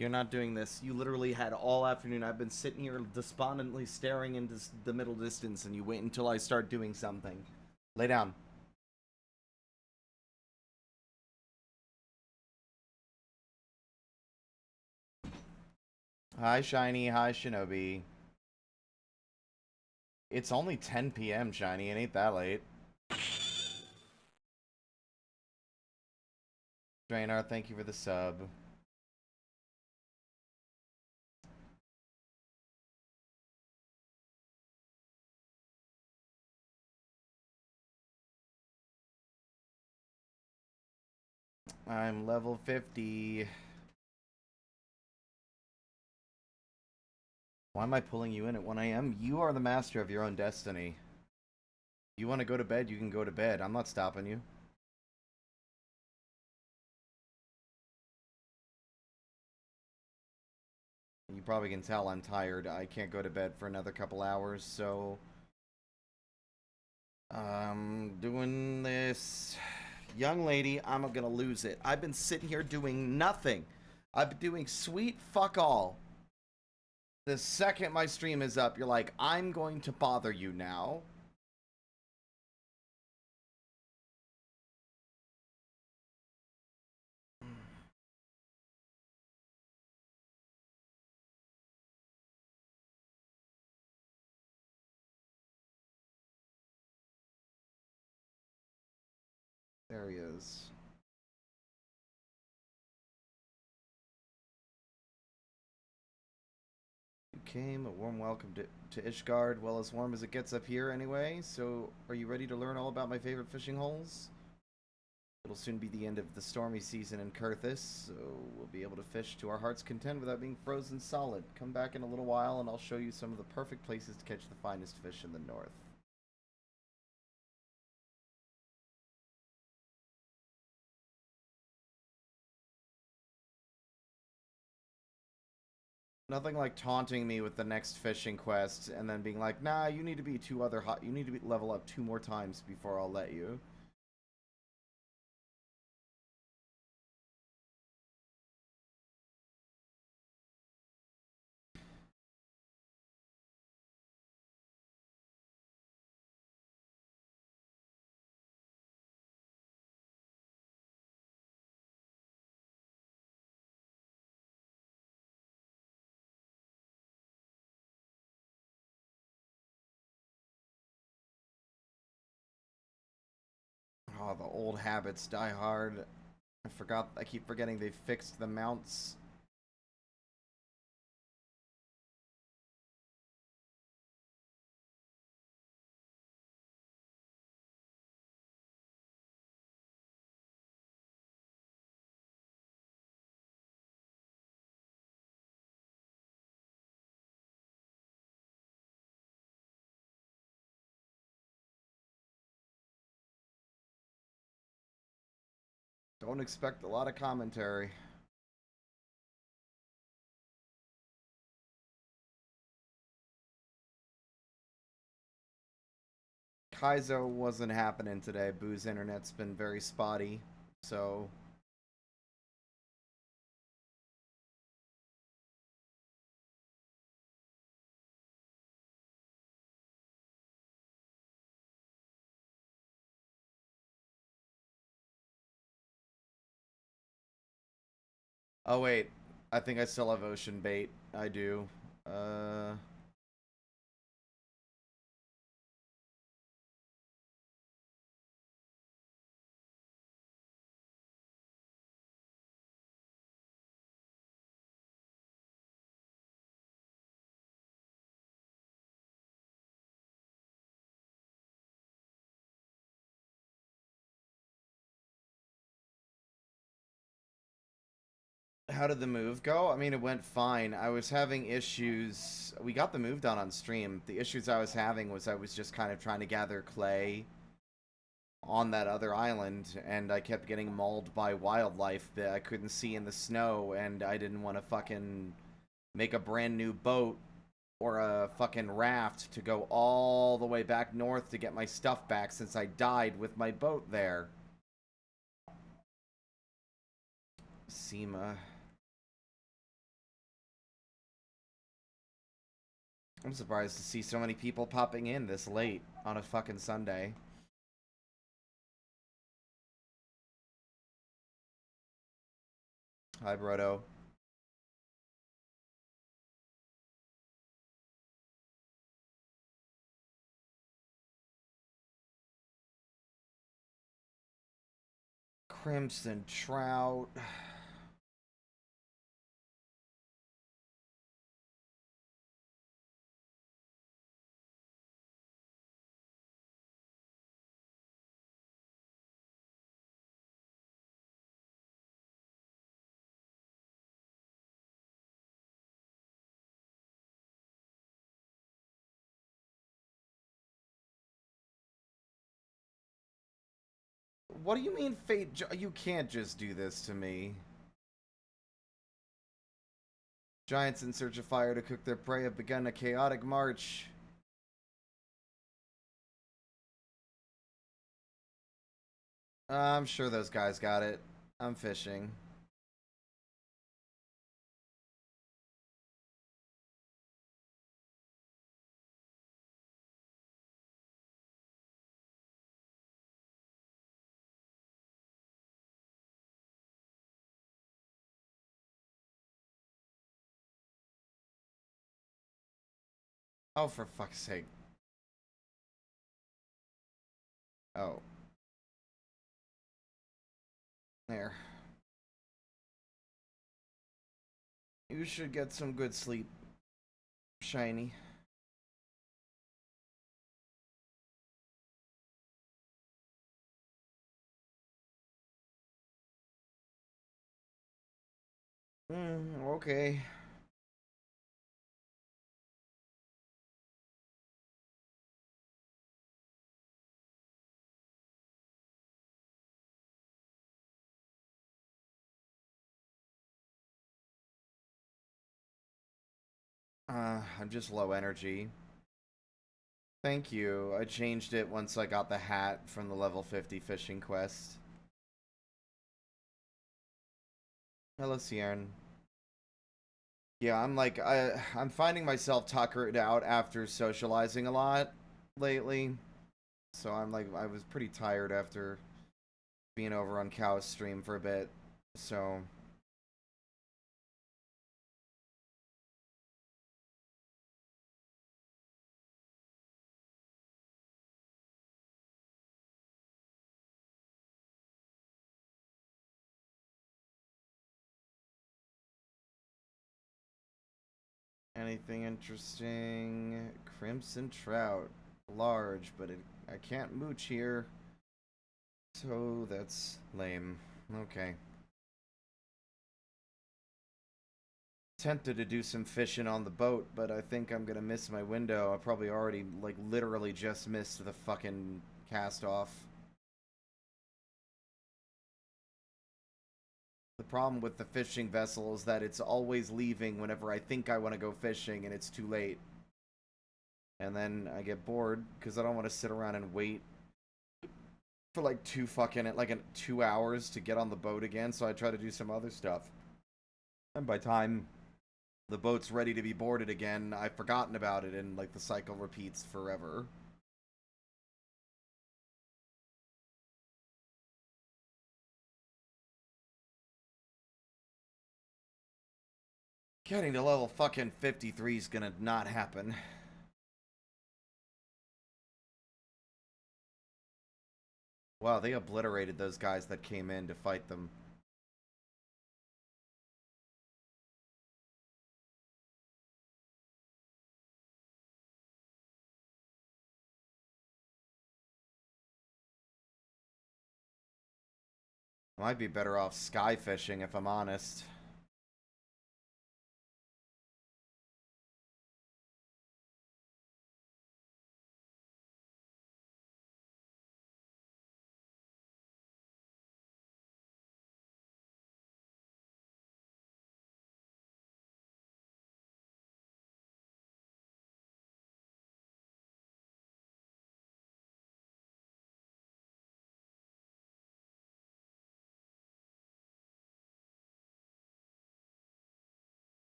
You're not doing this. You literally had all afternoon. I've been sitting here despondently staring into the middle distance, and you wait until I start doing something. Lay down. Hi, Shiny. Hi, Shinobi. It's only 10 p.m., Shiny. It ain't that late. Draenor, thank you for the sub. I'm level 50. Why am I pulling you in at 1 a.m.? You are the master of your own destiny. You want to go to bed, you can go to bed. I'm not stopping you. You probably can tell I'm tired. I can't go to bed for another couple hours, so... doing this... Young lady, I'm gonna lose it. I've been sitting here doing nothing. I've been doing sweet fuck all. The second my stream is up, you're like, I'm going to bother you now. There he is. You came, a warm welcome to Ishgard, well as warm as it gets up here anyway, so are you ready to learn all about my favorite fishing holes? It'll soon be the end of the stormy season in Kurthis, so we'll be able to fish to our heart's content without being frozen solid. Come back in a little while and I'll show you some of the perfect places to catch the finest fish in the north. Nothing like taunting me with the next fishing quest and then being like, nah, you need to be you need to level up 2 more times before I'll let you. Oh, the old habits die hard. I keep forgetting they fixed the mounts. Don't expect a lot of commentary. Kaizo wasn't happening today. Boo's internet's been very spotty, so... Oh wait, I think I still have ocean bait. I do. Uh... How did the move go? I mean, it went fine. I was having issues. We got the move done on stream. The issues I was having was I was just kind of trying to gather clay on that other island, and I kept getting mauled by wildlife that I couldn't see in the snow, and I didn't want to fucking make a brand new boat or a fucking raft to go all the way back north to get my stuff back since I died with my boat there. Sema. I'm surprised to see so many people popping in this late on a fucking Sunday. Hi, Brodo. Crimson Trout. What do you mean, fate? You can't just do this to me. Giants in search of fire to cook their prey have begun a chaotic march. I'm sure those guys got it. I'm fishing. Oh, for fuck's sake. Oh. There. You should get some good sleep, Shiny. Okay. I'm just low energy. Thank you. I changed it once I got the hat from the level 50 fishing quest. Hello, Ciarn. Yeah, I'm finding myself tuckered out after socializing a lot lately. So I was pretty tired after being over on Cow's stream for a bit. So anything interesting? Crimson Trout. Large, but I can't mooch here. So that's lame. Okay. Tempted to do some fishing on the boat, but I think I'm gonna miss my window. I probably already, like, literally just missed the fucking cast off. The problem with the fishing vessel is that it's always leaving whenever I think I want to go fishing and it's too late. And then I get bored because I don't want to sit around and wait for like 2 hours to get on the boat again, so I try to do some other stuff. And by time the boat's ready to be boarded again, I've forgotten about it and like the cycle repeats forever. Getting to level fucking 53 is gonna not happen. Wow, they obliterated those guys that came in to fight them. Might be better off sky fishing if I'm honest.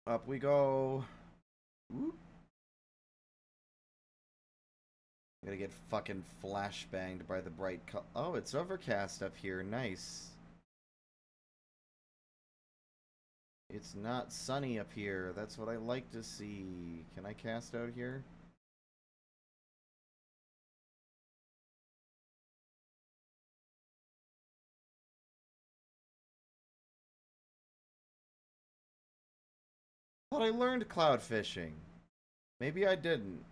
Up we go. Whoop. I'm gonna get fucking flashbanged by the bright oh, it's overcast up here. Nice. It's not sunny up here. That's what I like to see. Can I cast out here? Thought I learned cloud fishing. Maybe I didn't.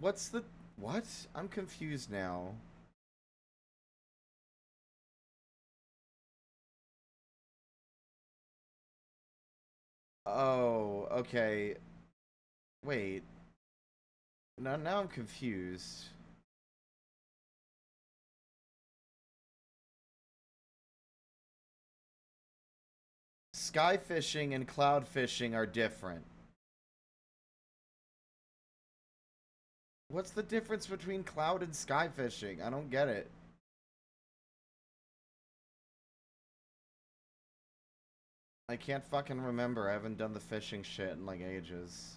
What's the... What? I'm confused now. Oh, okay. Wait. Now I'm confused. Sky fishing and cloud fishing are different. What's the difference between cloud and sky fishing? I don't get it. I can't fucking remember. I haven't done the fishing shit in like ages.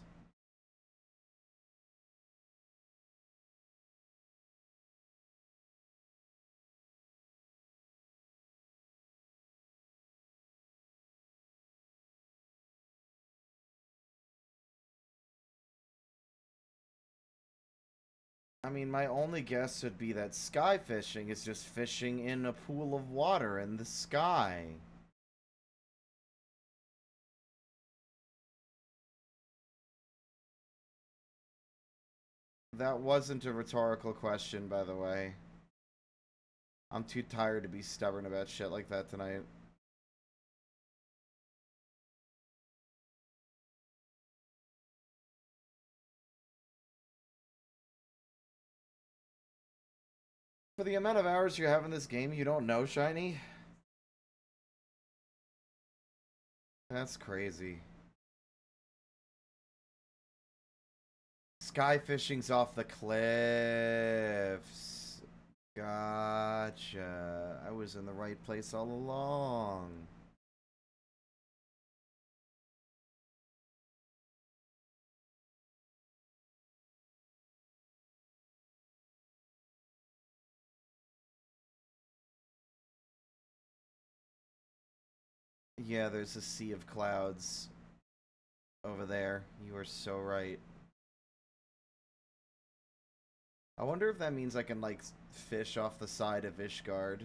I mean, my only guess would be that sky fishing is just fishing in a pool of water in the sky. That wasn't a rhetorical question, by the way. I'm too tired to be stubborn about shit like that tonight. For the amount of hours you have in this game, you don't know, Shiny? That's crazy. Sky fishing's off the cliffs. Gotcha. I was in the right place all along. Yeah, there's a sea of clouds over there. You are so right. I wonder if that means I can, like, fish off the side of Ishgard.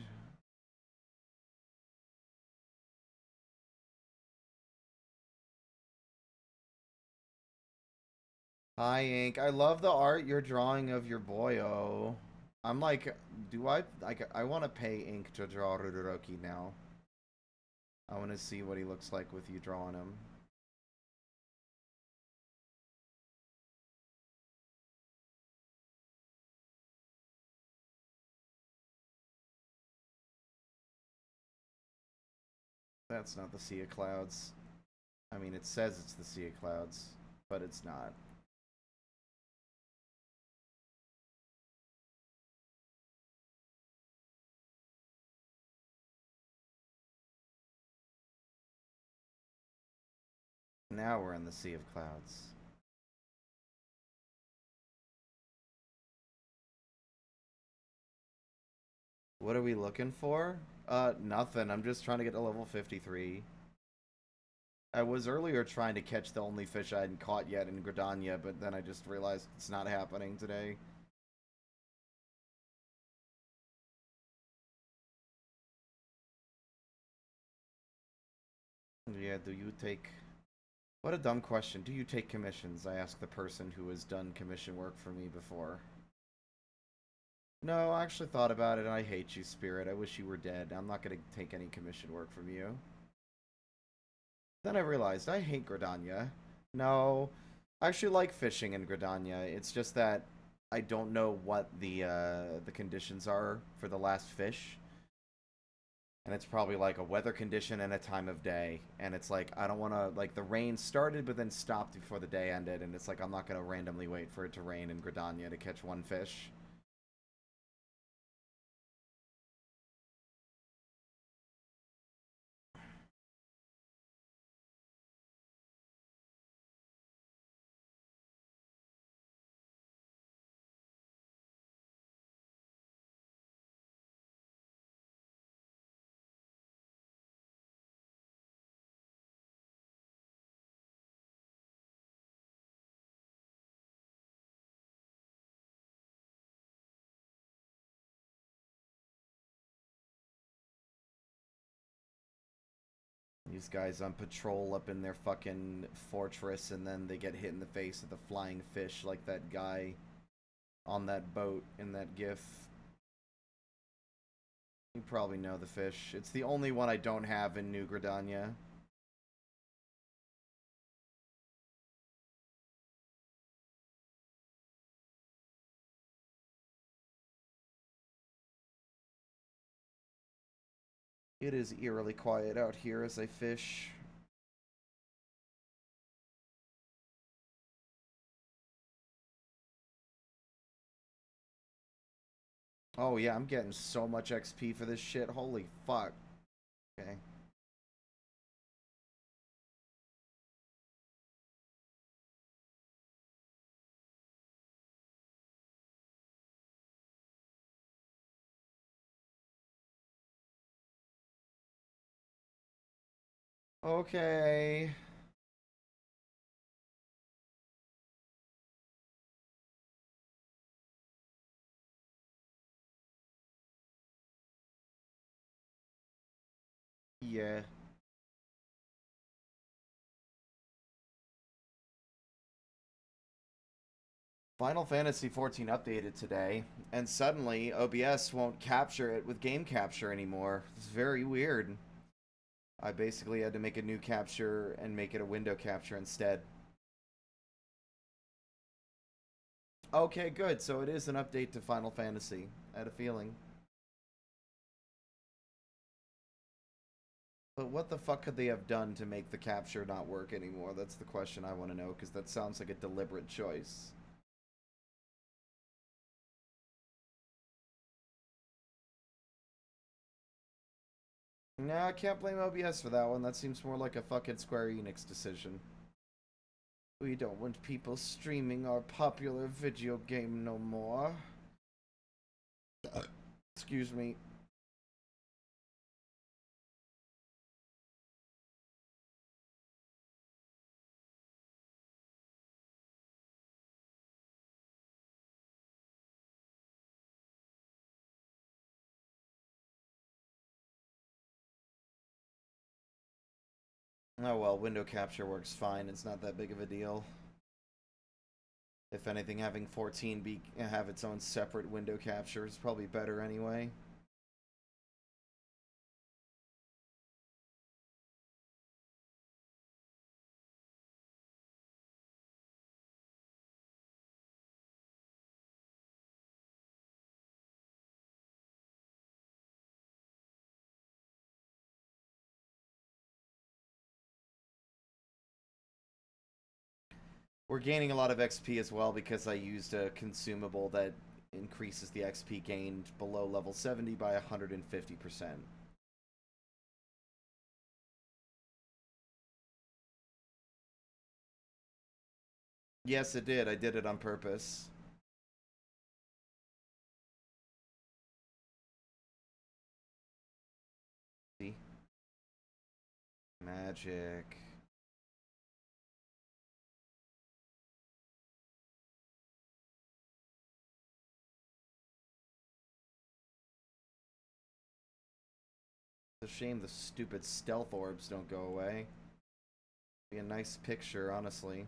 Hi, Ink. I love the art you're drawing of your boyo. I'm like, do I... I want to pay Ink to draw Ruroki now. I want to see what he looks like with you drawing him. That's not the Sea of Clouds. I mean, it says it's the Sea of Clouds, but it's not. Now we're in the Sea of Clouds. What are we looking for? Nothing. I'm just trying to get to level 53. I was earlier trying to catch the only fish I hadn't caught yet in Gridania, but then I just realized it's not happening today. Yeah, do you take... What a dumb question. Do you take commissions? I ask the person who has done commission work for me before. No, I actually thought about it, and I hate you, Spirit. I wish you were dead. I'm not going to take any commission work from you. Then I realized I hate Gridania. No, I actually like fishing in Gridania. It's just that I don't know what the conditions are for the last fish. And it's probably like a weather condition and a time of day. And it's like, I don't want to, like, the rain started but then stopped before the day ended. And it's like, I'm not going to randomly wait for it to rain in Gridania to catch one fish. These guys on patrol up in their fucking fortress, and then they get hit in the face with a flying fish like that guy on that boat in that gif. You probably know the fish. It's the only one I don't have in New Gridania. It is eerily quiet out here as I fish. Oh yeah, I'm getting so much XP for this shit. Holy fuck. Okay. Okay. Yeah. Final Fantasy XIV updated today, and suddenly OBS won't capture it with game capture anymore. It's very weird. I basically had to make a new capture and make it a window capture instead. Okay, good. So it is an update to Final Fantasy. I had a feeling. But what the fuck could they have done to make the capture not work anymore? That's the question I want to know, because that sounds like a deliberate choice. No, I can't blame OBS for that one. That seems more like a fucking Square Enix decision. We don't want people streaming our popular video game no more. Excuse me. Oh well, window capture works fine. It's not that big of a deal. If anything, having 14 have its own separate window capture is probably better anyway. We're gaining a lot of XP as well because I used a consumable that increases the XP gained below level 70 by 150%. Yes, it did. I did it on purpose. See? Magic. It's a shame the stupid stealth orbs don't go away. Be a nice picture, honestly.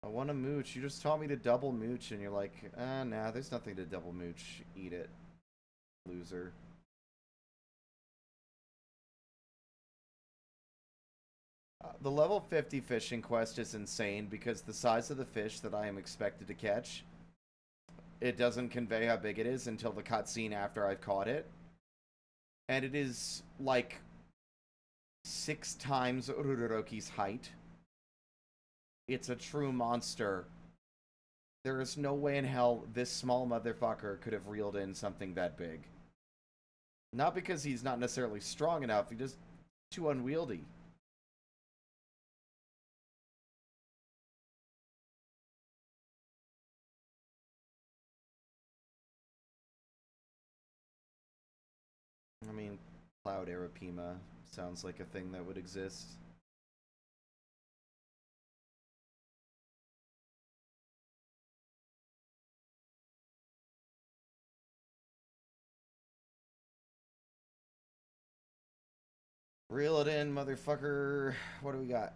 I want to mooch. You just taught me to double mooch, and you're like, nah, there's nothing to double mooch. Eat it, loser. The level 50 fishing quest is insane because the size of the fish that I am expected to catch, it doesn't convey how big it is until the cutscene after I've caught it. And it is like 6 times Uroroki's height. It's a true monster. There is no way in hell this small motherfucker could have reeled in something that big. Not because he's not necessarily strong enough, he's just too unwieldy. I mean, Cloud Arapima sounds like a thing that would exist. Reel it in, motherfucker. What do we got?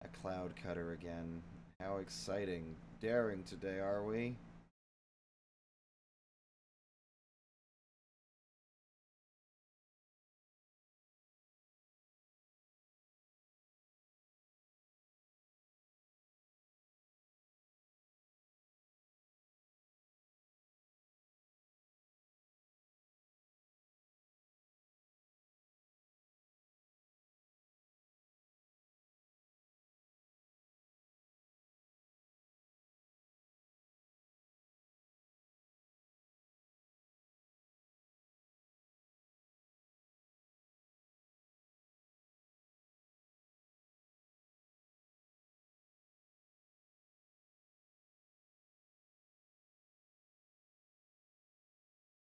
A cloud cutter again. How exciting. Daring today, are we?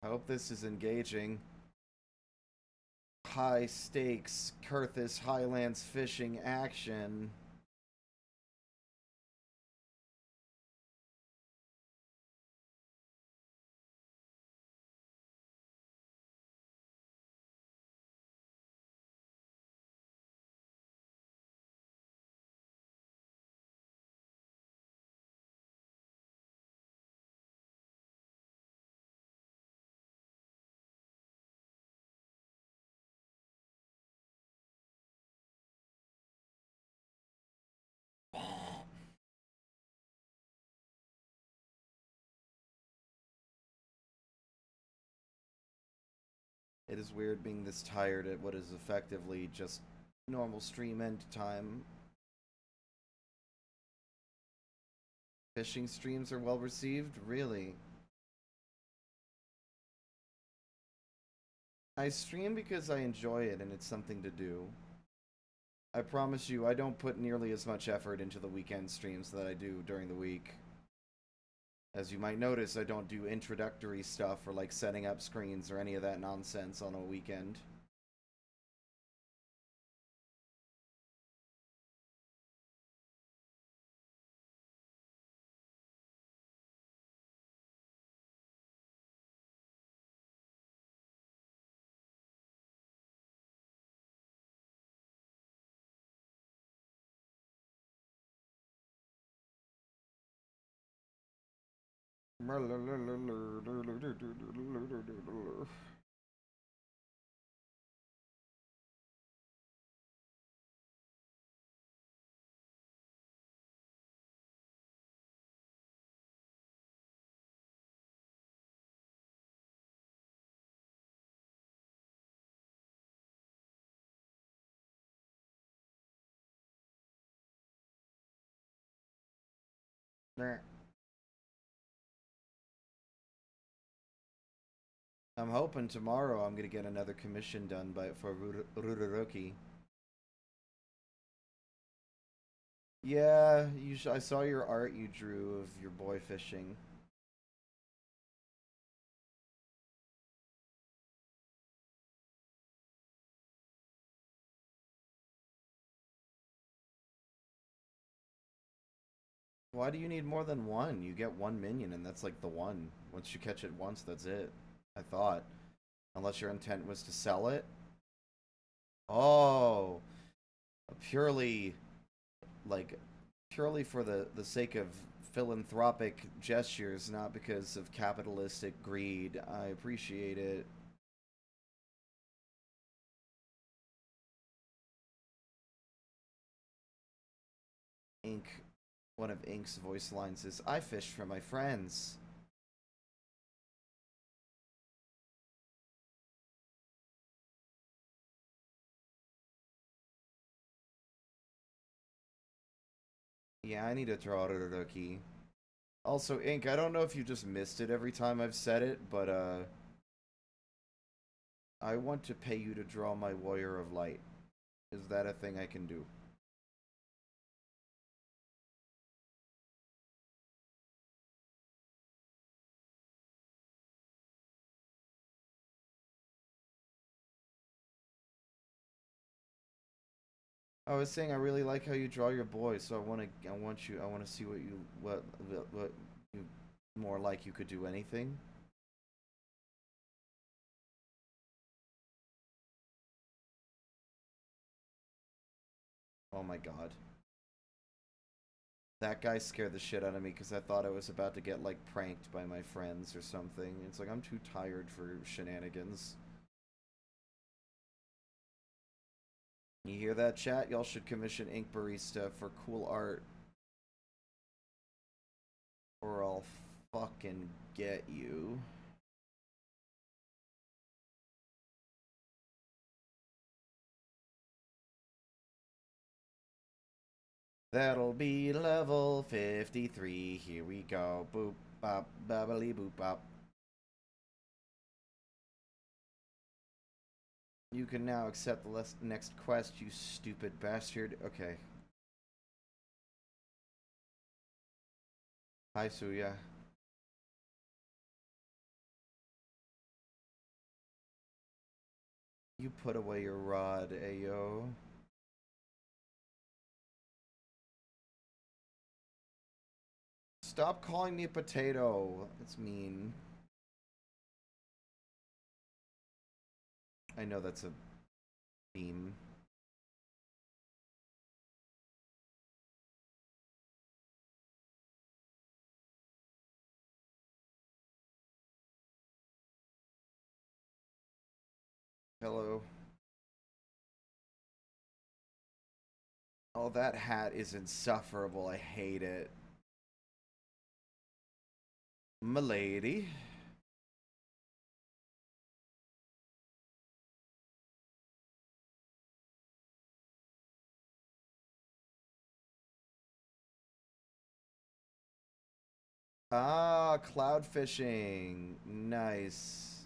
I hope this is engaging. High stakes, Kurthis Highlands fishing action. It is weird being this tired at what is effectively just normal stream end time. Fishing streams are well received? Really? I stream because I enjoy it and it's something to do. I promise you, I don't put nearly as much effort into the weekend streams that I do during the week. As you might notice, I don't do introductory stuff or like setting up screens or any of that nonsense on a weekend. I'm hoping tomorrow I'm gonna get another commission done for Ruroruki. Yeah, I saw your art you drew of your boy fishing. Why do you need more than one? You get one minion and that's like the one. Once you catch it once, that's it. I thought. Unless your intent was to sell it. Oh, purely like purely for the sake of philanthropic gestures, not because of capitalistic greed. I appreciate it. Ink, one of Ink's voice lines is, "I fish for my friends." Yeah, I need to draw Ruroki. Also, Ink, I don't know if you just missed it every time I've said it, but I want to pay you to draw my Warrior of Light. Is that a thing I can do? I was saying I really like how you draw your boy, so I want to see what you more like you could do anything. my god. That guy scared the shit out of me because I thought I was about to get, like, pranked by my friends or something. It's like, I'm too tired for shenanigans. You hear that, chat? Y'all should commission Ink Barista for cool art. Or I'll fucking get you. That'll be level 53. Here we go. Boop, bop, babbly boop, bop. You can now accept the next quest, you stupid bastard. Okay. Hi, Suya. You put away your rod, ayo. Stop calling me a potato. It's mean. I know that's a theme. Hello. Oh, that hat is insufferable. I hate it. Milady. Ah, cloud fishing. Nice.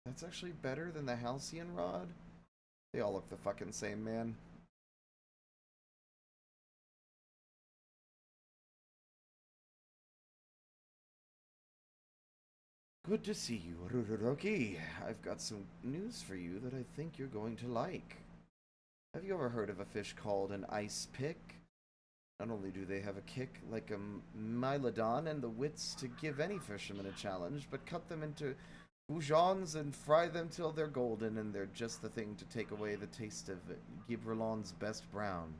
That's actually better than the Halcyon rod. They all look the fucking same, man. Good to see you, Ruroki. I've got some news for you that I think you're going to like. Have you ever heard of a fish called an ice pick? Not only do they have a kick like a Mylodon and the wits to give any fisherman a challenge, but cut them into goujons and fry them till they're golden, and they're just the thing to take away the taste of Gibralon's best brown.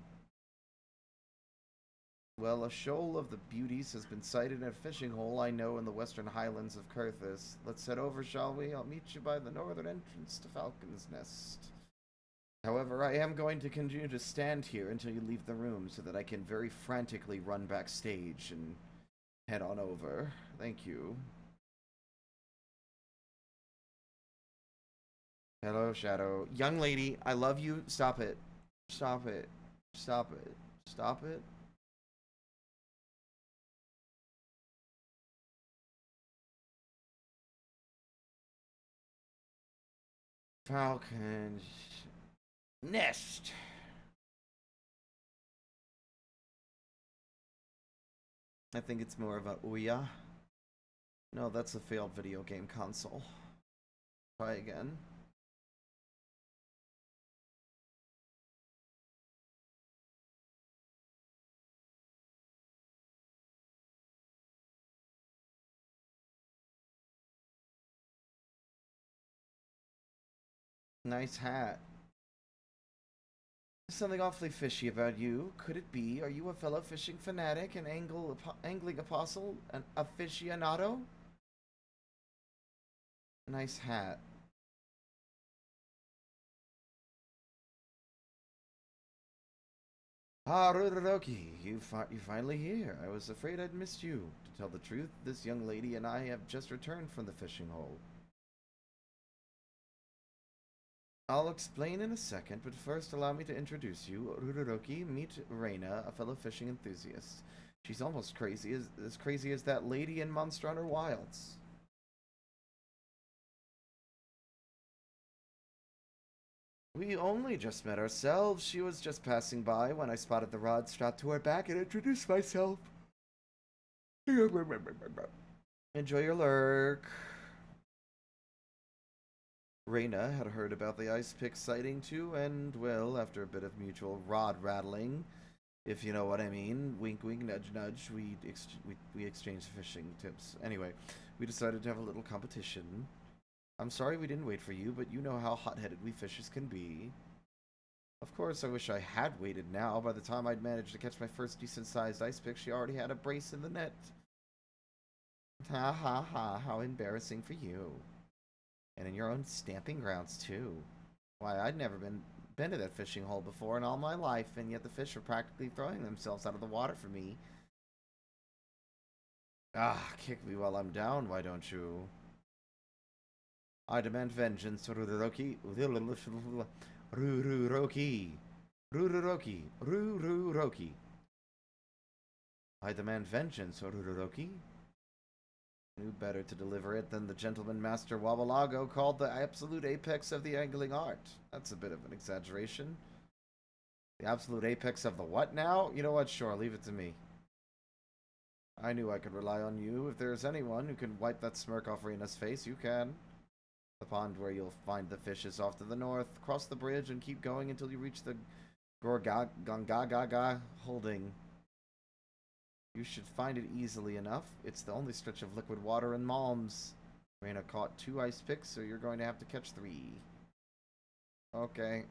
Well, a shoal of the beauties has been sighted in a fishing hole I know in the western highlands of Carthus. Let's head over, shall we? I'll meet you by the northern entrance to Falcon's Nest. However, I am going to continue to stand here until you leave the room so that I can very frantically run backstage and head on over. Thank you. Hello, Shadow. Young lady, I love you. Stop it. Stop it. Stop it. Stop it. Falcon's Nest. I think it's more of a Ouya. No, that's a failed video game console. Try again. Nice hat. Something awfully fishy about you. Could it be? Are you a fellow fishing fanatic, an angling apostle, an aficionado? Nice hat. Ah, Ruroki, you're finally here. I was afraid I'd missed you. To tell the truth, this young lady and I have just returned from the fishing hole. I'll explain in a second, but first allow me to introduce you. Ruroki, meet Reina, a fellow fishing enthusiast. She's almost as crazy as that lady in Monster Hunter Wilds. We only just met ourselves. She was just passing by when I spotted the rod strapped to her back and introduced myself. Enjoy your lurk. Reina had heard about the ice pick sighting too, and, well, after a bit of mutual rod rattling, if you know what I mean, wink wink, nudge nudge, we exchanged fishing tips. Anyway, we decided to have a little competition. I'm sorry we didn't wait for you, but you know how hot-headed we fishers can be. Of course, I wish I had waited now. By the time I'd managed to catch my first decent-sized ice pick, she already had a brace in the net. Ha ha ha, how embarrassing for you. And in your own stamping grounds, too. Why, I'd never been to that fishing hole before in all my life, and yet the fish are practically throwing themselves out of the water for me. Ah, kick me while I'm down, why don't you? I demand vengeance, Rururoki. Rururoki. Rururoki. Rururoki. I demand vengeance, Rururoki. Who better to deliver it than the gentleman master Wabalago, called the absolute apex of the angling art? That's a bit of an exaggeration. The absolute apex of the what now? You know what? Sure, leave it to me. I knew I could rely on you. If there's anyone who can wipe that smirk off Rena's face, you can. The pond where you'll find the fish is off to the north. Cross the bridge and keep going until you reach the Gorgagaga holding. You should find it easily enough. It's the only stretch of liquid water in Malms. Rena caught 2 ice picks, so you're going to have to catch 3. Okay.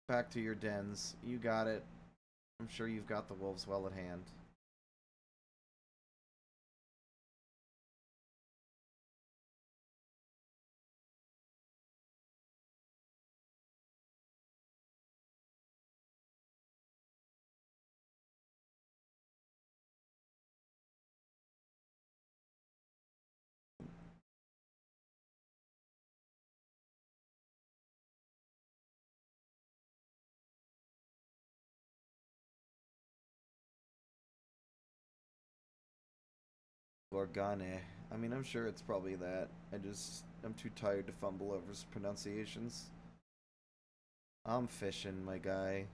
Back to your dens. You got it. I'm sure you've got the wolves well at hand. Gorgane. I mean, I'm sure it's probably that. I'm too tired to fumble over pronunciations. I'm fishing, my guy.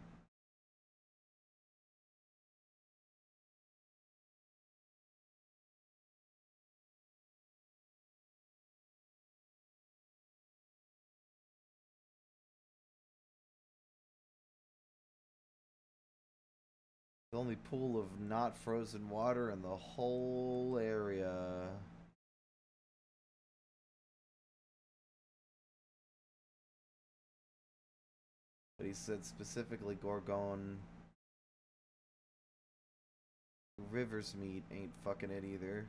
The only pool of not frozen water in the whole area. But he said specifically Gorgon. River's meat ain't fucking it either.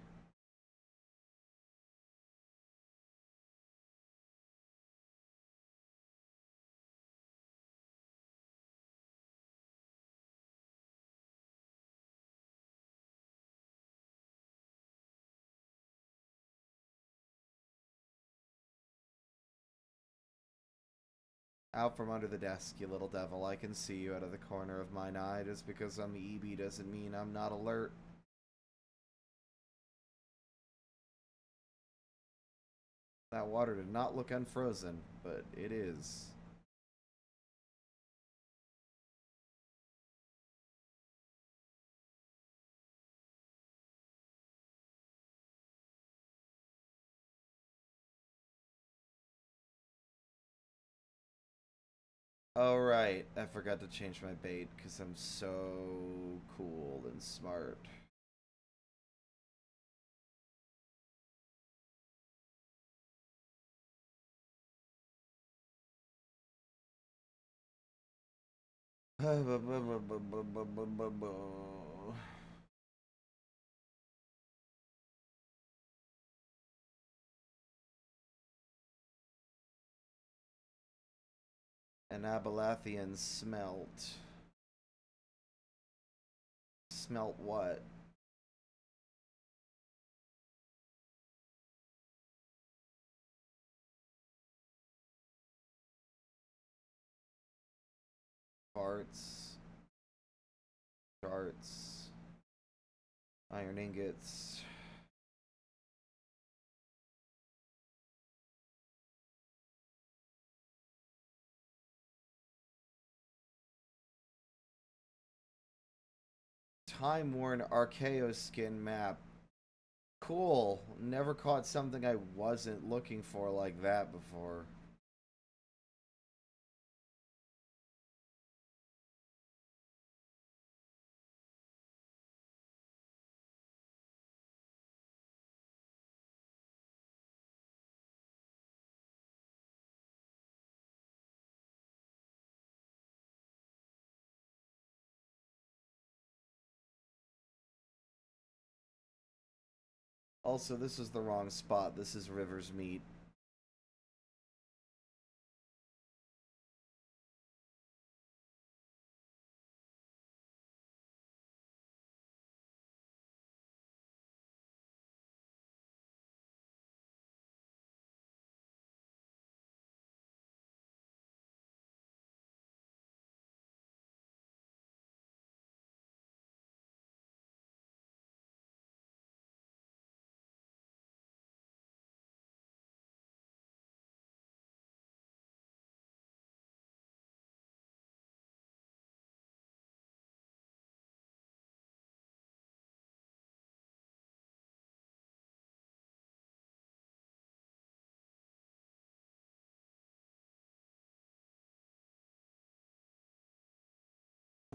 Out from under the desk, you little devil. I can see you out of the corner of mine eye. Just because I'm EB doesn't mean I'm not alert. That water did not look unfrozen, but it is. Oh, right. I forgot to change my bait because I'm so cool and smart. An Abelathian smelt. Smelt what? Parts. Charts. Iron ingots. Time-worn Archaeoskin map. Cool. Never caught something I wasn't looking for like that before. Also, this is the wrong spot. This is River's Meat.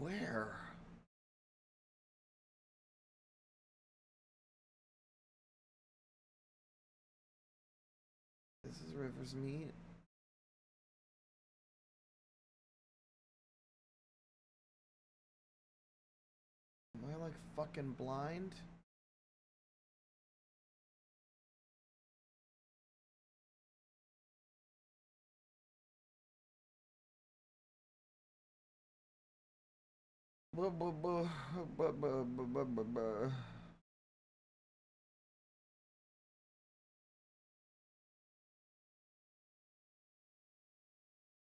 Where? This is River's Meat. Am I like fucking blind?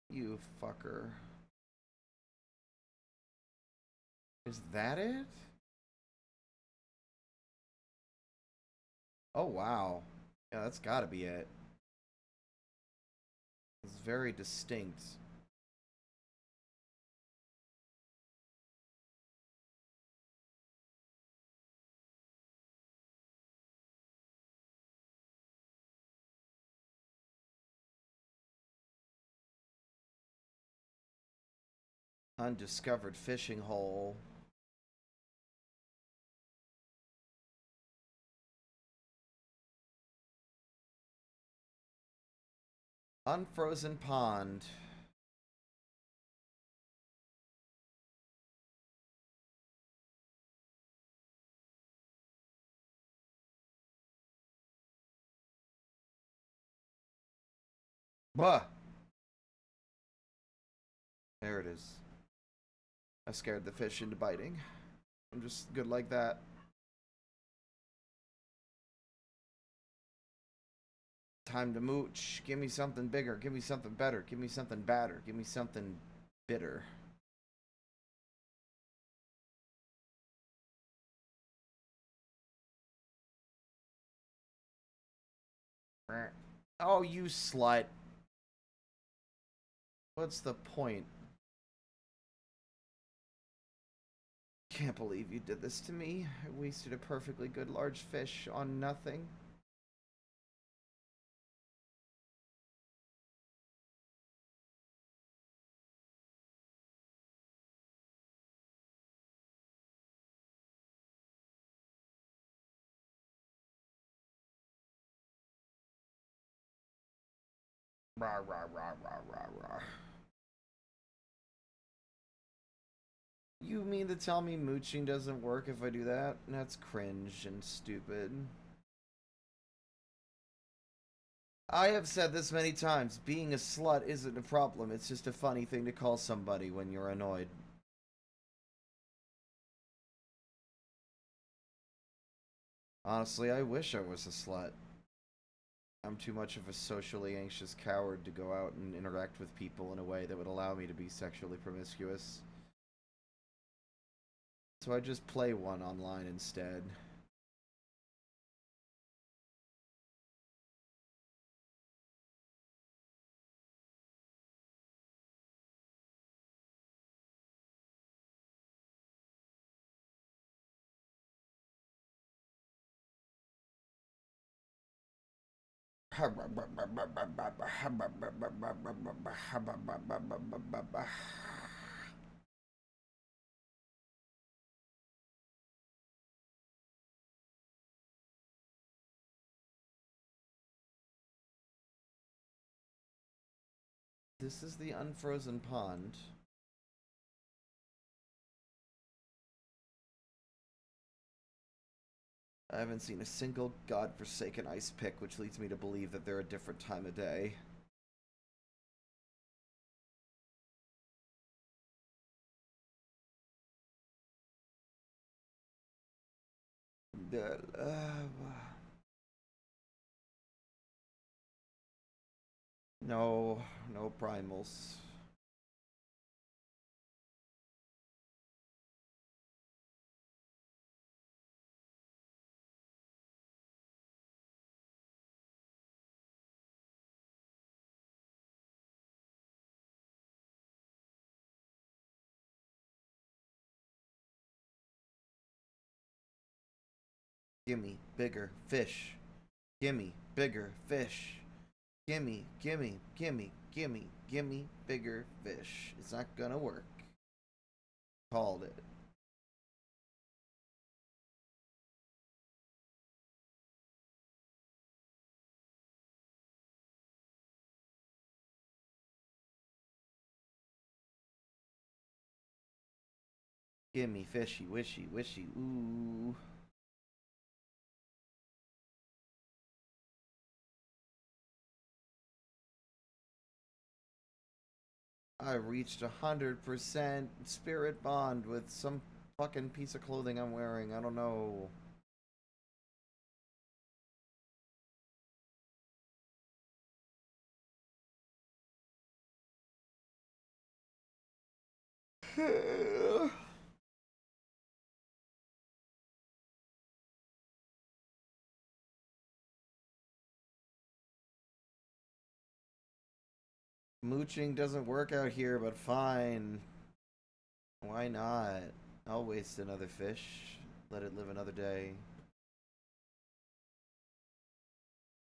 You fucker. Is that it? Oh, wow. Yeah, that's gotta be it. It's very distinct. Undiscovered fishing hole. Unfrozen pond. Bah! There it is. I scared the fish into biting. I'm just good like that. Time to mooch. Give me something bigger. Give me something better. Give me something badder. Give me something bitter. Oh, you slut. What's the point? Can't believe you did this to me. I wasted a perfectly good large fish on nothing. Rah, rah, rah, rah, rah, rah. You mean to tell me mooching doesn't work if I do that? That's cringe and stupid. I have said this many times. Being a slut isn't a problem. It's just a funny thing to call somebody when you're annoyed. Honestly, I wish I was a slut. I'm too much of a socially anxious coward to go out and interact with people in a way that would allow me to be sexually promiscuous. So I just play one online instead. This is the unfrozen pond. I haven't seen a single godforsaken ice pick, which leads me to believe that they're a different time of day. No, no primals. Gimme bigger fish. Gimme bigger fish. Gimme, gimme, gimme, gimme, gimme bigger fish. It's not gonna work. Called it. Gimme fishy, wishy, wishy, ooh. I reached 100% spirit bond with some fucking piece of clothing I'm wearing. I don't know. Mooching doesn't work out here, but fine. Why not? I'll waste another fish. Let it live another day.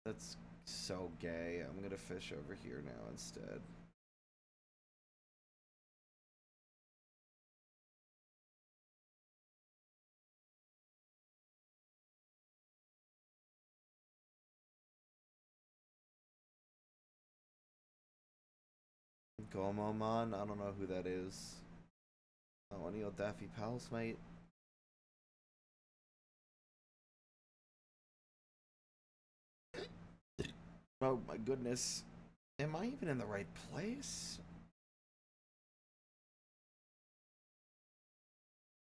That's so gay. I'm gonna fish over here now instead. Gomomon? I don't know who that is. Oh, any old Daffy pals, mate? Oh my goodness. Am I even in the right place?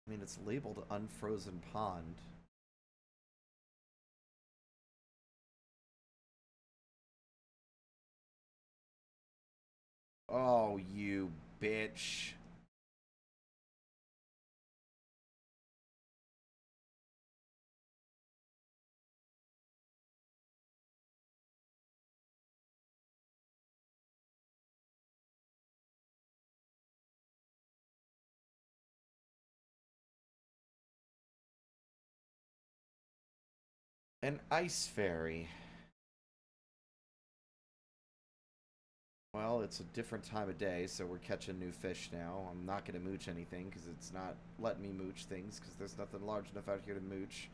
I mean, it's labeled Unfrozen Pond. Oh, you bitch. An ice fairy. Well, it's a different time of day, so we're catching new fish now. I'm not going to mooch anything because it's not letting me mooch things because there's nothing large enough out here to mooch.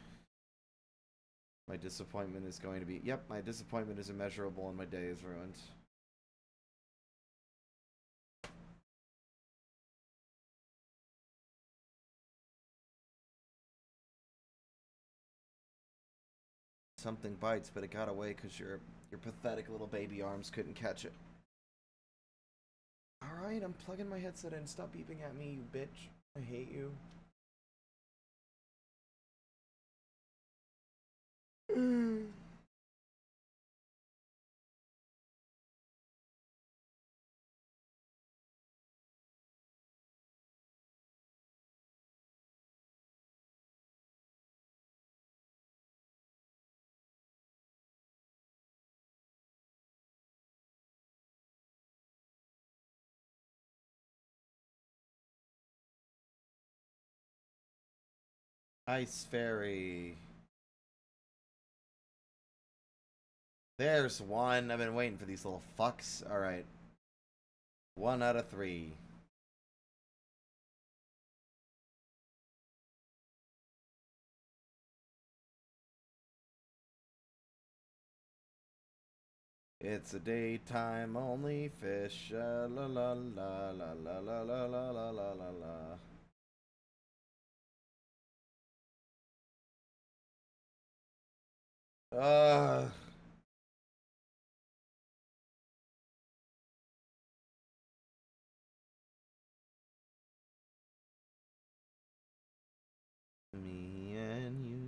My disappointment is going to be... Yep, my disappointment is immeasurable and my day is ruined. Something bites, but it got away because your pathetic little baby arms couldn't catch it. Alright, I'm plugging my headset in. Stop beeping at me, you bitch. I hate you. Ice fairy. There's one. I've been waiting for these little fucks. Alright. 1 out of 3. It's a daytime only fish. La la la la la la la la la la la la. Uh, Me and you.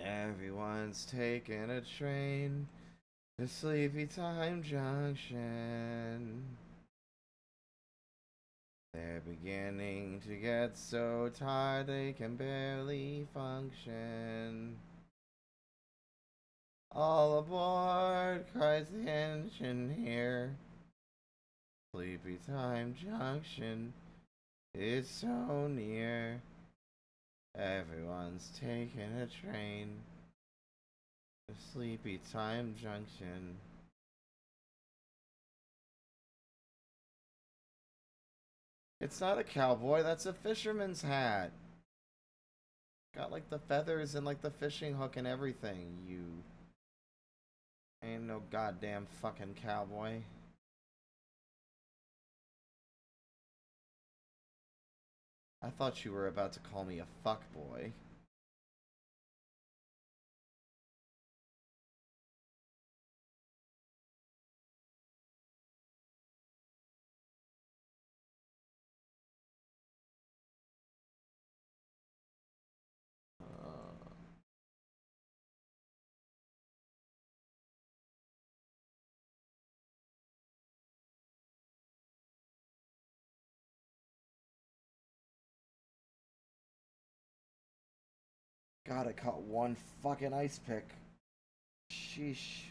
Everyone's taking a train to Sleepy Time Junction. They're beginning to get so tired they can barely function. All aboard, cries the engineer. Sleepy Time Junction is so near. Everyone's taking a train to Sleepy Time Junction. It's not a cowboy, that's a fisherman's hat. Got like the feathers and like the fishing hook and everything, you. Ain't no goddamn fucking cowboy. I thought you were about to call me a fuckboy. God, I caught one fucking ice pick. Sheesh.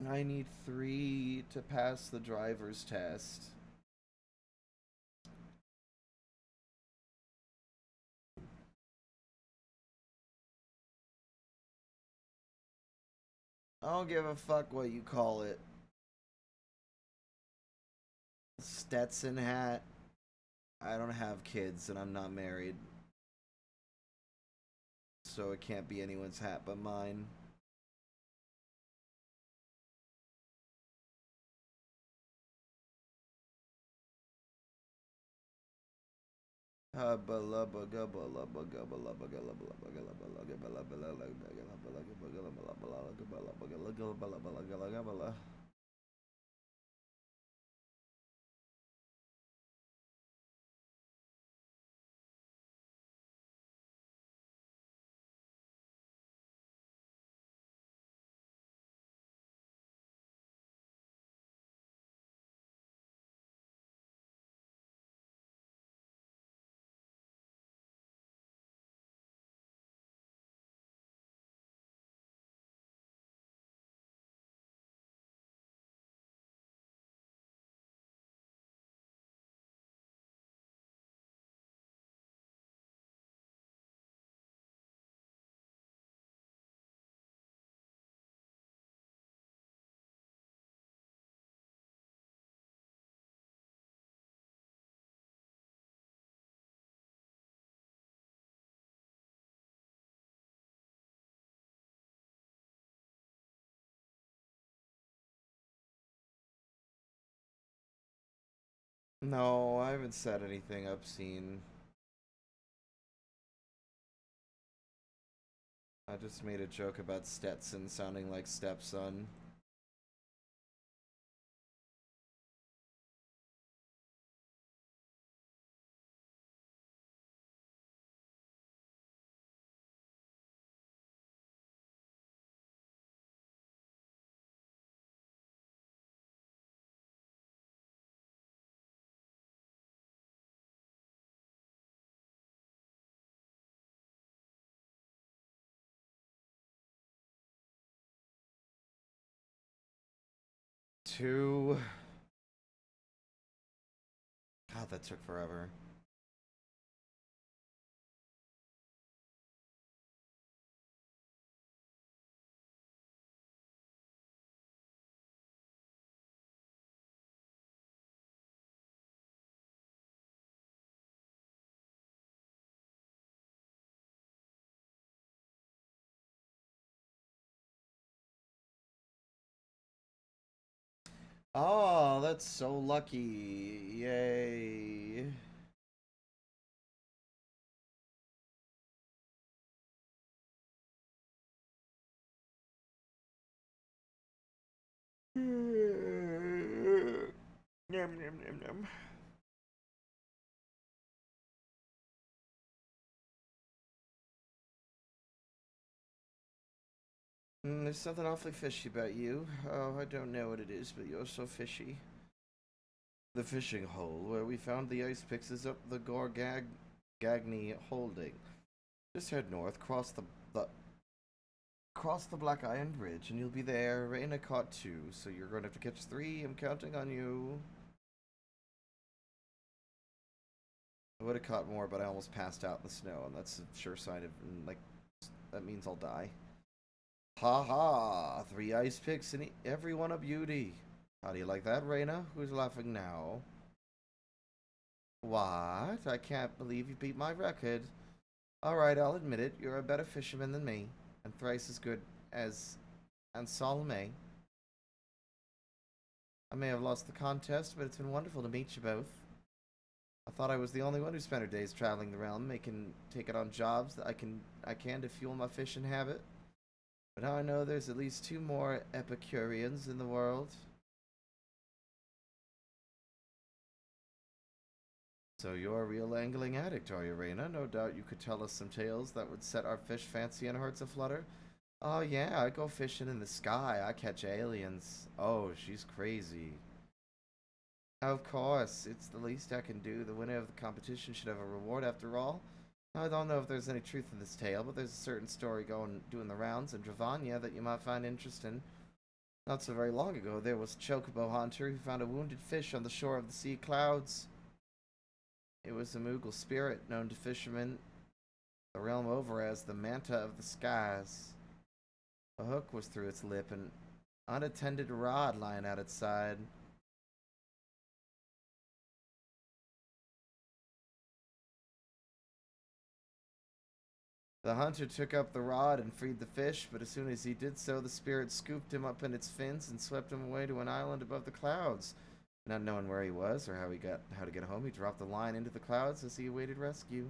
I need 3 to pass the driver's test. I don't give a fuck what you call it. Stetson hat. I don't have kids and I'm not married. So it can't be anyone's hat but mine. No, I haven't said anything obscene. I just made a joke about Stetson sounding like stepson. 2. God, that took forever. Oh, that's so lucky. Yay. Yum, yum, yum, yum. There's something awfully fishy about you. Oh, I don't know what it is, but you're so fishy. The fishing hole where we found the ice picks is up the Gagny holding. Just head north, cross the Black Iron Bridge, and you'll be there. Raina caught 2, so you're going to have to catch 3. I'm counting on you. I would have caught more, but I almost passed out in the snow, and that's a sure sign of, like, that means I'll die. Ha ha! 3 ice picks and everyone a beauty. How do you like that, Raina? Who's laughing now? What? I can't believe you beat my record. Alright, I'll admit it. You're a better fisherman than me, and thrice as good as Salome. I may have lost the contest, but it's been wonderful to meet you both. I thought I was the only one who spent her days traveling the realm, taking on jobs that I can to fuel my fishing habit. But now I know there's at least 2 more Epicureans in the world. So you're a real angling addict, are you, Raina? No doubt you could tell us some tales that would set our fish fancy and hearts aflutter. Oh yeah, I go fishing in the sky. I catch aliens. Oh, she's crazy. Of course, it's the least I can do. The winner of the competition should have a reward after all. I don't know if there's any truth in this tale, but there's a certain story doing the rounds in Dravanya that you might find interesting. Not so very long ago, there was a chocobo hunter who found a wounded fish on the shore of the sea clouds. It was a Moogle spirit known to fishermen the realm over as the Manta of the Skies. A hook was through its lip, and unattended rod lying at its side. The hunter took up the rod and freed the fish, but as soon as he did so, the spirit scooped him up in its fins and swept him away to an island above the clouds. Not knowing where he was or how to get home, he dropped the line into the clouds as he awaited rescue.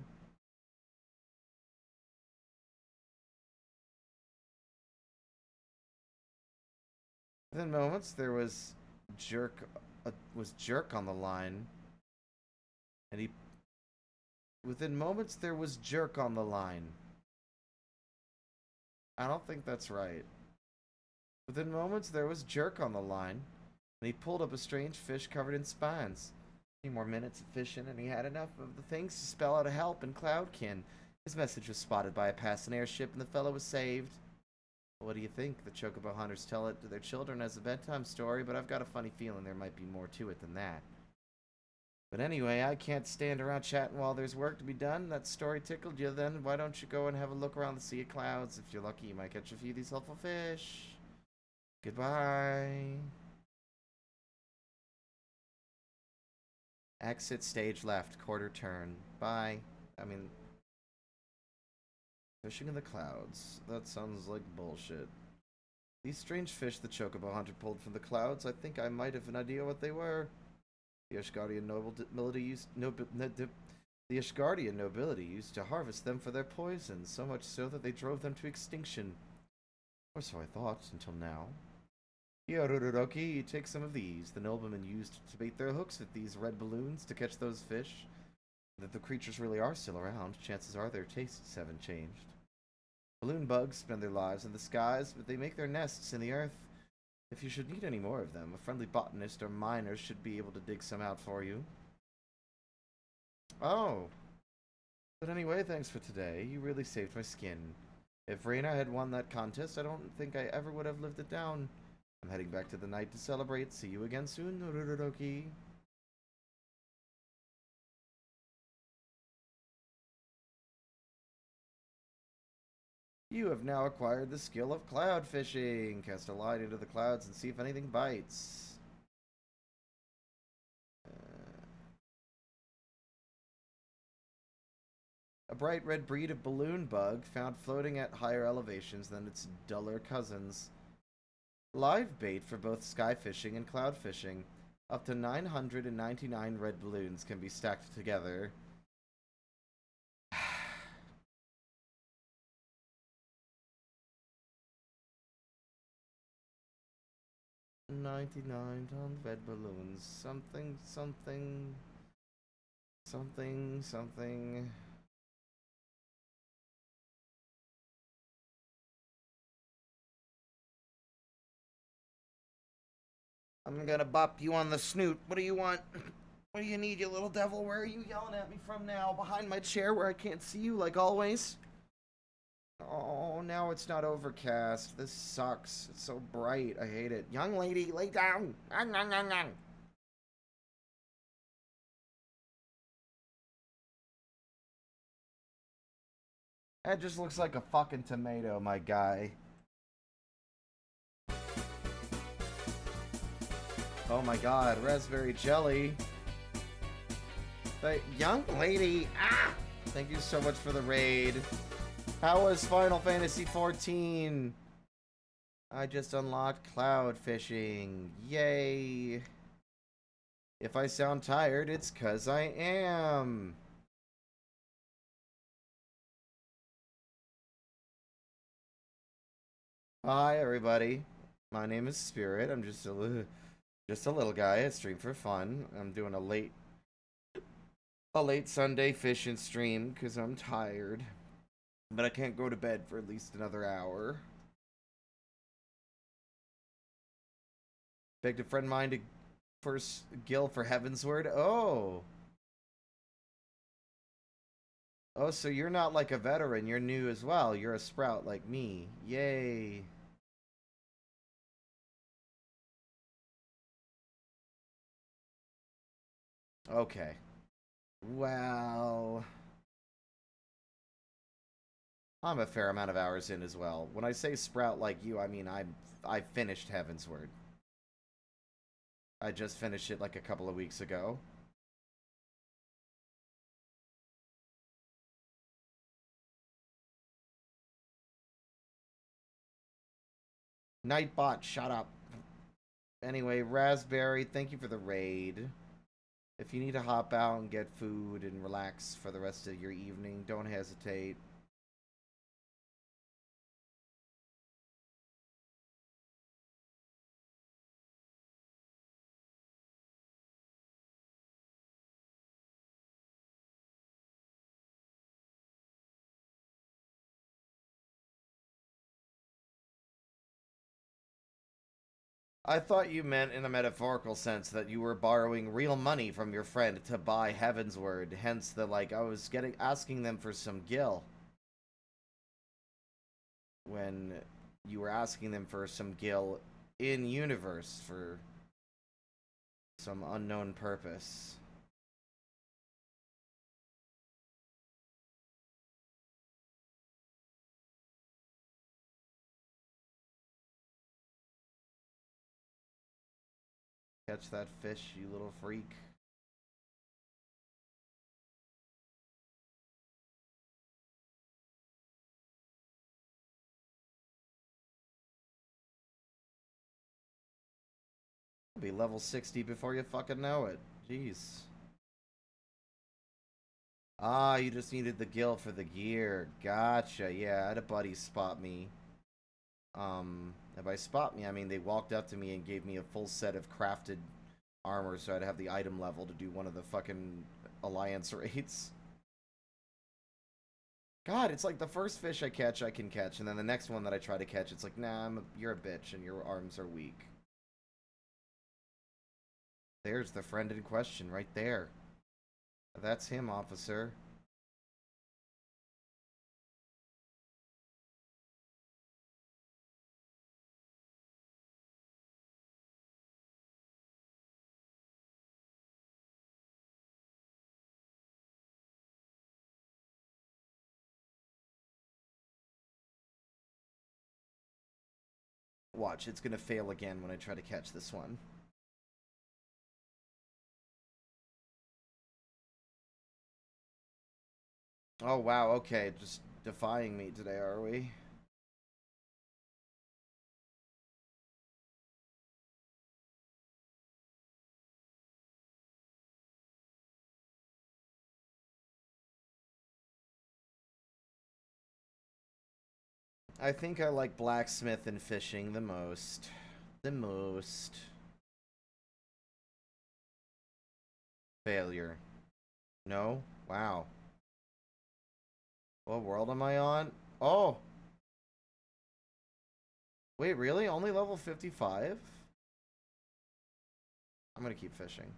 Within moments, there was jerk on the line, and he. Within moments, there was jerk on the line. I don't think that's right. Within moments, there was jerk on the line, and he pulled up a strange fish covered in spines. A few more minutes of fishing, and he had enough of the things to spell out a help in Cloudkin. His message was spotted by a passing airship, and the fellow was saved. What do you think? The chocobo hunters tell it to their children as a bedtime story, but I've got a funny feeling there might be more to it than that. But anyway, I can't stand around chatting while there's work to be done. That story tickled you, then why don't you go and have a look around the sea of clouds? If you're lucky, you might catch a few of these helpful fish. Goodbye. Exit stage left, quarter turn. Bye. Fishing in the clouds. That sounds like bullshit. These strange fish the chocobo hunter pulled from the clouds, I think I might have an idea what they were. The Ashgardian nobility used to harvest them for their poison, so much so that they drove them to extinction. Or so I thought, until now. Here, Uroroki, take some of these. The noblemen used to bait their hooks at these red balloons to catch those fish. That the creatures really are still around, chances are their tastes haven't changed. Balloon bugs spend their lives in the skies, but they make their nests in the earth. If you should need any more of them, a friendly botanist or miner should be able to dig some out for you. Oh. But anyway, thanks for today. You really saved my skin. If Raina had won that contest, I don't think I ever would have lived it down. I'm heading back to the night to celebrate. See you again soon, Nororoki. You have now acquired the skill of cloud fishing. Cast a line into the clouds and see if anything bites. A bright red breed of balloon bug found floating at higher elevations than its duller cousins. Live bait for both sky fishing and cloud fishing. Up to 999 red balloons can be stacked together. 99 ton red balloons. Something, something, something, something. I'm gonna bop you on the snoot. What do you want? What do you need, you little devil? Where are you yelling at me from now? Behind my chair where I can't see you like always? Oh, now it's not overcast. This sucks. It's so bright. I hate it. Young lady, lay down. That just looks like a fucking tomato, my guy. Oh my god, raspberry jelly. The young lady. Ah! Thank you so much for the raid. How was Final Fantasy XIV? I just unlocked cloud fishing. Yay. If I sound tired, it's 'cause I am. Hi, everybody. My name is Spirit. I'm just a little guy. I stream for fun. I'm doing a late Sunday fishing stream because I'm tired. But I can't go to bed for at least another hour. Begged a friend of mine to first Gil for Heavensward. Oh. Oh, so you're not like a veteran. You're new as well. You're a sprout like me. Yay. Okay. Well, I'm a fair amount of hours in as well. When I say sprout like you, I mean I finished Heavensward. I just finished it like a couple of weeks ago. Nightbot, shut up. Anyway, Raspberry, thank you for the raid. If you need to hop out and get food and relax for the rest of your evening, don't hesitate. I thought you meant in a metaphorical sense that you were borrowing real money from your friend to buy Heavensward, hence the like I was asking them for some gil when you were asking them for some gil in universe for some unknown purpose. Catch that fish, you little freak. You'll be level 60 before you fucking know it. Jeez. Ah, you just needed the gil for the gear. Gotcha. Yeah, I had a buddy spot me. And by spot me, I mean they walked up to me and gave me a full set of crafted armor so I'd have the item level to do one of the fucking alliance raids. God, it's like the first fish I catch, I can catch, and then the next one that I try to catch, it's like, nah, you're a bitch and your arms are weak. There's the friend in question right there. That's him, officer. Watch, it's gonna fail again when I try to catch this one. Oh, wow, okay, just defying me today, are we? I think I like blacksmith and fishing the most. The most. Failure. No? Wow. What world am I on? Oh! Wait, really? Only level 55? I'm gonna keep fishing.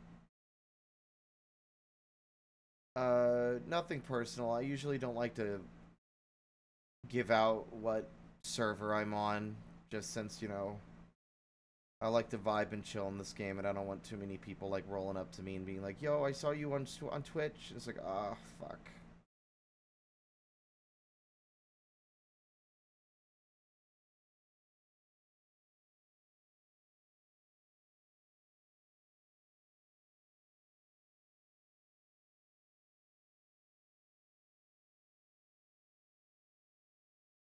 Nothing personal. I usually don't like to give out what server I'm on, just since, you know, I like to vibe and chill in this game, and I don't want too many people, like, rolling up to me and being like, yo, I saw you on Twitch. It's like, ah, oh, fuck.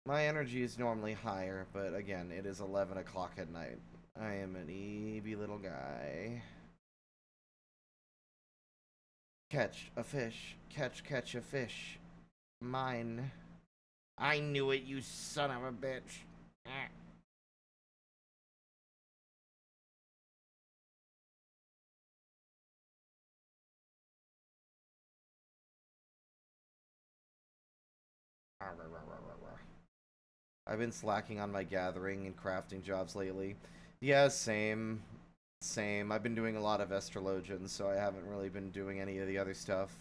My energy is normally higher, but again, it is 11 o'clock at night. I am an eeby little guy. Catch a fish. Catch a fish. Mine. I knew it, you son of a bitch. I've been slacking on my gathering and crafting jobs lately. Yeah, same. Same. I've been doing a lot of astrologians, so I haven't really been doing any of the other stuff.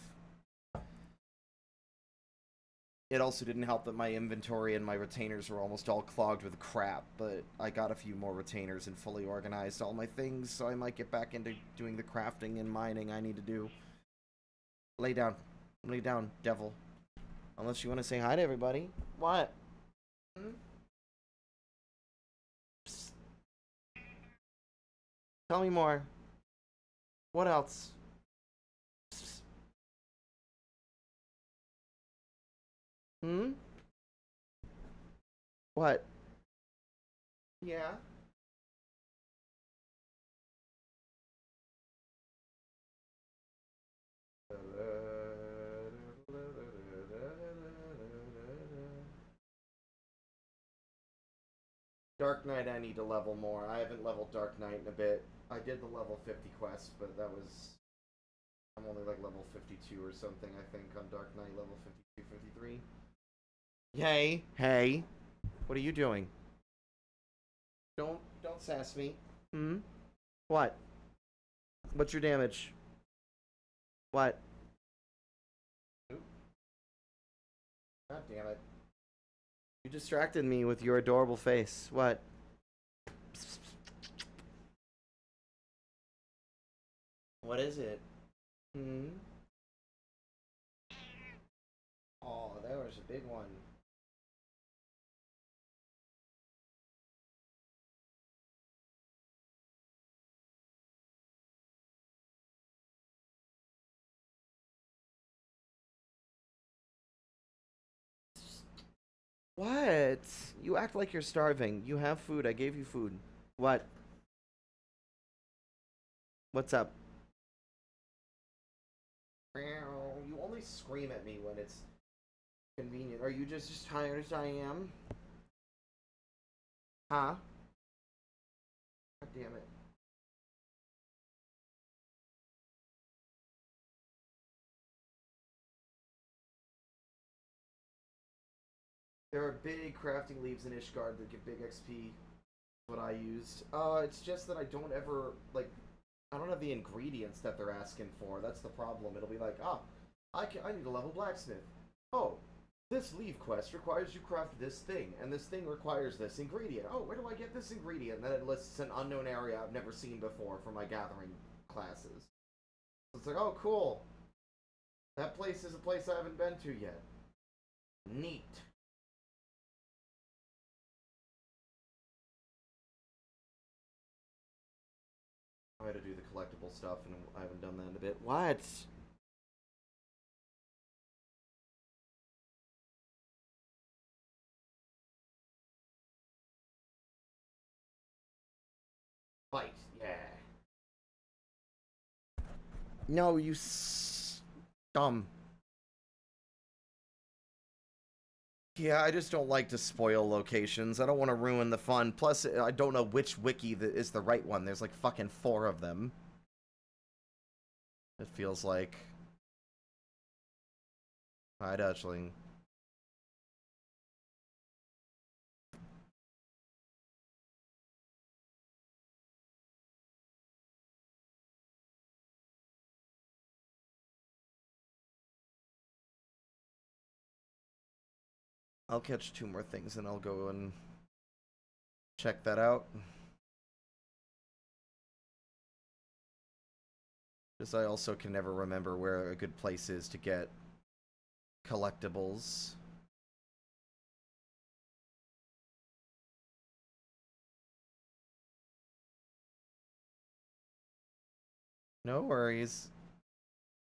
It also didn't help that my inventory and my retainers were almost all clogged with crap, but I got a few more retainers and fully organized all my things, so I might get back into doing the crafting and mining I need to do. Lay down. Lay down, devil. Unless you want to say hi to everybody. What? Hmm? Tell me more. What else? Hmm? What? Yeah? Dark Knight I need to level more. I haven't leveled Dark Knight in a bit. I did the level 50 quest, but that was... I'm only like level 52 or something, I think, on Dark Knight, level 52, 53. Hey, hey. What are you doing? Don't sass me. Hmm? What? What's your damage? What? God damn it. You distracted me with your adorable face. What? What is it? Hmm? Oh, that was a big one. What? You act like you're starving. You have food. I gave you food. What? What's up? You only scream at me when it's convenient. Are you just as tired as I am? Huh? God damn it. There are big crafting leaves in Ishgard that give big XP. What I used. It's just that I don't ever, like, I don't have the ingredients that they're asking for. That's the problem. It'll be like, I need a level blacksmith. Oh, this leave quest requires you craft this thing, and this thing requires this ingredient. Oh, where do I get this ingredient? And then it lists an unknown area I've never seen before for my gathering classes. So it's like, oh, cool. That place is a place I haven't been to yet. Neat. I had to do the collectible stuff, and I haven't done that in a bit. What? Fight, yeah. No, you dumb. Yeah, I just don't like to spoil locations. I don't want to ruin the fun. Plus, I don't know which wiki that is the right one. There's like fucking 4 of them. It feels like. Hi, Dutchling. I'll catch 2 more things and I'll go and check that out. Because I also can never remember where a good place is to get collectibles. No worries.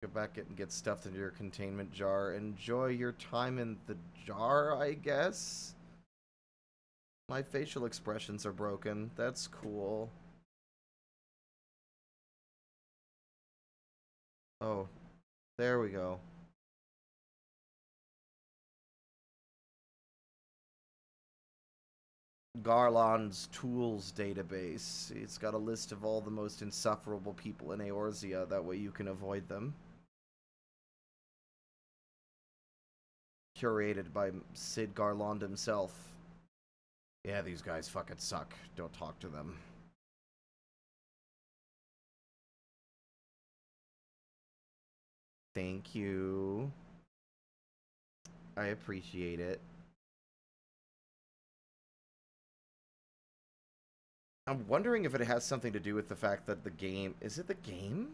Go back and get stuffed into your containment jar. Enjoy your time in the jar, I guess? My facial expressions are broken. That's cool. Oh, there we go. Garland's tools database. It's got a list of all the most insufferable people in Eorzea. That way you can avoid them. Curated by Sid Garland himself. Yeah, these guys fucking suck. Don't talk to them. Thank you. I appreciate it. I'm wondering if it has something to do with the fact that the game... Is it the game?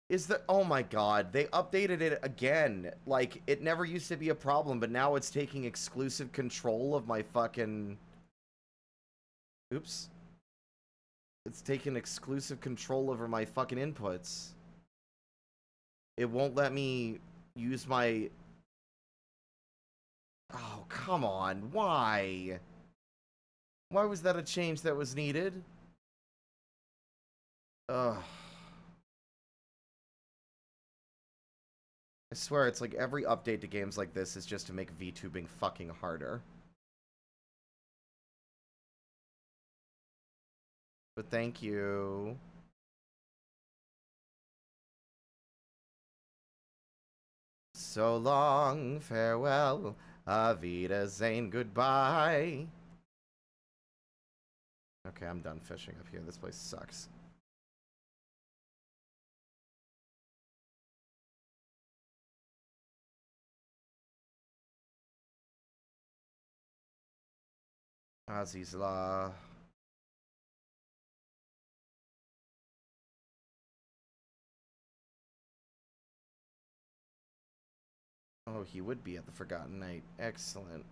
Is the... Oh my god, they updated it again. Like, it never used to be a problem, but now it's taking exclusive control of my fucking... Oops. It's taking exclusive control over my fucking inputs. It won't let me use my... Oh, come on. Why? Why was that a change that was needed? Ugh. I swear, it's like every update to games like this is just to make VTubing fucking harder. But thank you. So long, farewell, Avita Zane, goodbye. Okay, I'm done fishing up here. This place sucks. Azizla. Oh, he would be at the Forgotten Night. Excellent.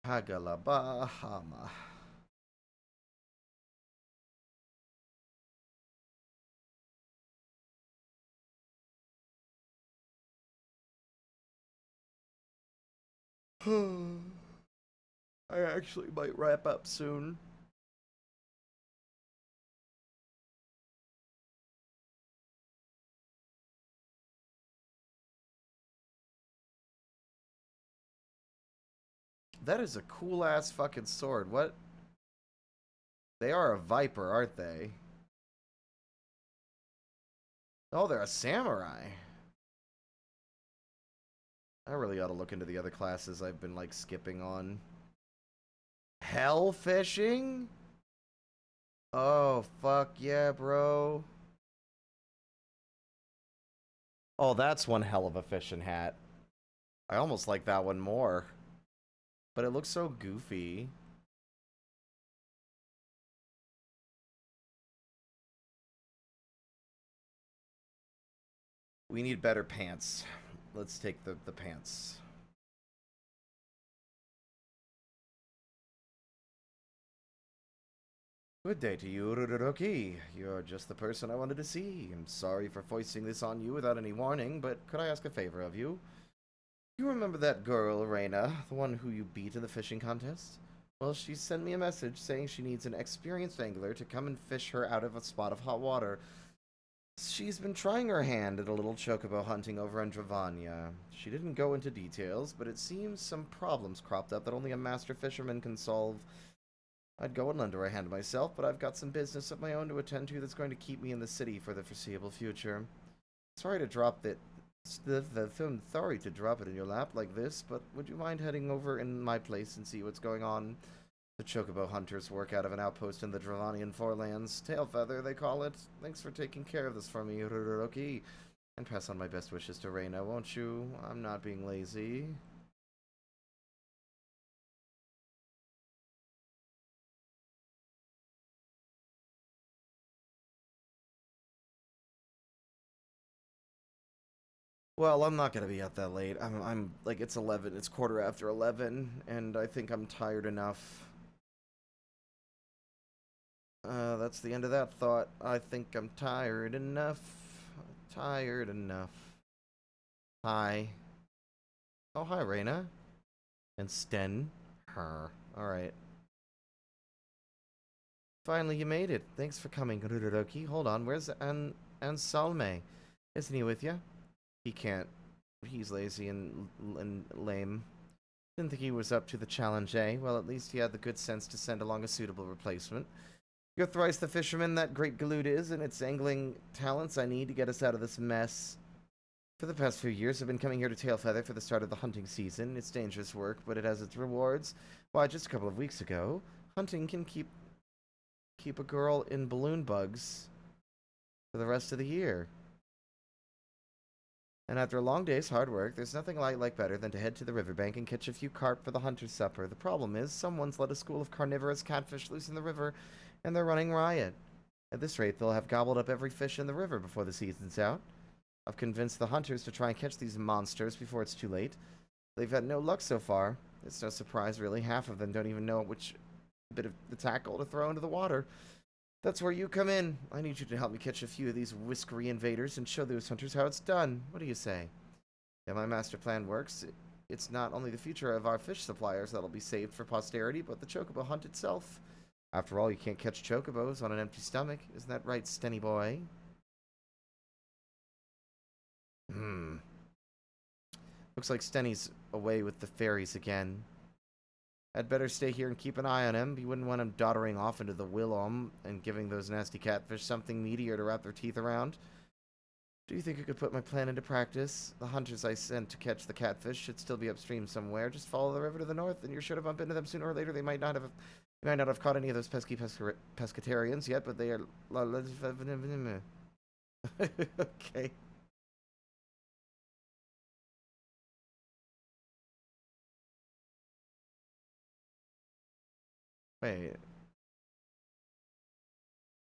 Hagalabahama. I actually might wrap up soon. That is a cool-ass fucking sword. What? They are a viper, aren't they? Oh, they're a samurai. I really ought to look into the other classes I've been, like, skipping on. Hell fishing? Oh, fuck yeah, bro. Oh, that's one hell of a fishing hat. I almost like that one more. But it looks so goofy. We need better pants. Let's take the pants. Good day to you, Ruroki. You're just the person I wanted to see. I'm sorry for foisting this on you without any warning, but could I ask a favor of you? You remember that girl, Reina, the one who you beat in the fishing contest? Well, she sent me a message saying she needs an experienced angler to come and fish her out of a spot of hot water. She's been trying her hand at a little chocobo hunting over in Dravania. She didn't go into details, but it seems some problems cropped up that only a master fisherman can solve. I'd go and lend her a hand myself, but I've got some business of my own to attend to that's going to keep me in the city for the foreseeable future. Sorry to drop it. Sorry to drop it in your lap like this, but would you mind heading over in my place and see what's going on? The chocobo hunters work out of an outpost in the Dravanian Forelands. Tailfeather, they call it. Thanks for taking care of this for me, Ruroki. And pass on my best wishes to Reina, won't you? I'm not being lazy. Well, I'm not gonna be out that late. I'm like, it's 11. It's quarter after 11, and I think I'm tired enough. That's the end of that thought. I think I'm tired enough. Tired enough. Hi. Oh, hi, Reina. And Sten. Her. Alright. Finally, you made it. Thanks for coming, Ruroki. Hold on, where's Anselme? Isn't he with you? He can't. He's lazy and lame. Didn't think he was up to the challenge, eh? Well, at least he had the good sense to send along a suitable replacement. You're thrice the fisherman that great galoot is, and it's angling talents I need to get us out of this mess. For the past few years, I've been coming here to Tailfeather for the start of the hunting season. It's dangerous work, but it has its rewards. Why, just a couple of weeks ago, hunting can keep a girl in balloon bugs for the rest of the year. And after a long day's hard work, there's nothing I like better than to head to the riverbank and catch a few carp for the hunter's supper. The problem is, someone's let a school of carnivorous catfish loose in the river, and they're running riot. At this rate, they'll have gobbled up every fish in the river before the season's out. I've convinced the hunters to try and catch these monsters before it's too late. They've had no luck so far. It's no surprise, really. Half of them don't even know which bit of the tackle to throw into the water. That's where you come in. I need you to help me catch a few of these whiskery invaders and show those hunters how it's done. What do you say? Yeah, my master plan works. It's not only the future of our fish suppliers that'll be saved for posterity, but the chocobo hunt itself. After all, you can't catch chocobos on an empty stomach. Isn't that right, Stenny boy? Looks like Stenny's away with the fairies again. I'd better stay here and keep an eye on him. You wouldn't want him doddering off into the Willom and giving those nasty catfish something meatier to wrap their teeth around. Do you think you could put my plan into practice? The hunters I sent to catch the catfish should still be upstream somewhere. Just follow the river to the north, and you're sure to bump into them sooner or later. They might not have caught any of those pesky pescatarians yet, but they are... Okay. Wait.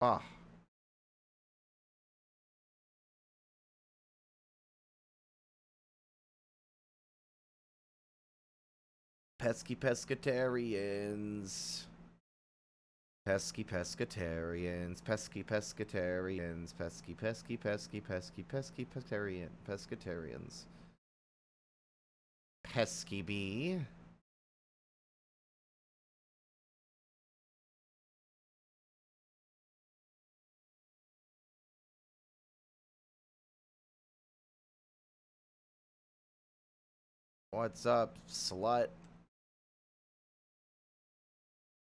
Ah. Pesky pescatarians. Pesky pescatarians. Pesky pescatarians. Pesky pescatarians. Pesky bee. What's up, slut?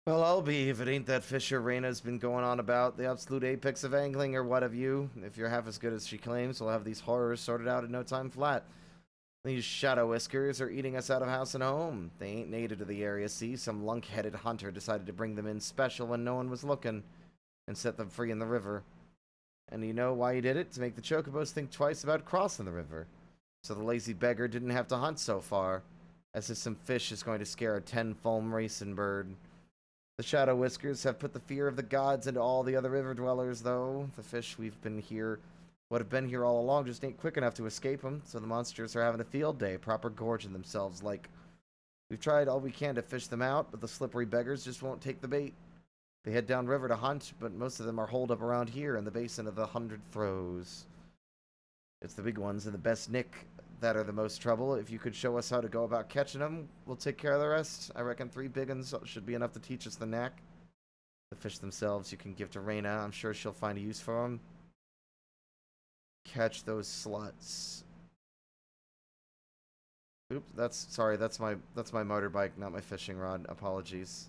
Well, I'll be if it ain't that Fisher Reina's been going on about the absolute apex of angling, or what have you. If you're half as good as she claims, we'll have these horrors sorted out in no time flat. These shadow whiskers are eating us out of house and home. They ain't native to the area, see? Some lunk-headed hunter decided to bring them in special when no one was looking, and set them free in the river. And you know why he did it? To make the chocobos think twice about crossing the river. So the lazy beggar didn't have to hunt so far, as if some fish is going to scare a 10-foam racing bird. The Shadow Whiskers have put the fear of the gods into all the other river dwellers, though. The fish we've been here Would have been here all along, just ain't quick enough to escape them, so the monsters are having a field day, proper gorging themselves like. We've tried all we can to fish them out, but the slippery beggars just won't take the bait. They head downriver to hunt, but most of them are holed up around here in the basin of the 100 Throws. It's the big ones and the best nick that are the most trouble. If you could show us how to go about catching them, we'll take care of the rest. I reckon 3 big ones should be enough to teach us the knack. The fish themselves you can give to Reyna. I'm sure she'll find a use for them. Catch those sluts. Oops, that's my motorbike, not my fishing rod. Apologies.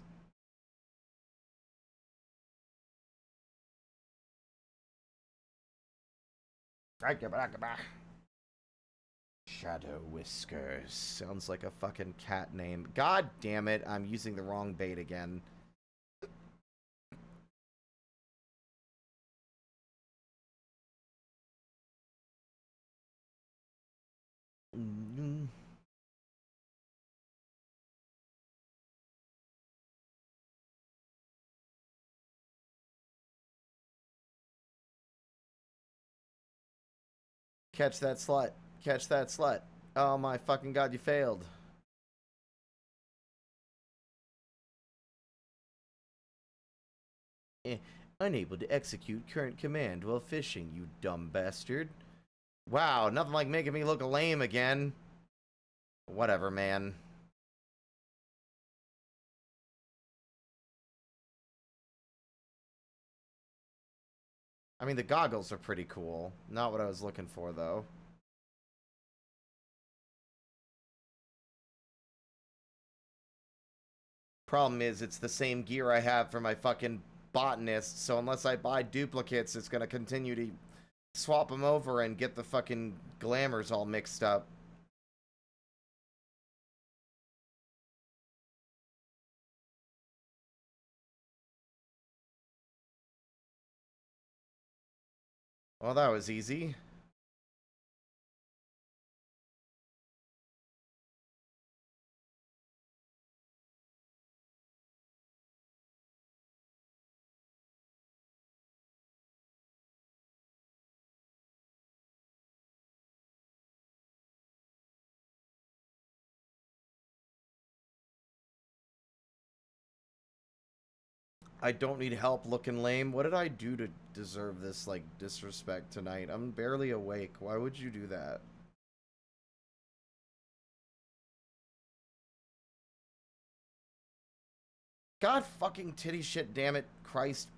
Shadow Whiskers. Sounds like a fucking cat name. God damn it, I'm using the wrong bait again. Catch that slut. Catch that slut. Oh my fucking god, you failed. Unable to execute current command while fishing, you dumb bastard. Wow, nothing like making me look lame again. Whatever, man. I mean, the goggles are pretty cool. Not what I was looking for, though. Problem is, it's the same gear I have for my fucking botanist, so unless I buy duplicates, it's gonna continue to swap them over and get the fucking glamours all mixed up. Well, that was easy. I don't need help looking lame. What did I do to deserve this, like, disrespect tonight? I'm barely awake. Why would you do that? God fucking titty shit, damn it. Christ,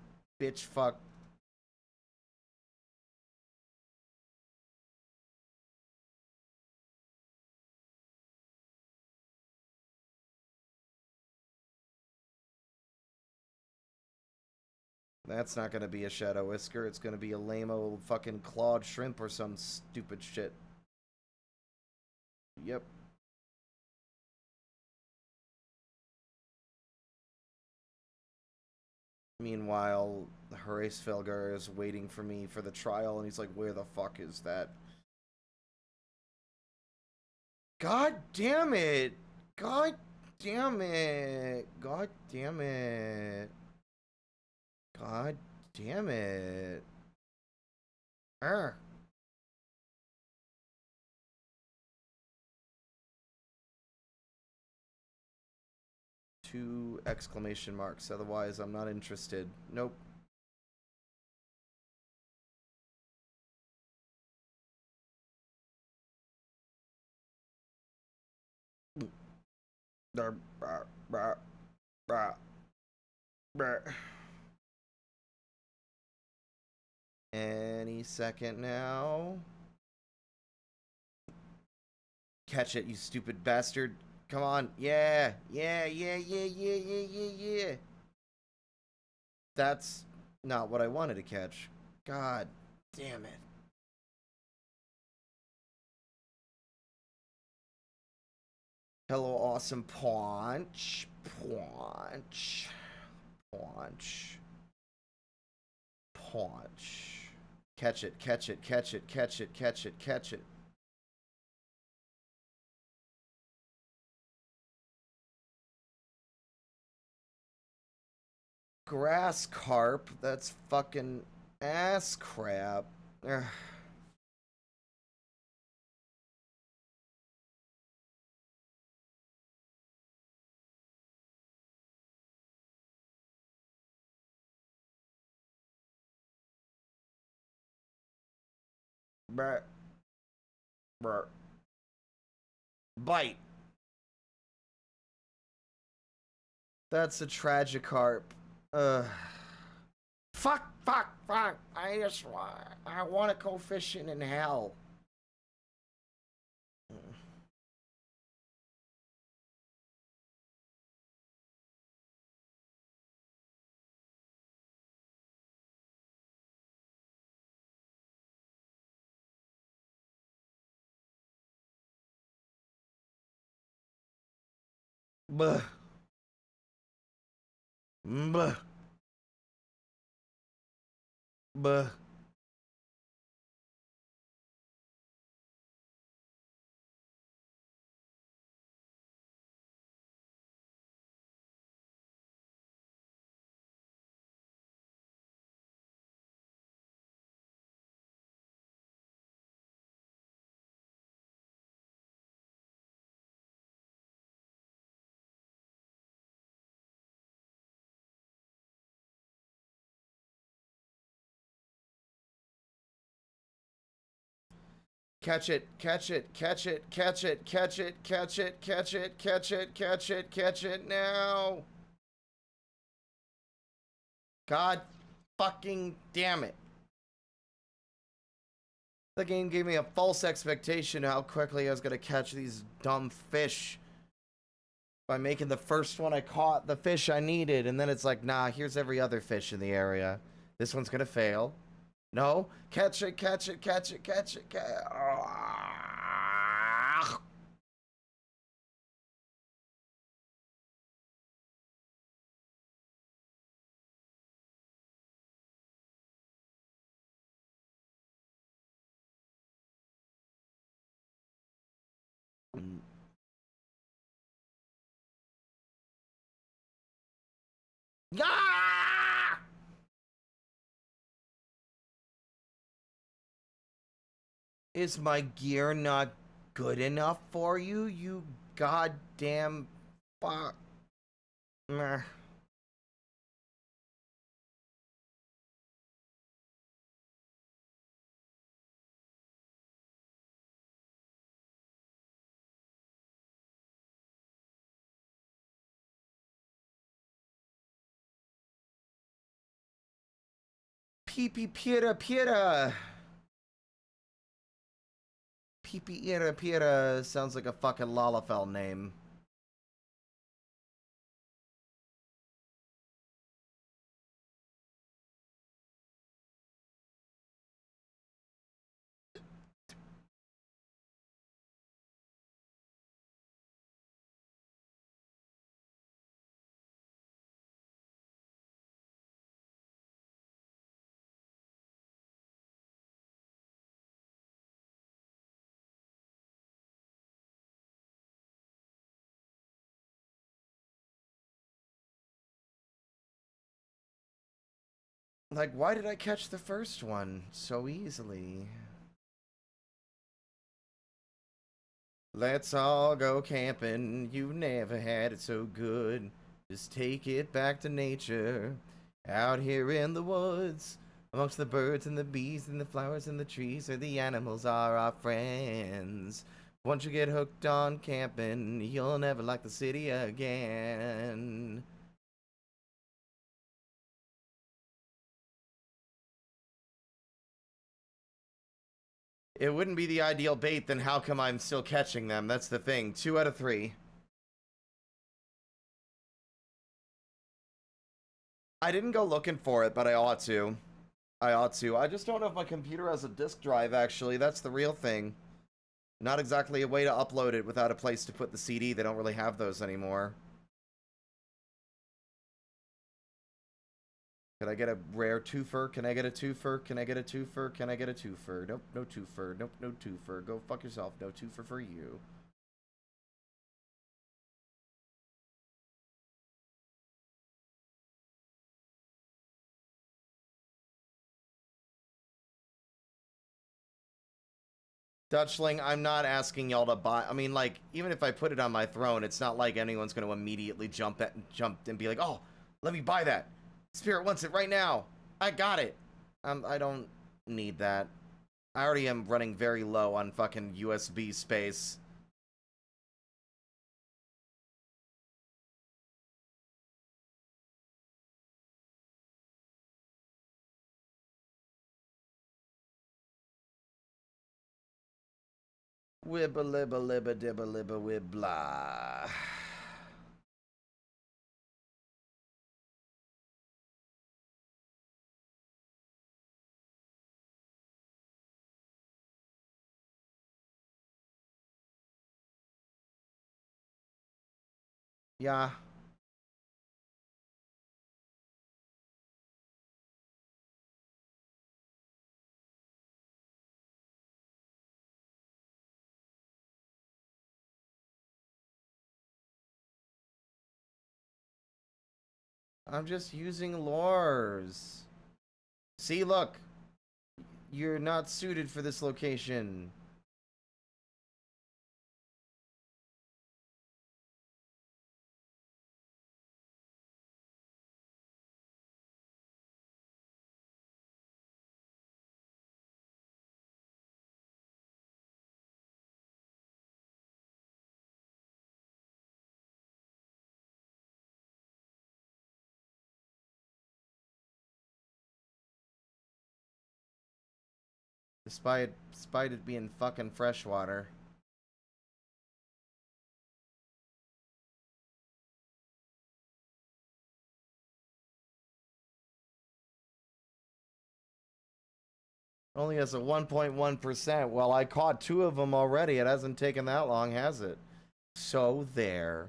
bitch, fuck. That's not gonna be a Shadow Whisker. It's gonna be a lame old fucking clawed shrimp or some stupid shit. Yep. Meanwhile, Horace Felgar is waiting for me for the trial, and he's like, where the fuck is that? God damn it! God damn it! God damn it! God damn it! Arr. 2 exclamation marks, otherwise I'm not interested. Nope. Any second now. Catch it, you stupid bastard. Come on. Yeah. Yeah, yeah, yeah, yeah, yeah, yeah, yeah. That's not what I wanted to catch. God damn it. Hello, awesome paunch. Paunch. Paunch. Paunch. Catch it, catch it, catch it, catch it, catch it, catch it. Grass carp? That's fucking ass crap. Ugh. Brr. Brr. Bite. That's a tragic harp. Fuck. I want to go fishing in hell. Buh. Buh. Buh. Catch it, catch it, catch it, catch it, catch it, catch it, catch it, catch it, catch it, catch it now. God fucking damn it. The game gave me a false expectation of how quickly I was going to catch these dumb fish by making the first one I caught the fish I needed, and then it's like, nah, here's every other fish in the area. This one's going to fail. No, catch it, catch it, catch it, catch it, catch it. Ah! Is my gear not good enough for you, you goddamn fuck? Meh. Pee pira pira. Pee pira pira sounds like a fucking Lalafell name. Like, why did I catch the first one so easily? Let's all go camping. You never had it so good. Just take it back to nature. Out here in the woods. Amongst the birds and the bees and the flowers and the trees, where the animals are our friends. Once you get hooked on camping, you'll never like the city again. It wouldn't be the ideal bait, then how come I'm still catching them? That's the thing. 2 out of 3. I didn't go looking for it, but I ought to. I ought to. I just don't know if my computer has a disk drive, actually. That's the real thing. Not exactly a way to upload it without a place to put the CD. They don't really have those anymore. Can I get a rare twofer? Can I get a twofer? Can I get a twofer? Can I get a twofer? Nope, no twofer. Nope, no twofer. Go fuck yourself. No twofer for you. Dutchling, I'm not asking y'all to buy. I mean, like, even if I put it on my throne, it's not like anyone's going to immediately jump and be like, oh, let me buy that. Spirit wants it right now. I got it. I don't need that. I already am running very low on fucking USB space. Wibba libba libba dibba libba wibbla. Yeah. I'm just using lures. See, look. You're not suited for this location. Despite it being fucking freshwater. Only has a 1.1%. Well, I caught 2 of them already. It hasn't taken that long, has it? So there.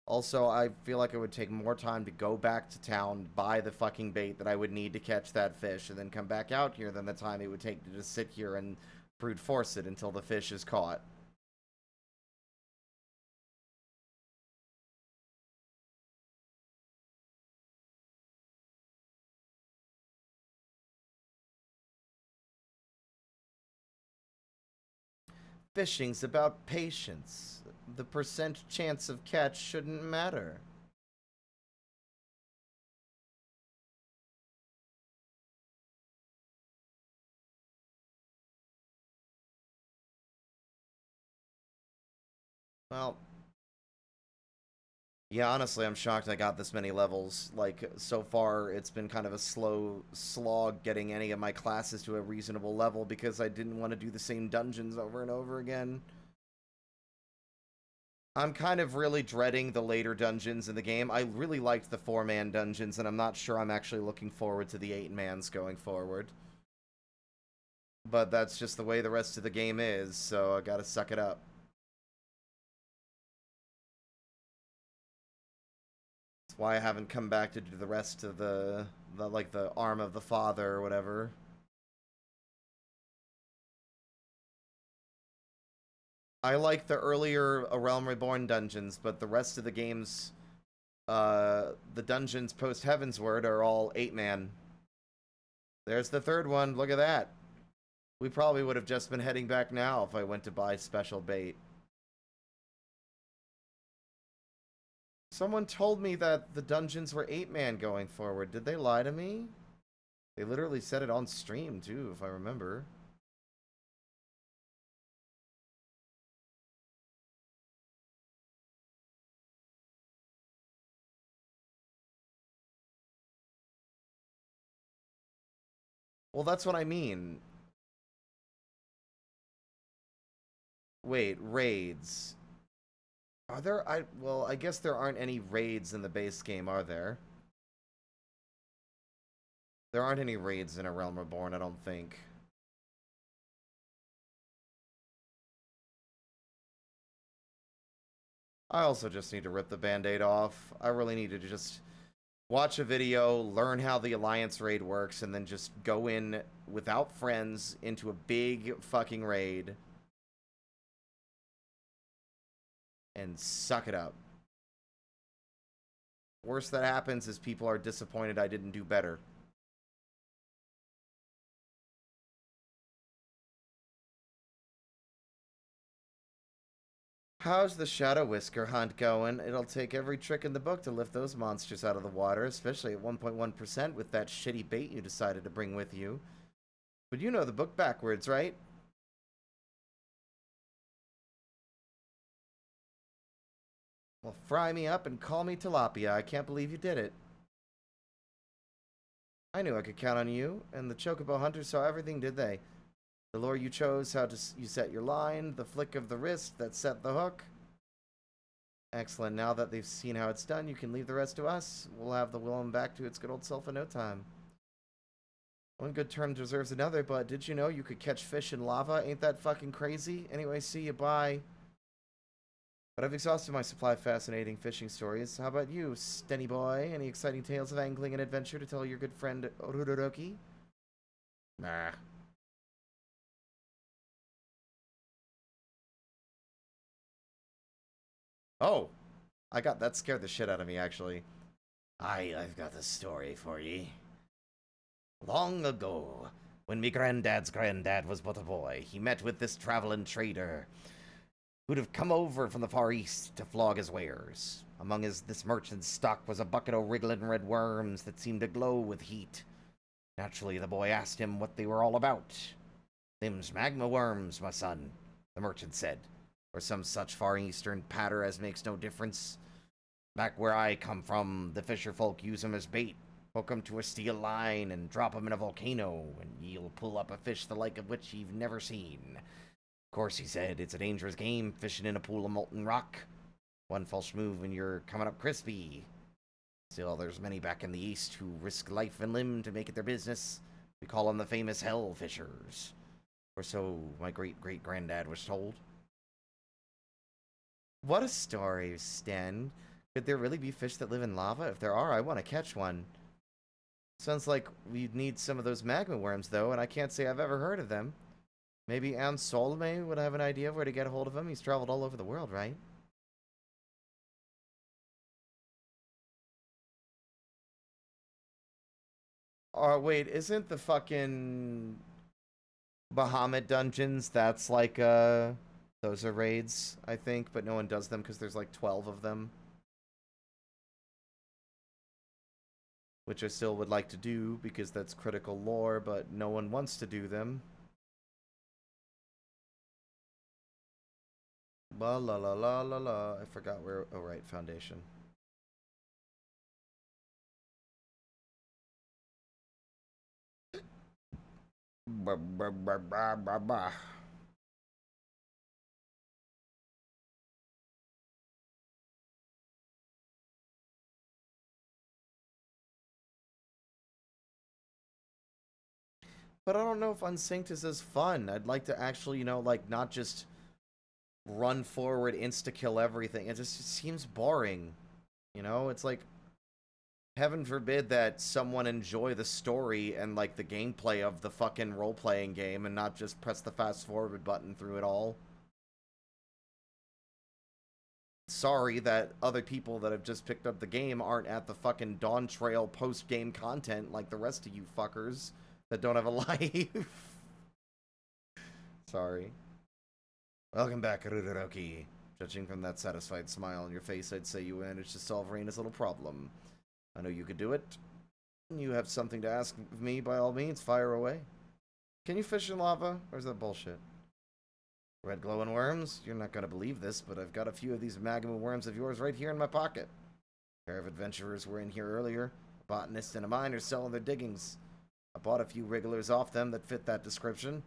Also, I feel like it would take more time to go back to town, buy the fucking bait that I would need to catch that fish, and then come back out here than the time it would take to just sit here and brute force it until the fish is caught. Fishing's about patience. The percent chance of catch shouldn't matter. Well, yeah, honestly, I'm shocked I got this many levels. Like, so far, it's been kind of a slow slog getting any of my classes to a reasonable level because I didn't want to do the same dungeons over and over again. I'm kind of really dreading the later dungeons in the game. I really liked the 4-man dungeons, and I'm not sure I'm actually looking forward to the 8-mans going forward. But that's just the way the rest of the game is, so I gotta suck it up. That's why I haven't come back to do the rest of like, the Arm of the Father or whatever. I like the earlier A Realm Reborn dungeons, but the rest of the games, the dungeons post Heavensward are all 8-man. There's the third one. Look at that. We probably would have just been heading back now if I went to buy special bait. Someone told me that the dungeons were 8-man going forward. Did they lie to me? They literally said it on stream, too, if I remember. Well, that's what I mean. Wait, raids. Are there... Well, I guess there aren't any raids in the base game, are there? There aren't any raids in A Realm Reborn, I don't think. I also just need to rip the band-aid off. I really need to just watch a video, learn how the Alliance raid works, and then just go in without friends into a big fucking raid. And suck it up. Worst that happens is people are disappointed I didn't do better. How's the Shadow Whisker hunt going? It'll take every trick in the book to lift those monsters out of the water, especially at 1.1% with that shitty bait you decided to bring with you. But you know the book backwards, right? Well, fry me up and call me Tilapia. I can't believe you did it. I knew I could count on you, and the Chocobo hunters saw everything, did they? The lure you chose, how to you set your line, the flick of the wrist that set the hook. Excellent. Now that they've seen how it's done, you can leave the rest to us. We'll have the Willem back to its good old self in no time. One good turn deserves another, but did you know you could catch fish in lava? Ain't that fucking crazy? Anyway, see you, bye. But I've exhausted my supply of fascinating fishing stories. How about you, Stenny boy? Any exciting tales of angling and adventure to tell your good friend Ororoki? Nah. Oh, that scared the shit out of me, actually. I've got a story for ye. Long ago, when me granddad's granddad was but a boy, he met with this traveling trader who'd have come over from the Far East to flog his wares. Among this merchant's stock was a bucket o' wriggling red worms that seemed to glow with heat. Naturally, the boy asked him what they were all about. "Them's magma worms, my son," the merchant said, or some such Far Eastern patter as makes no difference. "Back where I come from, the fisher folk use 'em as bait. Hook 'em to a steel line and drop 'em in a volcano, and you'll pull up a fish the like of which you've never seen. Of course," he said, "it's a dangerous game, fishing in a pool of molten rock. One false move and you're coming up crispy. Still, there's many back in the East who risk life and limb to make it their business. We call them the famous hell fishers. Or so my great-great-granddad was told." What a story, Stan. Could there really be fish that live in lava? If there are, I want to catch one. Sounds like we'd need some of those magma worms, though, and I can't say I've ever heard of them. Maybe Anselme would have an idea of where to get a hold of him. He's traveled all over the world, right? Oh, wait, isn't the fucking Bahamut dungeons, that's like, those are raids, I think, but no one does them because there's like 12 of them. Which I still would like to do because that's critical lore, but no one wants to do them. La la la la la la. I forgot where. Oh, right, Foundation. Bah, bah, bah, bah, bah, bah. But I don't know if Unsynced is as fun. I'd like to actually, like, not just run forward, insta-kill everything. It just seems boring. It's like, heaven forbid that someone enjoy the story and, like, the gameplay of the fucking role-playing game and not just press the fast-forward button through it all. Sorry that other people that have just picked up the game aren't at the fucking Dawn Trail post-game content like the rest of you fuckers that don't have a life. Sorry. Welcome back, Ruroki. Judging from that satisfied smile on your face, I'd say you managed to solve Reina's little problem. I know you could do it. You have something to ask of me, by all means, fire away. Can you fish in lava, or is that bullshit? Red glowing worms? You're not going to believe this, but I've got a few of these magma worms of yours right here in my pocket. A pair of adventurers were in here earlier. A botanist and a miner selling their diggings. I bought a few wrigglers off them that fit that description.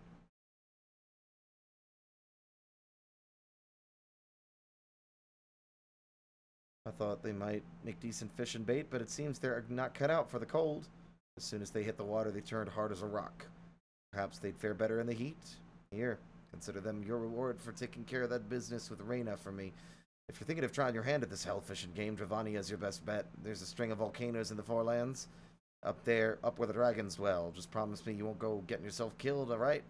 I thought they might make decent fish and bait, but it seems they're not cut out for the cold. As soon as they hit the water, they turned hard as a rock. Perhaps they'd fare better in the heat. Here, consider them your reward for taking care of that business with Reina for me. If you're thinking of trying your hand at this hell fishing game, Dravania is your best bet. There's a string of volcanoes in the Forelands. Up there, up where the dragons dwell. Just promise me you won't go getting yourself killed, alright?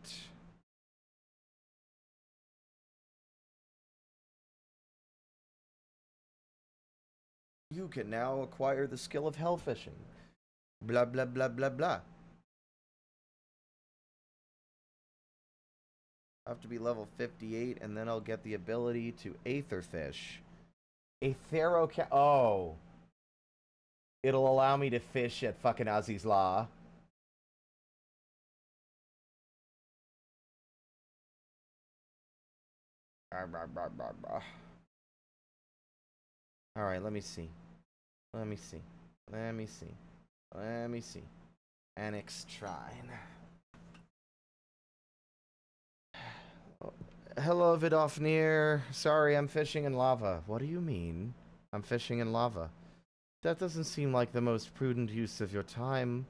You can now acquire the skill of hell fishing. Blah, blah, blah, blah, blah. I have to be level 58, and then I'll get the ability to Aetherfish. Oh. It'll allow me to fish at fucking Ozzy's Law. Alright, let me see. Let me see. Let me see. Let me see. Annex Trine. Hello, Vidofnir. Sorry, I'm fishing in lava. What do you mean? I'm fishing in lava. That doesn't seem like the most prudent use of your time.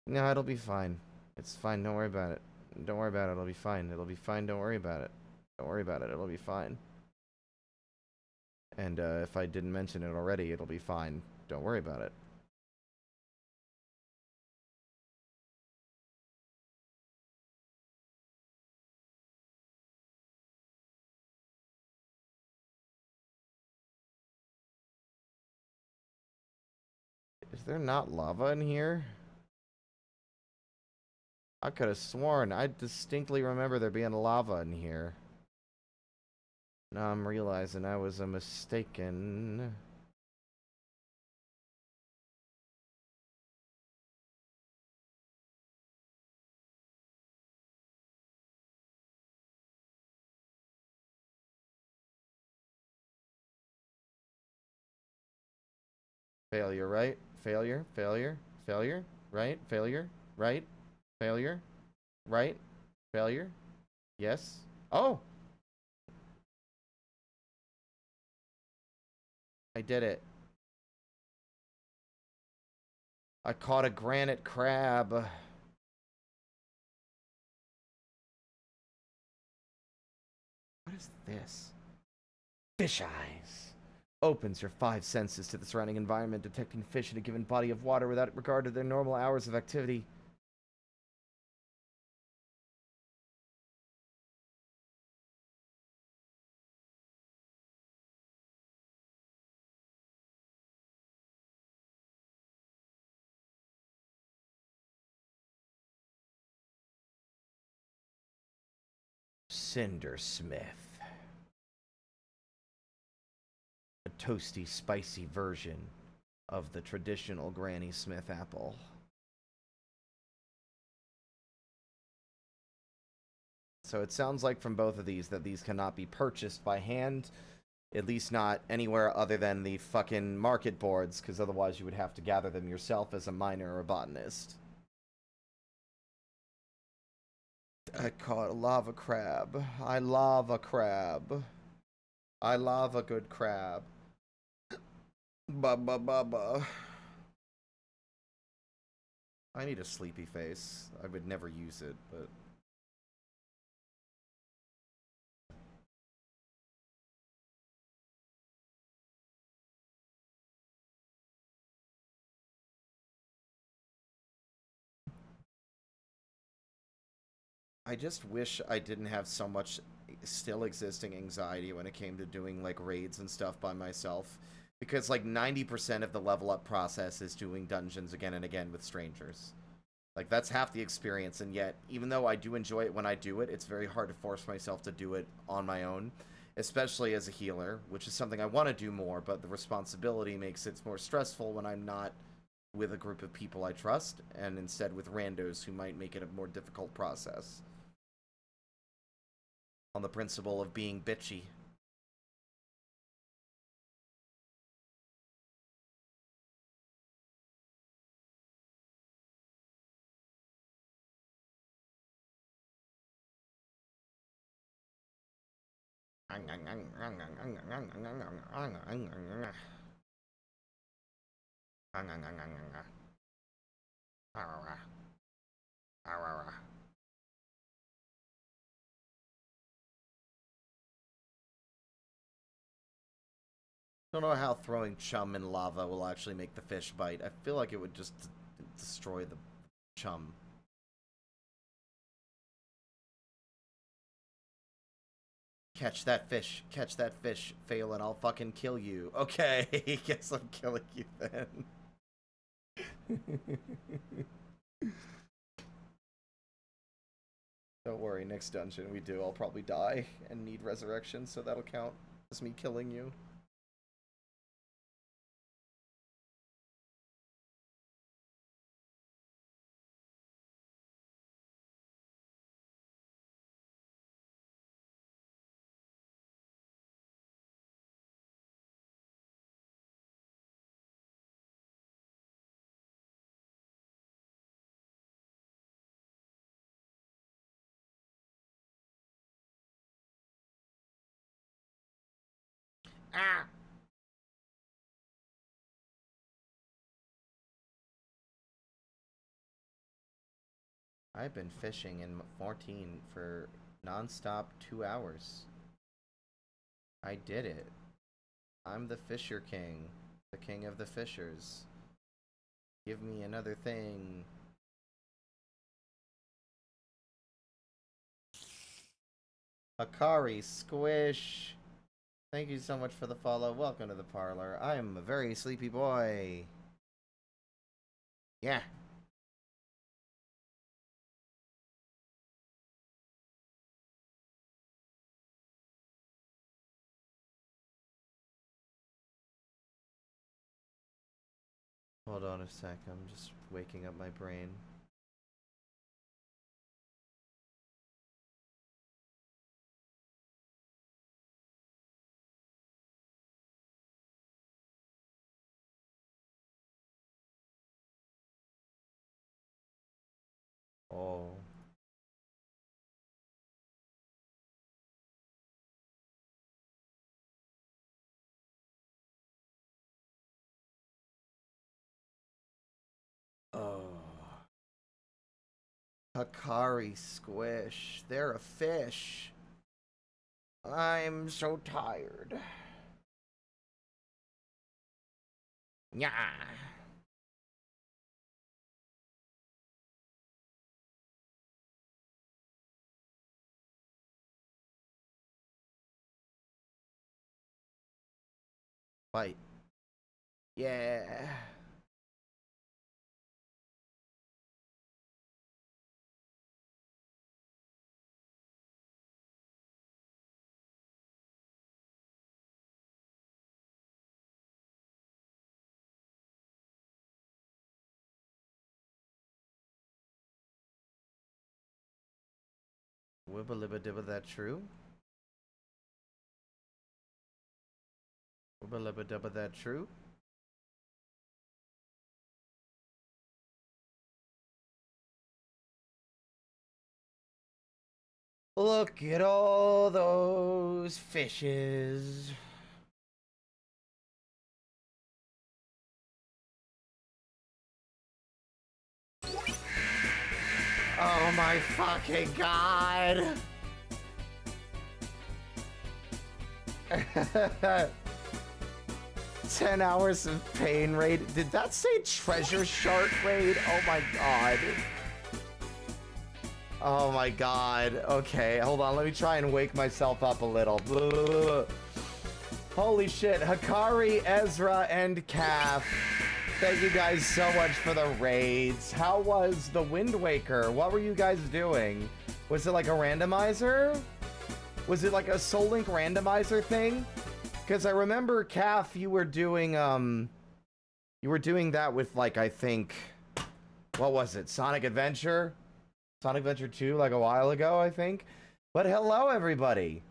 No, it'll be fine. It's fine, don't worry about it. Don't worry about it, it'll be fine. It'll be fine, don't worry about it. Don't worry about it, it'll be fine. And if I didn't mention it already, it'll be fine. Don't worry about it. Is there not lava in here? I could have sworn. I distinctly remember there being lava in here. Now I'm realizing I was mistaken. Failure, right? Failure, failure, failure, right? Failure, right? Failure, right? Failure, yes. Oh! I did it. I caught a granite crab. What is this? Fish eyes. Opens your 5 senses to the surrounding environment, detecting fish in a given body of water without regard to their normal hours of activity. Cindersmith. A toasty, spicy version of the traditional Granny Smith apple. So it sounds like from both of these that these cannot be purchased by hand, at least not anywhere other than the fucking market boards, because otherwise you would have to gather them yourself as a miner or a botanist. I caught a lava crab. I love a crab. I love a good crab. Ba. I need a sleepy face. I would never use it, but... I just wish I didn't have so much still existing anxiety when it came to doing, like, raids and stuff by myself. Because, like, 90% of the level up process is doing dungeons again and again with strangers. Like, that's half the experience, and yet, even though I do enjoy it when I do it, it's very hard to force myself to do it on my own. Especially as a healer, which is something I want to do more, but the responsibility makes it more stressful when I'm not with a group of people I trust, and instead with randos who might make it a more difficult process. On the principle of being bitchy. Don't know how throwing chum in lava will actually make the fish bite. I feel like it would just destroy the chum. Catch that fish. Catch that fish. Fail and I'll fucking kill you. Okay, guess I'm killing you then. Don't worry, next dungeon we do, I'll probably die and need resurrection, so that'll count as me killing you. Ah! I've been fishing in 14 for non-stop 2 hours. I did it. I'm the Fisher King. The king of the fishers. Give me another thing. Akari Squish. Thank you so much for the follow. Welcome to the parlor. I am a very sleepy boy. Yeah. Hold on a sec. I'm just waking up my brain. Oh. Oh. Hakari Squish. They're a fish. I'm so tired. Yeah. Fight. Yeah. Wibba libba dibba that true? Wibba libba dibba that true? Look at all those fishes. Oh my fucking god. 10 hours of pain raid. Did that say treasure shark raid? Oh my god. Oh my god. Okay, hold on. Let me try and wake myself up a little. Holy shit. Hakari, Ezra, and Calf. Thank you guys so much for the raids. How was the Wind Waker? What were you guys doing? Was it like a randomizer? Was it like a Soul Link randomizer thing? Because I remember, Calf, you were doing that with, like, I think, what was it? Sonic Adventure? Sonic Adventure 2, like a while ago, I think. But hello, everybody.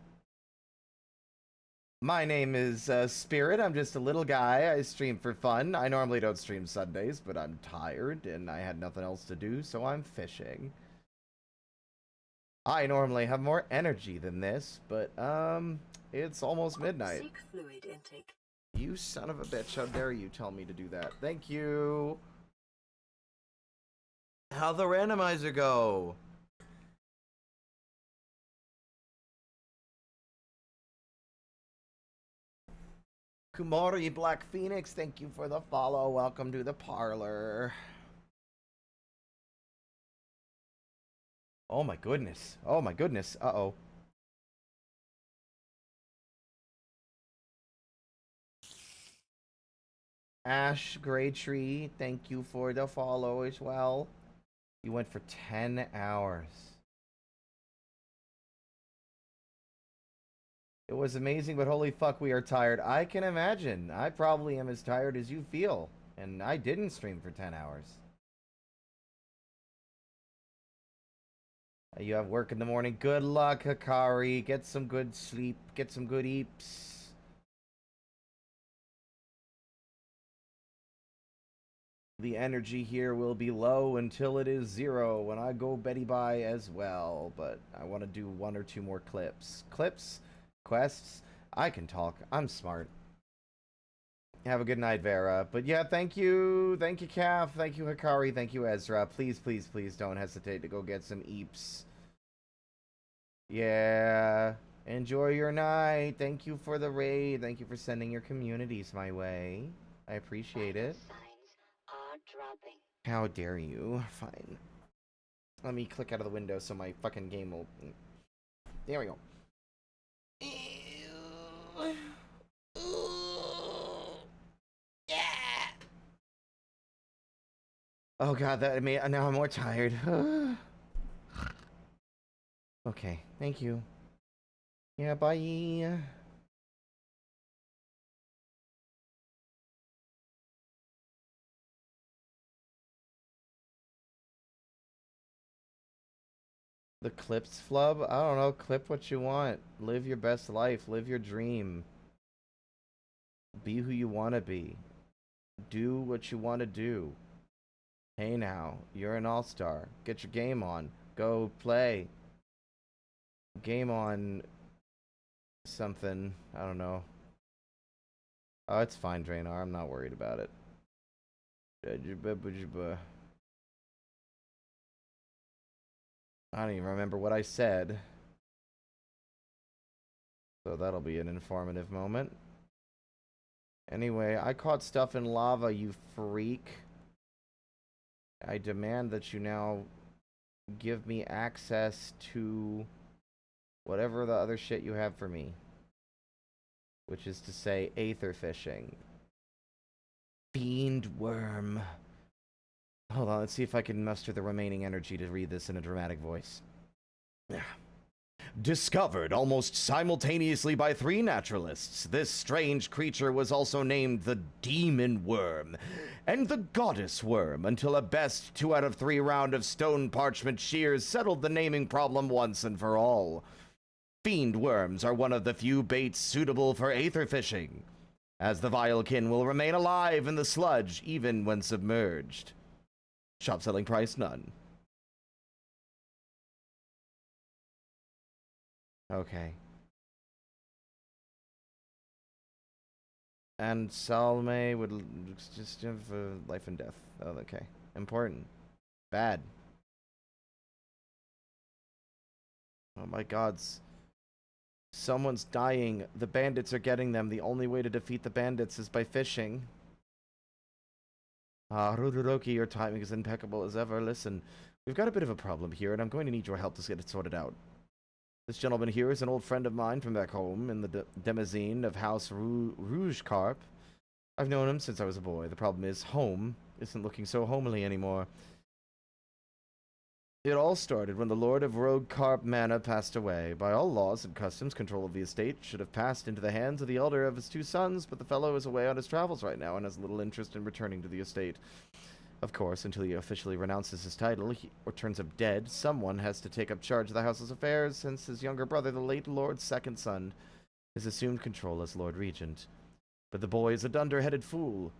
My name is Spirit. I'm just a little guy. I stream for fun. I normally don't stream Sundays, but I'm tired and I had nothing else to do, so I'm fishing. I normally have more energy than this, but it's almost midnight. Seek fluid intake. You son of a bitch, how dare you tell me to do that? Thank you. How'd the randomizer go? Kumori Black Phoenix, thank you for the follow. Welcome to the parlor. Oh my goodness. Oh my goodness. Uh-oh. Ash Gray Tree, thank you for the follow as well. You went for 10 hours. It was amazing, but holy fuck, we are tired. I can imagine. I probably am as tired as you feel. And I didn't stream for 10 hours. You have work in the morning. Good luck, Hikari. Get some good sleep. Get some good eeps. The energy here will be low until it is 0 when I go Betty Bye as well. But I want to do 1 or 2 more clips. Quests? I can talk. I'm smart. Have a good night, Vera. But yeah, thank you. Thank you, Calf. Thank you, Hikari. Thank you, Ezra. Please, please, please don't hesitate to go get some eeps. Yeah. Enjoy your night. Thank you for the raid. Thank you for sending your communities my way. I appreciate it. How dare you? Fine. Let me click out of the window so my fucking game will... There we go. Yeah. Oh god, that made... Now I'm more tired. Okay, thank you. Yeah, bye. The clips flub? I don't know. Clip what you want. Live your best life. Live your dream. Be who you want to be. Do what you want to do. Hey now, you're an all-star. Get your game on. Go play. Game on something. I don't know. Oh, it's fine, Draenor. I'm not worried about it. I don't even remember what I said. So that'll be an informative moment. Anyway, I caught stuff in lava, you freak. I demand that you now give me access to whatever the other shit you have for me. Which is to say, aether fishing. Fiend worm. Hold on, let's see if I can muster the remaining energy to read this in a dramatic voice. Discovered almost simultaneously by 3 naturalists, this strange creature was also named the Demon Worm and the Goddess Worm until a best 2 out of 3 round of stone parchment shears settled the naming problem once and for all. Fiend worms are one of the few baits suitable for aether fishing, as the vilekin will remain alive in the sludge even when submerged. Shop selling price none. Okay. And Salme would just have life and death. Oh, okay. Important. Bad. Oh my gods. Someone's dying. The bandits are getting them. The only way to defeat the bandits is by fishing. Ruduroki, your timing is impeccable as ever. Listen, we've got a bit of a problem here, and I'm going to need your help to get it sorted out. This gentleman here is an old friend of mine from back home in the Demazine of House Rouge Carp. I've known him since I was a boy. The problem is, home isn't looking so homely anymore. It all started when the Lord of Rogue Carp Manor passed away. By all laws and customs, control of the estate should have passed into the hands of the elder of his 2 sons, but the fellow is away on his travels right now and has little interest in returning to the estate. Of course, until he officially renounces his title or turns up dead, someone has to take up charge of the house's affairs, since his younger brother, the late Lord's 2nd son, has assumed control as Lord Regent. But the boy is a dunder-headed fool.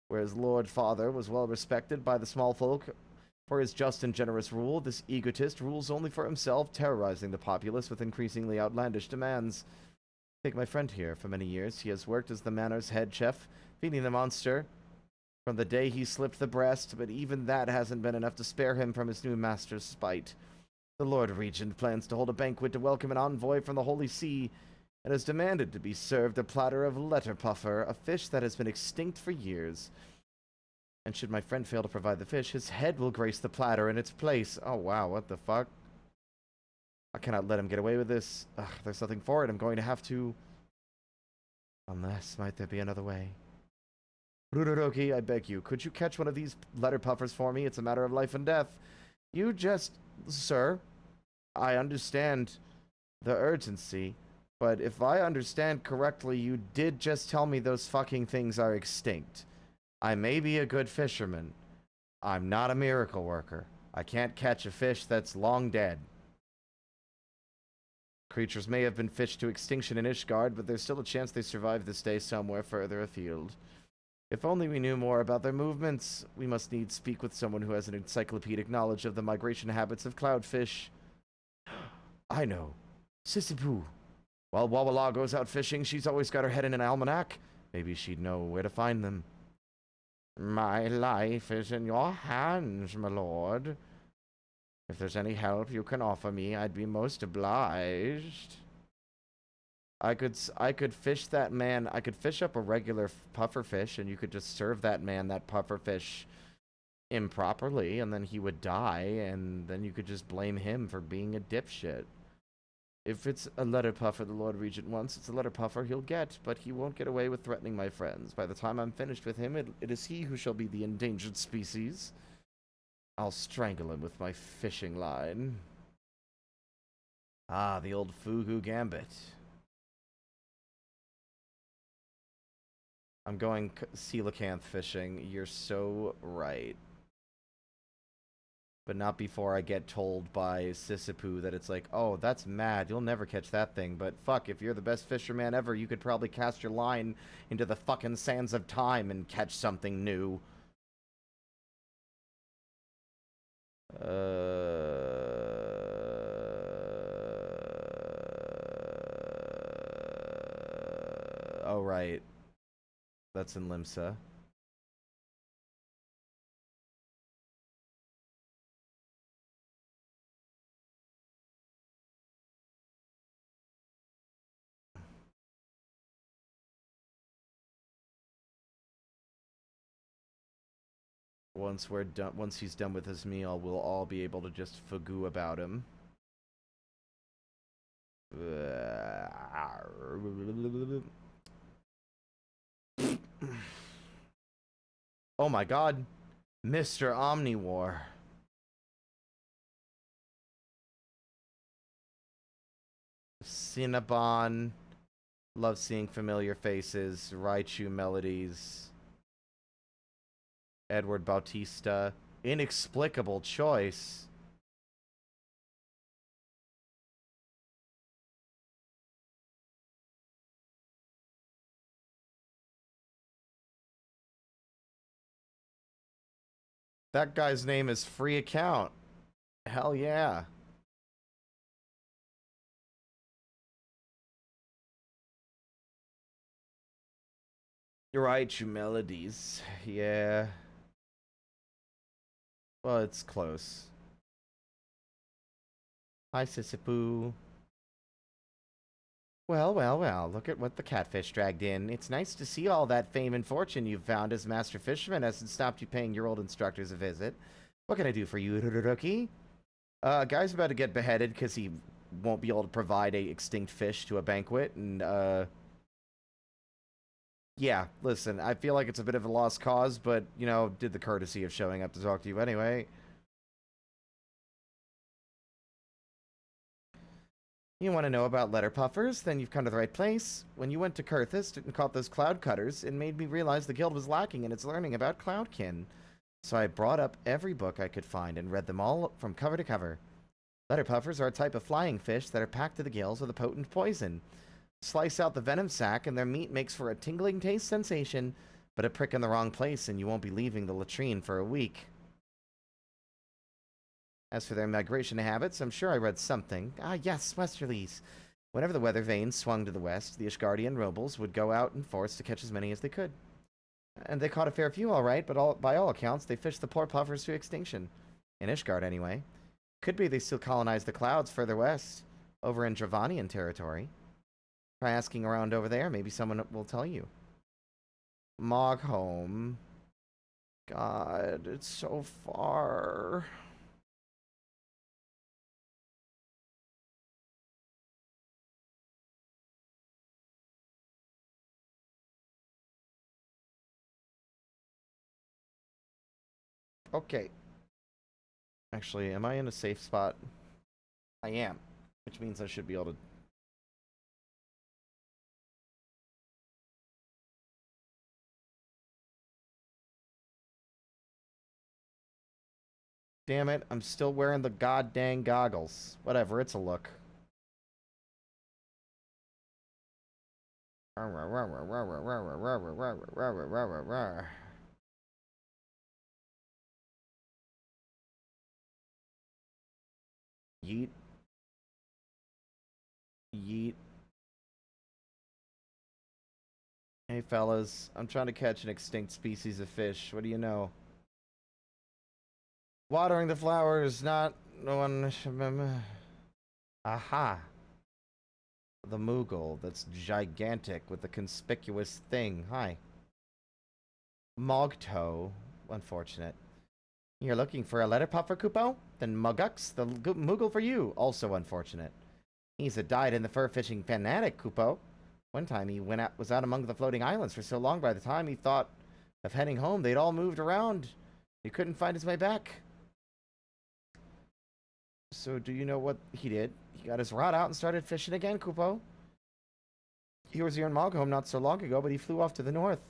Whereas Lord Father was well respected by the small folk for his just and generous rule, this egotist rules only for himself, terrorizing the populace with increasingly outlandish demands. Take my friend here. For many years, he has worked as the manor's head chef, feeding the monster from the day he slipped the breast, but even that hasn't been enough to spare him from his new master's spite. The Lord Regent plans to hold a banquet to welcome an envoy from the Holy See, and has demanded to be served a platter of letterpuffer, a fish that has been extinct for years. And should my friend fail to provide the fish, his head will grace the platter in its place. Oh wow, what the fuck? I cannot let him get away with this. Ugh, there's nothing for it. I'm going to have to... Unless, might there be another way? Ruduroki, I beg you, could you catch one of these letter puffers for me? It's a matter of life and death. You just... Sir, I understand the urgency, but if I understand correctly, you did just tell me those fucking things are extinct. I may be a good fisherman. I'm not a miracle worker. I can't catch a fish that's long dead. Creatures may have been fished to extinction in Ishgard, but there's still a chance they survive this day somewhere further afield. If only we knew more about their movements. We must needs speak with someone who has an encyclopedic knowledge of the migration habits of cloudfish. I know. Sissipoo. While Wawala goes out fishing, she's always got her head in an almanac. Maybe she'd know where to find them. My life is in your hands, my lord. If there's any help you can offer me, I'd be most obliged. I could fish that man. I could fish up a regular puffer fish, and you could just serve that man that puffer fish improperly, and then he would die, and then you could just blame him for being a dipshit. If it's a letter puffer the Lord Regent wants, it's a letter puffer he'll get, but he won't get away with threatening my friends. By the time I'm finished with him, it is he who shall be the endangered species. I'll strangle him with my fishing line. Ah, the old Fugu Gambit. I'm going coelacanth fishing. You're so right. But not before I get told by Sissipu that it's like, oh, that's mad. You'll never catch that thing. But fuck, if you're the best fisherman ever, you could probably cast your line into the fucking sands of time and catch something new. Oh, right. That's in Limsa. Once he's done with his meal, we'll all be able to just fugu about him. Oh my god. Mr. Omnivore. Cinnabon. Love seeing familiar faces. Raichu melodies. Edward Bautista. Inexplicable choice. That guy's name is Free Account. Hell yeah. You're right, you melodies. Yeah. Well, it's close. Hi, Sissipu. Well, well, well, look at what the catfish dragged in. It's nice to see all that fame and fortune you've found as master fisherman hasn't stopped you paying your old instructors a visit. What can I do for you, rookie? Guy's about to get beheaded because he won't be able to provide a extinct fish to a banquet, and, yeah, listen, I feel like it's a bit of a lost cause, but, you know, did the courtesy of showing up to talk to you anyway. You want to know about letter puffers? Then you've come to the right place. When you went to Kurthist and caught those cloud cutters, it made me realize the guild was lacking in its learning about cloudkin. So I brought up every book I could find and read them all from cover to cover. Letter puffers are a type of flying fish that are packed to the gills with a potent poison. Slice out the venom sac and their meat makes for a tingling taste sensation, but a prick in the wrong place and you won't be leaving the latrine for a week. As for their migration habits, I'm sure I read something. Ah, yes, westerlies. Whenever the weather vanes swung to the west, the Ishgardian nobles would go out in force to catch as many as they could. And they caught a fair few, all right, but by all accounts, they fished the poor puffers to extinction. In Ishgard, anyway. Could be they still colonized the clouds further west, over in Dravanian territory. Try asking around over there, maybe someone will tell you. Mogholm. God, it's so far. Okay. Actually, am I in a safe spot? I am, which means I should be able to... Damn it, I'm still wearing the goddamn goggles. Whatever, it's a look. Yeet. Yeet. Hey fellas, I'm trying to catch an extinct species of fish. What do you know? Watering the flowers, not no one. Aha! The Moogle that's gigantic with a conspicuous thing. Hi. Mogto. Unfortunate. You're looking for a letter puffer, Kupo? Then Mugux, the Moogle for you. Also unfortunate. He's a died in the fur fishing fanatic, Kupo. One time he was out among the floating islands for so long by the time he thought of heading home, they'd all moved around. He couldn't find his way back. So do you know what he did? He got his rod out and started fishing again, Kupo. He was here in Mogholm not so long ago, but he flew off to the north.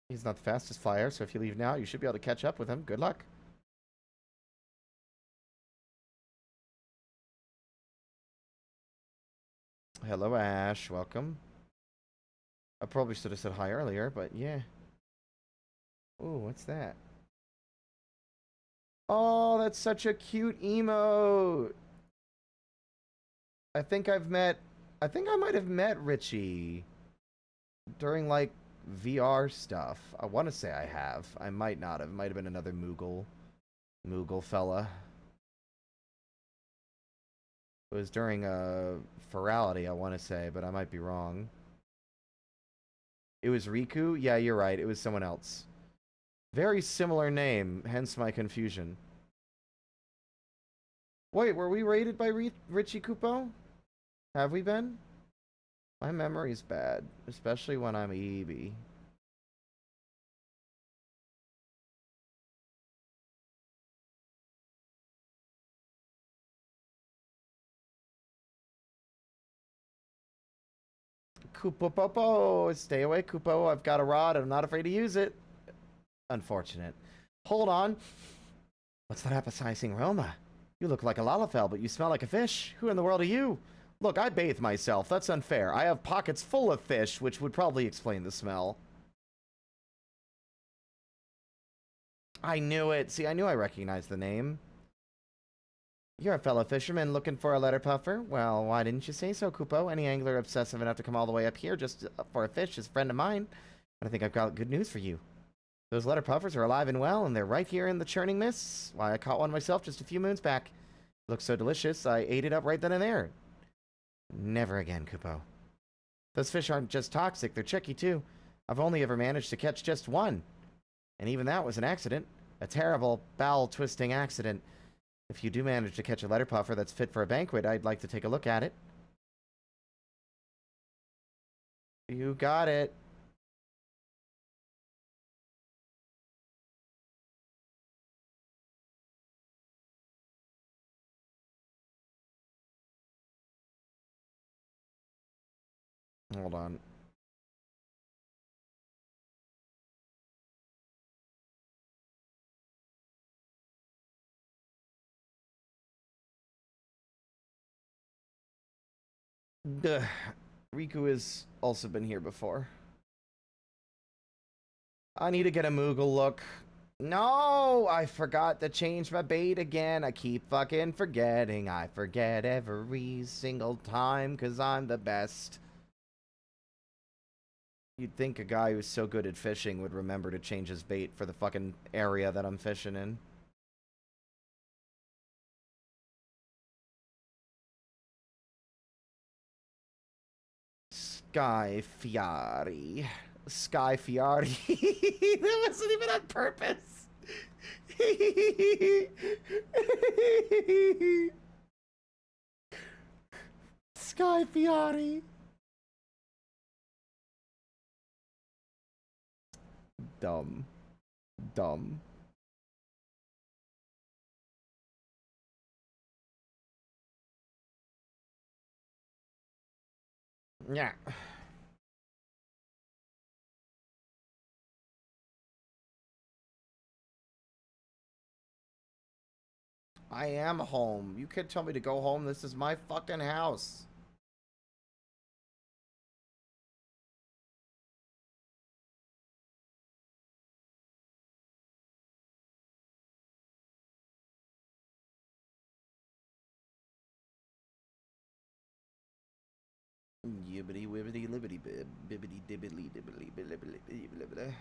He's not the fastest flyer, so if you leave now, you should be able to catch up with him. Good luck. Hello, Ash. Welcome. I probably should have said hi earlier, but yeah. Ooh, what's that? Oh, that's such a cute emote. I think I might have met Richie during, like, VR stuff. I want to say I have. I might not have. It might have been another Moogle fella. It was during a Ferality, I want to say, but I might be wrong. It was Riku? Yeah, you're right. It was someone else. Very similar name, hence my confusion. Wait, were we raided by Richie Kupo? Have we been? My memory's bad, especially when I'm EB. Kupo Popo! Stay away, Kupo. I've got a rod and I'm not afraid to use it. Unfortunate. Hold on. What's that appetizing aroma? You look like a lalafell, but you smell like a fish. Who in the world are you? Look, I bathe myself. That's unfair. I have pockets full of fish, which would probably explain the smell. I knew it. See, I knew I recognized the name. You're a fellow fisherman looking for a letter puffer? Well, why didn't you say so, Kupo? Any angler obsessive enough to come all the way up here just for a fish is a friend of mine. And I think I've got good news for you. Those letter puffers are alive and well, and they're right here in the churning mists. Why, I caught one myself just a few moons back. It looked so delicious, I ate it up right then and there. Never again, Kupo. Those fish aren't just toxic, they're tricky too. I've only ever managed to catch just one. And even that was an accident. A terrible, bowel-twisting accident. If you do manage to catch a letter puffer that's fit for a banquet, I'd like to take a look at it. You got it. Hold on. Ugh. Riku has also been here before. I need to get a Moogle look. No, I forgot to change my bait again. I keep fucking forgetting. I forget every single time because I'm the best. You'd think a guy who's so good at fishing would remember to change his bait for the fucking area that I'm fishing in. Sky Fiari. Sky Fiari. That wasn't even on purpose. Sky Fiari. Dumb. Dumb. Yeah. I am home. You can't tell me to go home. This is my fucking house. Yibbity wibbity libbity bibbity dibbity dibbity bibbity.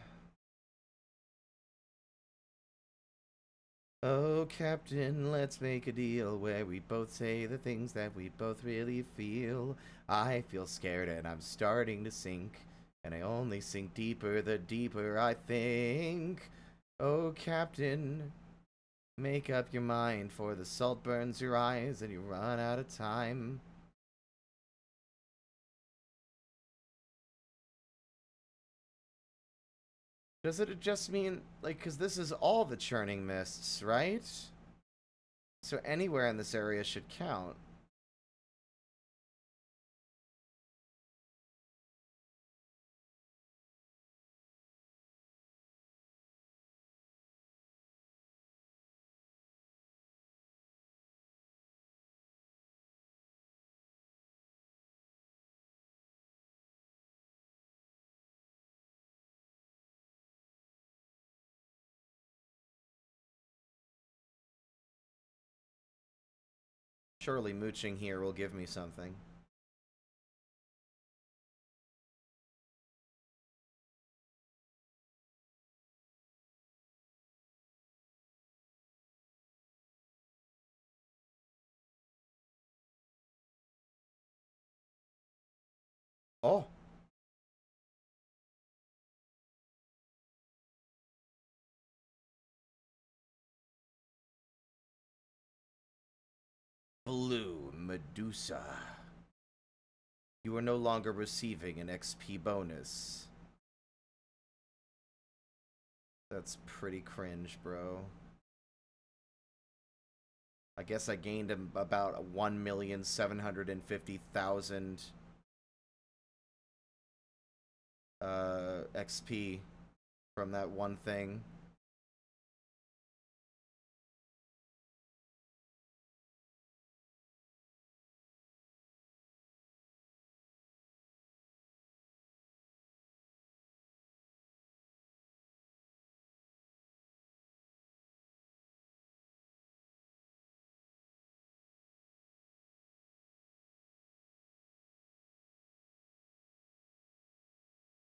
Oh, Captain, let's make a deal where we both say the things that we both really feel. I feel scared and I'm starting to sink, and I only sink deeper the deeper I think. Oh, Captain, make up your mind, for the salt burns your eyes and you run out of time. Does it just mean, like, because this is all the churning mists, right? So anywhere in this area should count. Surely mooching here will give me something. Oh! Blue Medusa. You are no longer receiving an XP bonus. That's pretty cringe, bro. I guess I gained about 1,750,000 XP from that one thing.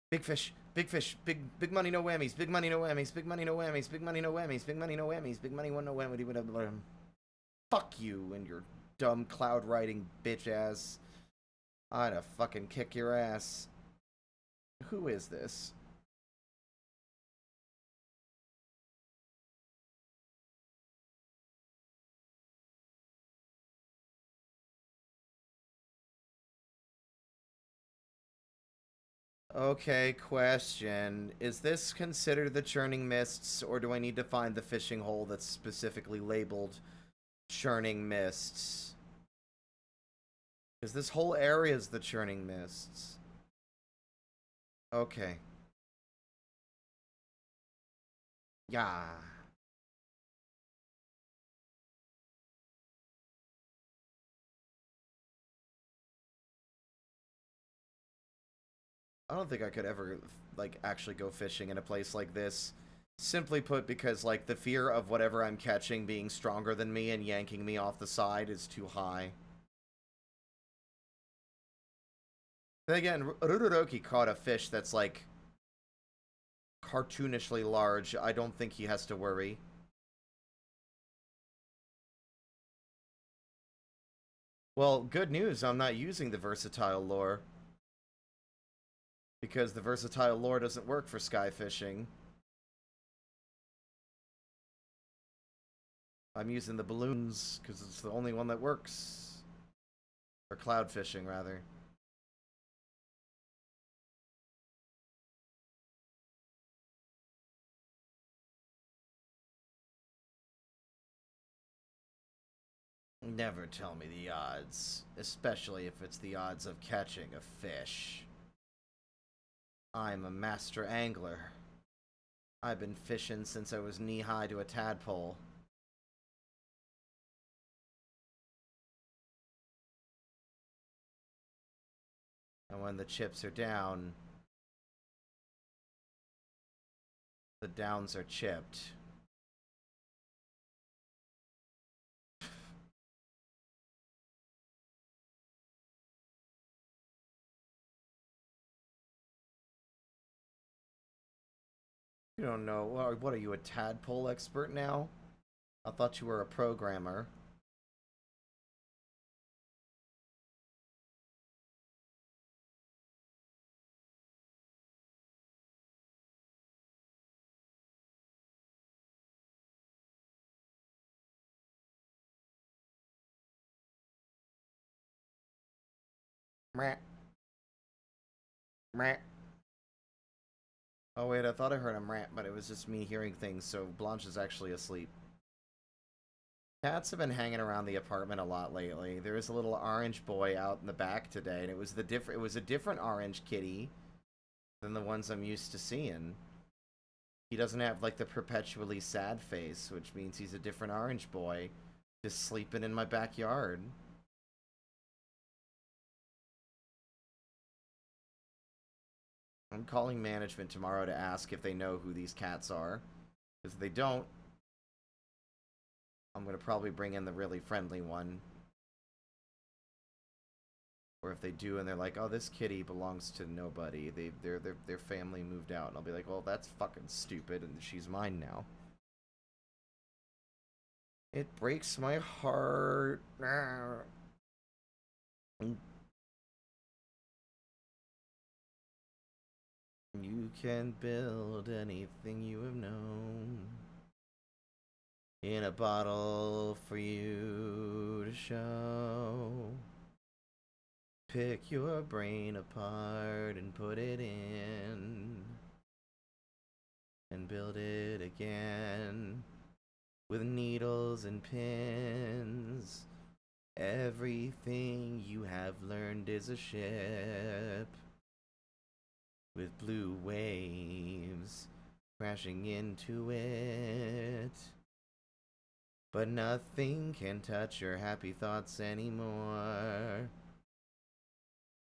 Big fish, big fish, big money, no whammies, big money, no whammies, big money, no whammies, big money, no whammies, big money, no whammies, big money, no whammy. Fuck you and your dumb cloud riding bitch ass. I'd have fucking kick your ass. Who is this? Okay, question. Is this considered the churning mists, or do I need to find the fishing hole that's specifically labeled churning mists? Because this whole area is the churning mists. Okay. Yeah. I don't think I could ever, like, actually go fishing in a place like this. Simply put, because, like, the fear of whatever I'm catching being stronger than me and yanking me off the side is too high. Then again, Ruroki caught a fish that's, like, cartoonishly large. I don't think he has to worry. Well, good news, I'm not using the versatile lure. Because the versatile lure doesn't work for sky fishing. I'm using the balloons, because it's the only one that works. Or cloud fishing, rather. Never tell me the odds, especially if it's the odds of catching a fish. I'm a master angler. I've been fishing since I was knee-high to a tadpole. And when the chips are down, the downs are chipped. You don't know. What are you, a tadpole expert now? I thought you were a programmer. Meh. Meh. Oh wait, I thought I heard him rant, but it was just me hearing things, so Blanche is actually asleep. Cats have been hanging around the apartment a lot lately. There was a little orange boy out in the back today, and it was a different orange kitty than the ones I'm used to seeing. He doesn't have like the perpetually sad face, which means he's a different orange boy just sleeping in my backyard. I'm calling management tomorrow to ask if they know who these cats are. Because if they don't, I'm going to probably bring in the really friendly one. Or if they do and they're like, oh, this kitty belongs to nobody. Their family moved out. And I'll be like, well, that's fucking stupid and she's mine now. It breaks my heart. You can build anything you have known in a bottle for you to show. Pick your brain apart and put it in and build it again with needles and pins. Everything you have learned is a ship with blue waves crashing into it. But nothing can touch your happy thoughts anymore.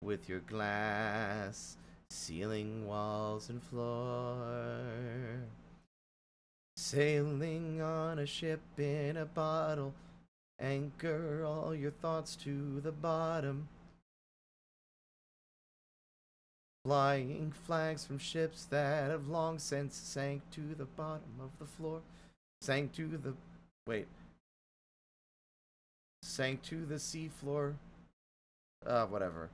With your glass, ceiling, walls, and floor. Sailing on a ship in a bottle, anchor all your thoughts to the bottom. Flying flags from ships that have long since sank to the bottom of the floor. Sank to the seafloor. Whatever.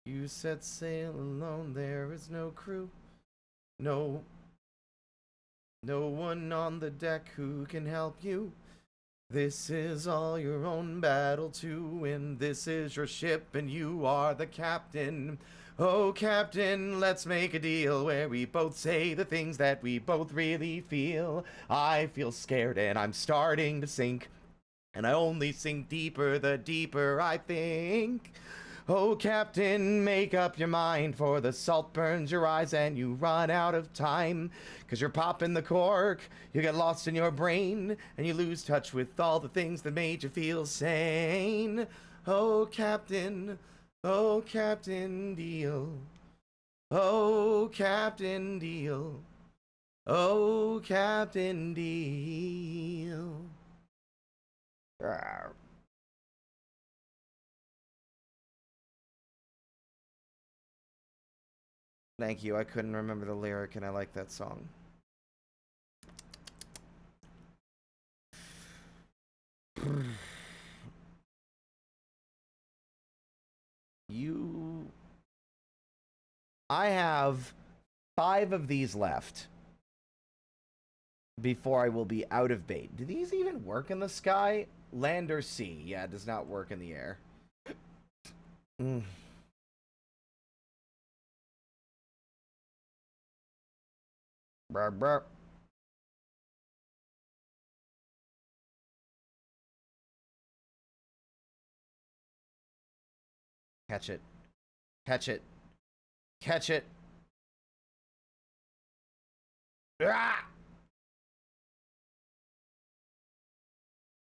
You set sail alone, there is no crew. No one on the deck who can help you. This is all your own battle to win. This is your ship and you are the captain. Oh, Captain, let's make a deal where we both say the things that we both really feel. I feel scared and I'm starting to sink. And I only sink deeper the deeper I think. Oh, Captain, make up your mind, for the salt burns your eyes and you run out of time. 'Cause you're popping the cork, you get lost in your brain, and you lose touch with all the things that made you feel sane. Oh, Captain Deal. Oh, Captain Deal. Oh, Captain Deal. Rawr. Thank you. I couldn't remember the lyric, and I like that song. I have 5 of these left before I will be out of bait. Do these even work in the sky? Land or sea? Yeah, it does not work in the air. Burp, burp. Catch it. Catch it. Catch it. Ah!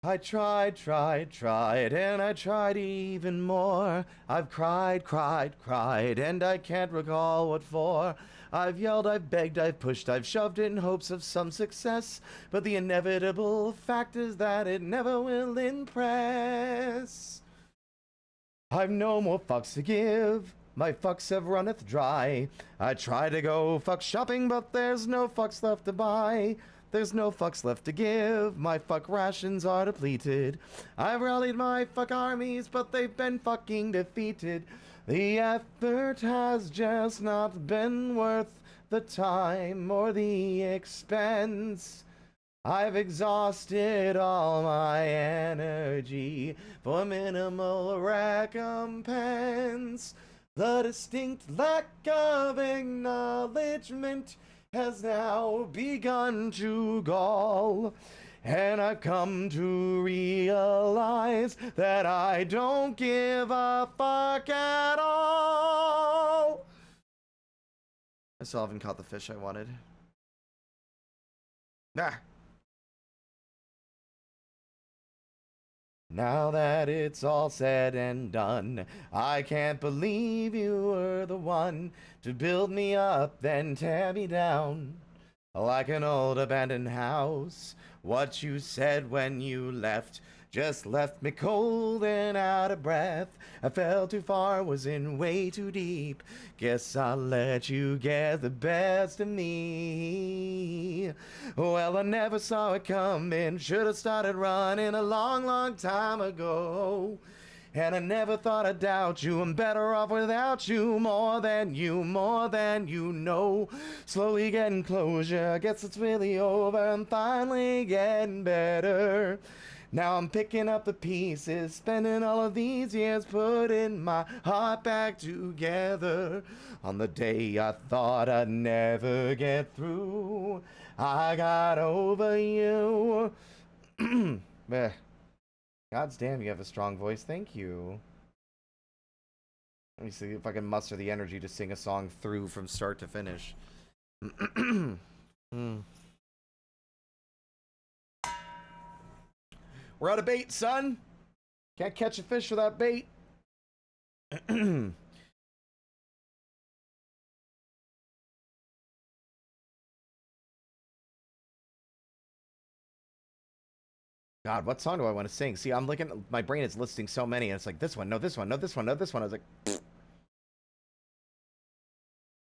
I tried, and I tried even more. I've cried, and I can't recall what for. I've yelled, I've begged, I've pushed, I've shoved in hopes of some success. But the inevitable fact is that it never will impress. I've no more fucks to give. my fucks have runneth dry. I try to go fuck shopping, but there's no fucks left to buy. There's no fucks left to give, my fuck rations are depleted. I've rallied my fuck armies, but they've been fucking defeated. The effort has just not been worth the time or the expense. I've exhausted all my energy for minimal recompense. The distinct lack of acknowledgement has now begun to gall, and I've come to realize that I don't give a fuck at all. I still haven't caught the fish I wanted. Ah. Now that it's all said and done, I can't believe you were the one to build me up, then tear me down like an old abandoned house. What you said when you left just left me cold and out of breath. I fell too far, was in way too deep. Guess I'll let you get the best of me. Well, I never saw it coming. Should have started running a long, long time ago. And I never thought I'd doubt you. I'm better off without you. More than you know. Slowly getting closure. Guess it's really over. I'm finally getting better. Now I'm picking up the pieces, spending all of these years putting my heart back together. On the day I thought I'd never get through, I got over you. God's damn, you have a strong voice. Thank you. Let me see if I can muster the energy to sing a song through from start to finish. We're out of bait, son. Can't catch a fish without bait. God, what song do I want to sing? See, I'm looking, my brain is listing so many, and it's like, this one, no, this one, no, this one, no, this one. I was like, pfft.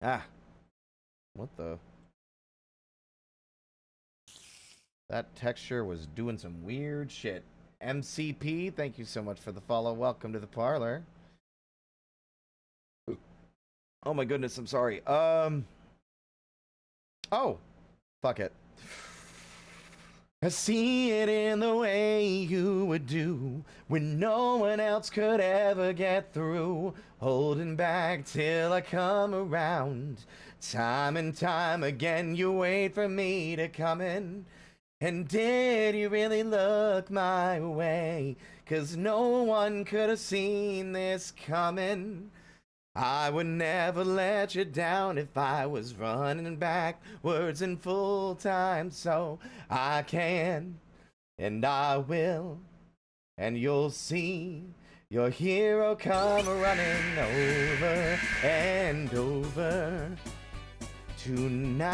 Ah. What the? That texture was doing some weird shit. MCP, thank you so much for the follow. Welcome to the parlor. Oh my goodness, I'm sorry. Oh, fuck it. I see it in the way you would do when no one else could ever get through. Holding back till I come around. Time and time again you wait for me to come in. And did you really look my way? 'Cause no one could have seen this coming. I would never let you down if I was running backwards in full time. So I can, and I will, and you'll see your hero come running over and over tonight.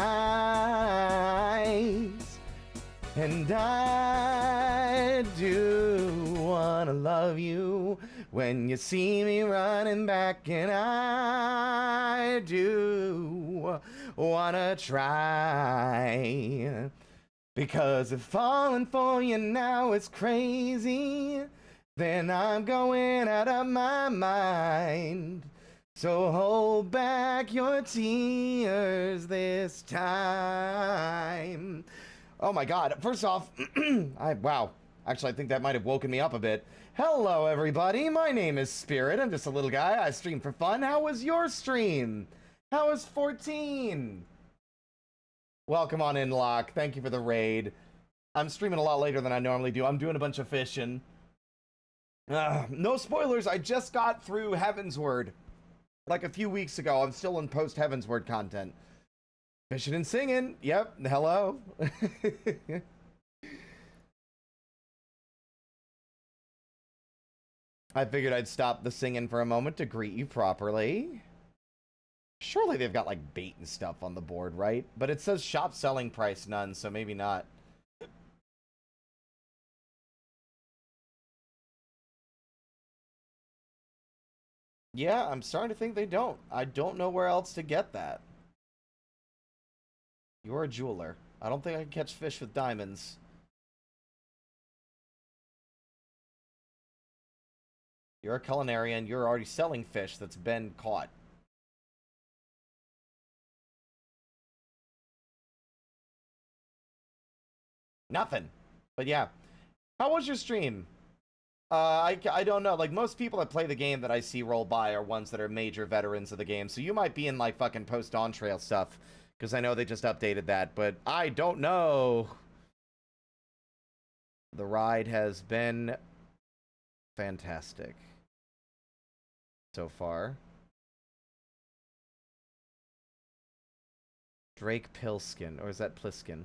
And I do wanna love you when you see me running back, and I do wanna try. Because if falling for you now is crazy, then I'm going out of my mind. So hold back your tears this time. Oh my God, first off, wow. Actually, I think that might have woken me up a bit. Hello, everybody. My name is Spirit. I'm just a little guy. I stream for fun. How was your stream? How was 14? Welcome on in, Locke. Thank you for the raid. I'm streaming a lot later than I normally do. I'm doing a bunch of fishing. No spoilers. I just got through Heavensward. Like a few weeks ago. I'm still in post-Heavensward content. Fishing and singing. Yep. Hello. I figured I'd stop the singing for a moment to greet you properly. Surely they've got like bait and stuff on the board, right? But it says shop selling price none, so maybe not. Yeah, I'm starting to think they don't. I don't know where else to get that. You're a jeweler. I don't think I can catch fish with diamonds. You're a culinarian. You're already selling fish that's been caught. Nothing. But yeah. How was your stream? I don't know. Like, most people that play the game that I see roll by are ones that are major veterans of the game. So you might be in, like, fucking post-on trail stuff. Because I know they just updated that. But I don't know. The ride has been fantastic so far. Drake Pilskin. Or is that Pliskin?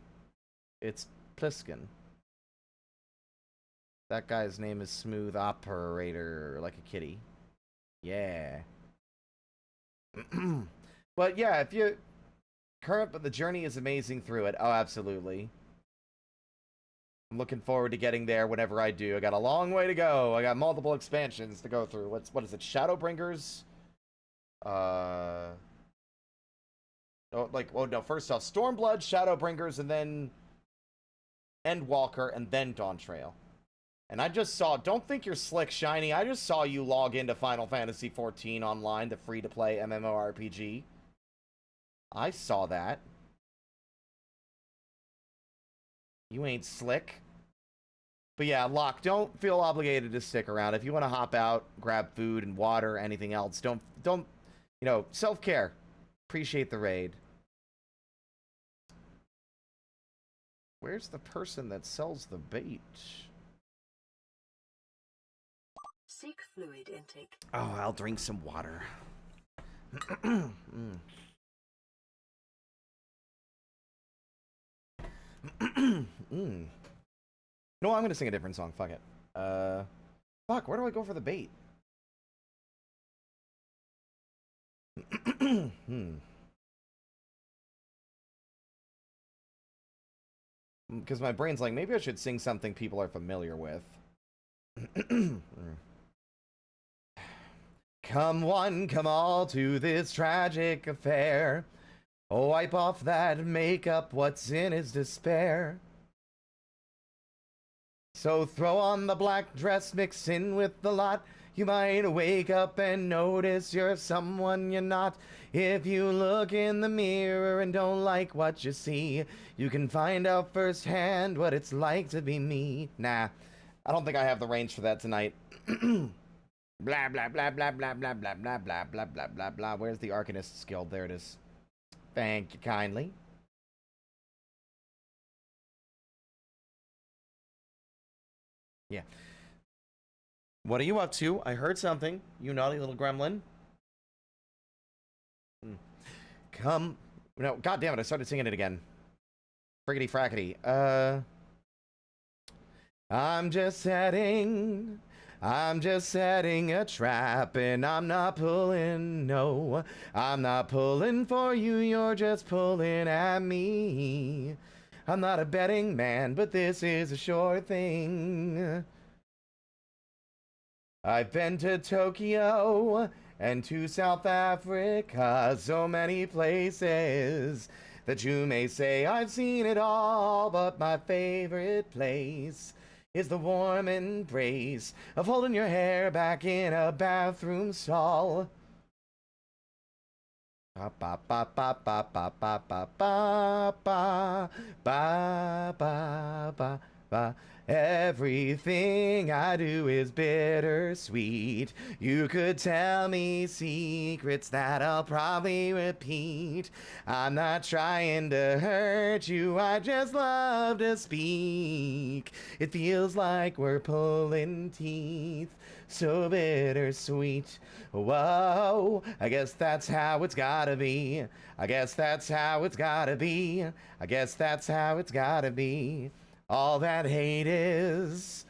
It's Pliskin. That guy's name is Smooth Operator, like a kitty. Yeah. But yeah, if you... but the journey is amazing through it. Oh, absolutely. I'm looking forward to getting there whenever I do. I got a long way to go. I got multiple expansions to go through. What is it? Shadowbringers? Oh, no, first off, Stormblood, Shadowbringers, and then Endwalker, and then Dawn Trail. And I just saw, don't think you're slick, Shiny. I just saw you log into Final Fantasy XIV Online, the free-to-play MMORPG. I saw that. You ain't slick. But yeah, Locke, don't feel obligated to stick around. If you want to hop out, grab food and water, anything else, don't, you know, self-care. Appreciate the raid. Where's the person that sells the bait? Seek fluid intake. Oh, I'll drink some water. mm. No, I'm gonna sing a different song. Fuck it. Fuck, where do I go for the bait? Because my brain's like, maybe I should sing something people are familiar with. Come one, come all to this tragic affair. Oh, wipe off that makeup, what's in his despair. So throw on the black dress, mix in with the lot. You might wake up and notice you're someone you're not. If you look in the mirror and don't like what you see, you can find out firsthand what it's like to be me. Nah, I don't think I have the range for that tonight. Blah, blah, blah, blah, blah, blah, blah, blah, blah, blah, blah, blah, blah. Where's the Arcanist's Guild? There it is. Thank you kindly. Yeah. What are you up to? I heard something, you naughty little gremlin. Come. No, god damn it, I started singing it again. Friggity frackety. I'm just setting a trap, and I'm not pulling, no. I'm not pulling for you, you're just pulling at me. I'm not a betting man, but this is a sure thing. I've been to Tokyo and to South Africa, so many places that you may say I've seen it all, but my favorite place is the warm embrace of holding your hair back in a bathroom stall. Ba ba ba ba ba ba ba ba ba ba ba ba ba ba. Everything I do is bittersweet. You could tell me secrets that I'll probably repeat. I'm not trying to hurt you, I just love to speak. It feels like we're pulling teeth, so bittersweet. Whoa, I guess that's how it's gotta be. I guess that's how it's gotta be. I guess that's how it's gotta be. All that hate is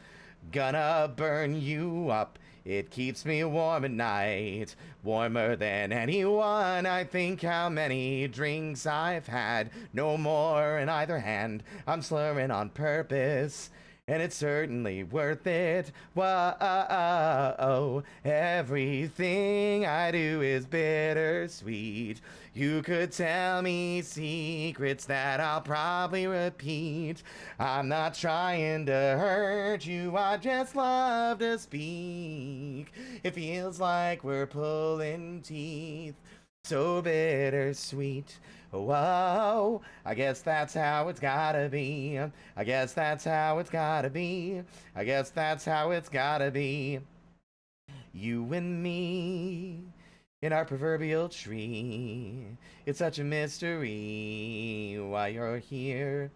gonna burn you up. It keeps me warm at night, warmer than anyone. I think how many drinks I've had, no more in either hand. I'm slurring on purpose. and it's certainly worth it. Whoa, everything I do is bittersweet. You could tell me secrets that I'll probably repeat. I'm not trying to hurt you, I just love to speak. It feels like we're pulling teeth, so bittersweet. Whoa, I guess that's how it's gotta be. I guess that's how it's gotta be. I guess that's how it's gotta be. You and me in our proverbial tree. It's such a mystery why you're here.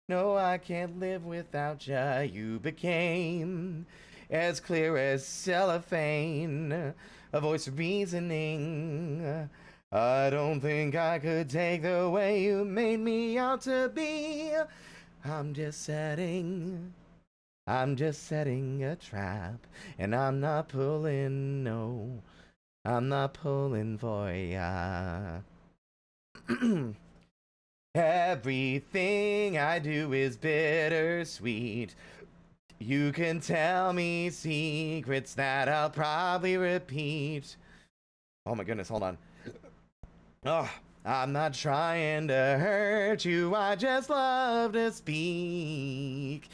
No, I can't live without ya. You became as clear as cellophane, a voice of reasoning. I don't think I could take the way you made me out to be. I'm just setting a trap, and I'm not pulling, no, I'm not pulling for ya. Everything I do is bittersweet. You can tell me secrets that I'll probably repeat. Oh my goodness, hold on. Oh, I'm not trying to hurt you, I just love to speak.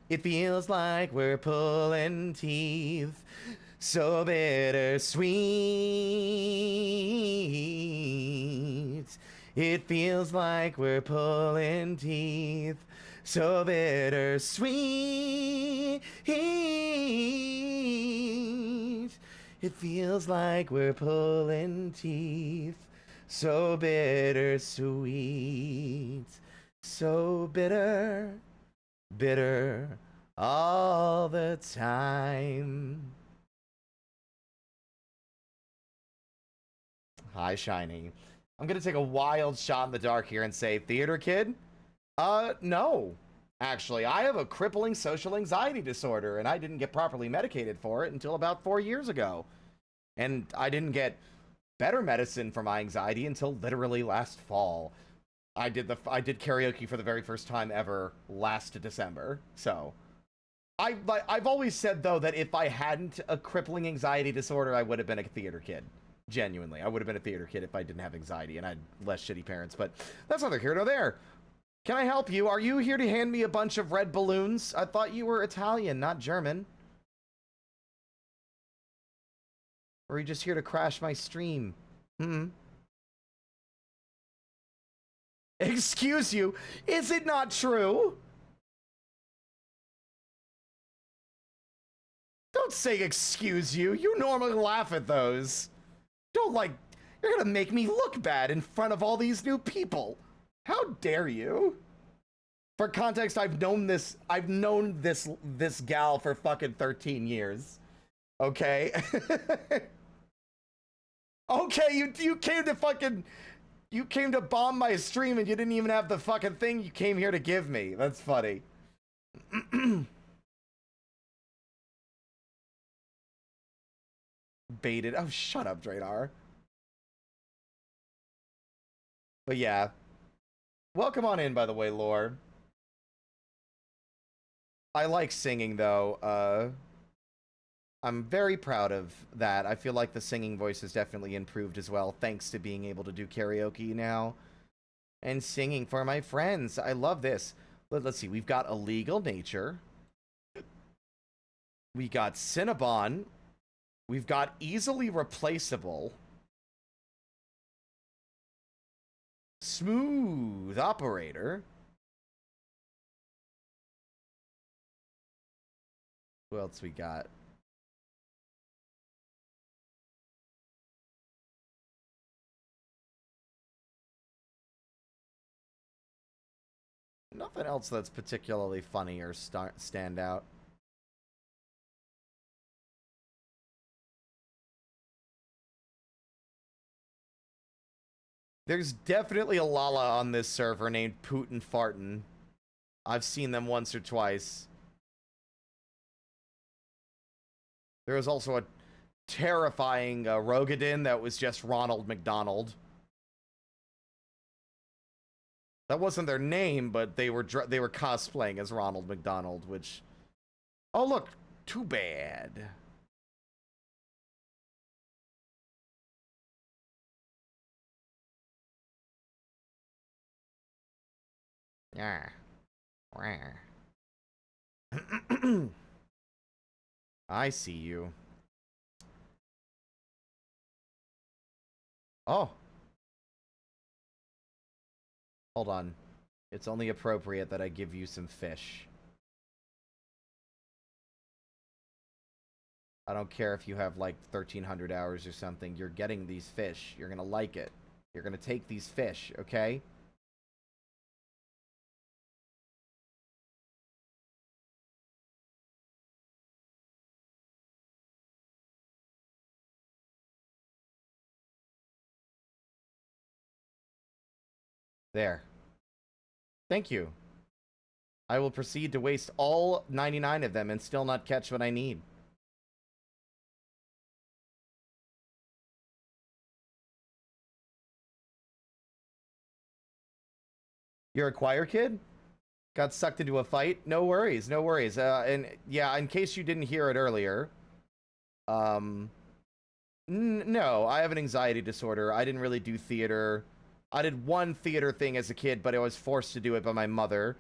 It feels like we're pulling teeth, so bittersweet. It feels like we're pulling teeth, so bittersweet. It feels like we're pulling teeth, so bittersweet. So bitter, bitter all the time. Hi, Shiny. I'm gonna take a wild shot in the dark here and say, theater kid? No. Actually, I have a crippling social anxiety disorder, and I didn't get properly medicated for it until about 4 years ago. And I didn't get better medicine for my anxiety until literally last fall. I did karaoke for the very first time ever last December. So, I've always said though that if I hadn't a crippling anxiety disorder, I would have been a theater kid. Genuinely, I would have been a theater kid if I didn't have anxiety and I had less shitty parents. But that's neither here nor there. Can I help you? Are you here to hand me a bunch of red balloons? I thought you were Italian, not German. Or are you just here to crash my stream? Excuse you? Is it not true? Don't say excuse you. You normally laugh at those. Don't you're gonna make me look bad in front of all these new people. How dare you? For context, I've known this gal for fucking 13 years. Okay? Okay, you came to bomb my stream and you didn't even have the fucking thing you came here to give me. That's funny. Baited. Oh, shut up, Draenor. But yeah. Welcome on in, by the way, Lore. I like singing, though. I'm very proud of that. I feel like the singing voice has definitely improved as well, thanks to being able to do karaoke now. And singing for my friends. I love this. Let's see. We've got Illegal Nature. We got Cinnabon. We've got Easily Replaceable. Smooth Operator. Who else we got? Nothing else that's particularly funny or stand out. There's definitely a Lala on this server named Putin Fartin. I've seen them once or twice. There was also a terrifying Rogadin that was just Ronald McDonald. That wasn't their name, but they were cosplaying as Ronald McDonald, which Oh, look. Too bad. Yeah. I see you. Oh. Hold on. It's only appropriate that I give you some fish. I don't care if you have like 1,300 hours or something. You're getting these fish. You're gonna like it. You're gonna take these fish, okay? There. Thank you. I will proceed to waste all 99 of them and still not catch what I need. You're a choir kid? Got sucked into a fight? No worries, no worries. And yeah, in case you didn't hear it earlier, um, no, I have an anxiety disorder. I didn't really do theater. I did one theater thing as a kid, but I was forced to do it by my mother,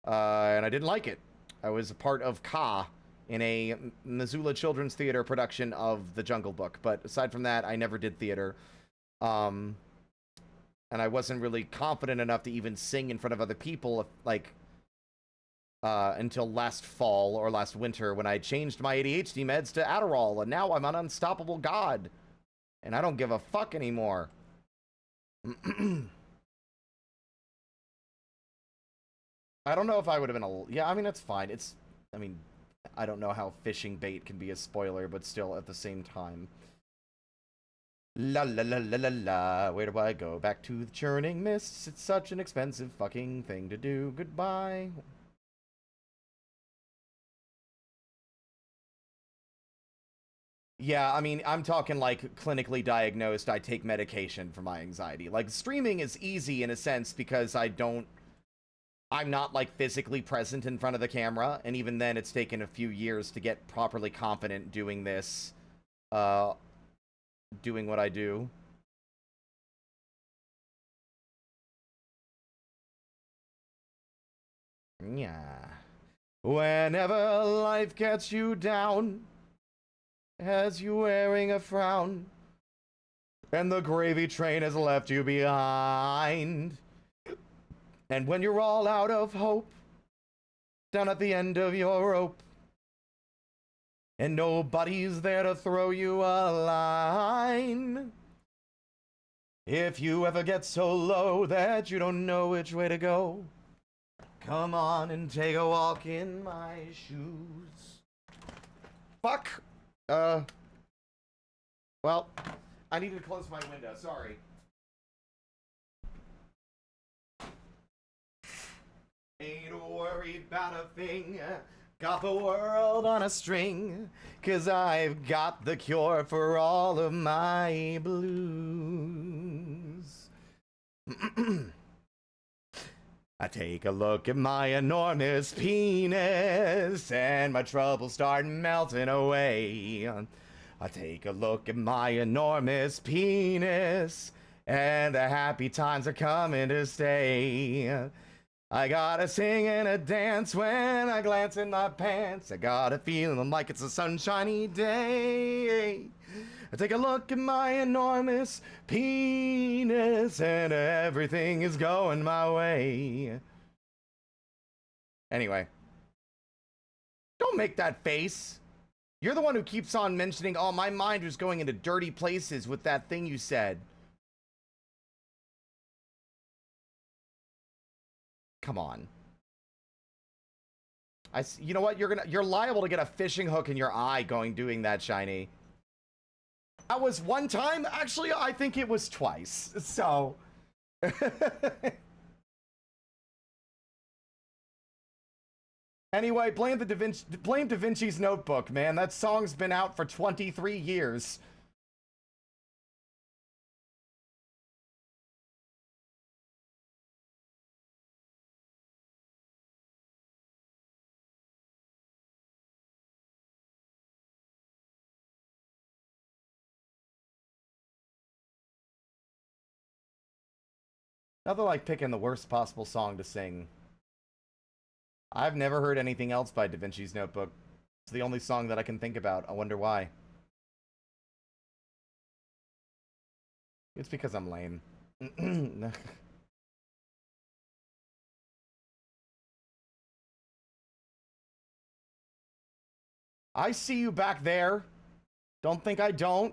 and I didn't like it. I was a part of Ka in a Missoula Children's Theater production of The Jungle Book, but aside from that, I never did theater. And I wasn't really confident enough to even sing in front of other people, like, until last fall or last winter when I changed my ADHD meds to Adderall, and now I'm an unstoppable god. And I don't give a fuck anymore. I don't know if I would have been a... Yeah, I mean, it's fine. It's... I mean, I don't know how fishing bait can be a spoiler, but still, at the same time. La la la la la la. Where do I go? Back to the churning mists. It's such an expensive fucking thing to do. Goodbye. Yeah, I mean, I'm talking like clinically diagnosed. I take medication for my anxiety. Like, streaming is easy in a sense because I'm not like physically present in front of the camera. And even then, it's taken a few years to get properly confident doing this, uh, doing what I do. Yeah. Whenever life gets you down, has you wearing a frown, and the gravy train has left you behind. And when you're all out of hope, down at the end of your rope, and nobody's there to throw you a line. If you ever get so low that you don't know which way to go, come on and take a walk in my shoes. Fuck. Well, I needed to close my window. Sorry. Ain't worried about a thing. Got the world on a string. 'Cause I've got the cure for all of my blues. I take a look at my enormous penis, and my troubles start melting away. I take a look at my enormous penis, and the happy times are coming to stay. I gotta sing and a dance when I glance in my pants. I got a feeling like it's a sunshiny day. I take a look at my enormous penis, and everything is going my way. Anyway, don't make that face. You're the one who keeps on mentioning, oh, my mind was going into dirty places with that thing you said. Come on. You know what? You're liable to get a fishing hook in your eye doing that, Shiny. That was one time. Actually, I think it was twice. So. Anyway, blame Da Vinci's Notebook, man. That song's been out for 23 years. Nothing like picking the worst possible song to sing. I've never heard anything else by Da Vinci's Notebook. It's the only song that I can think about. I wonder why. It's because I'm lame. I see you back there. Don't think I don't.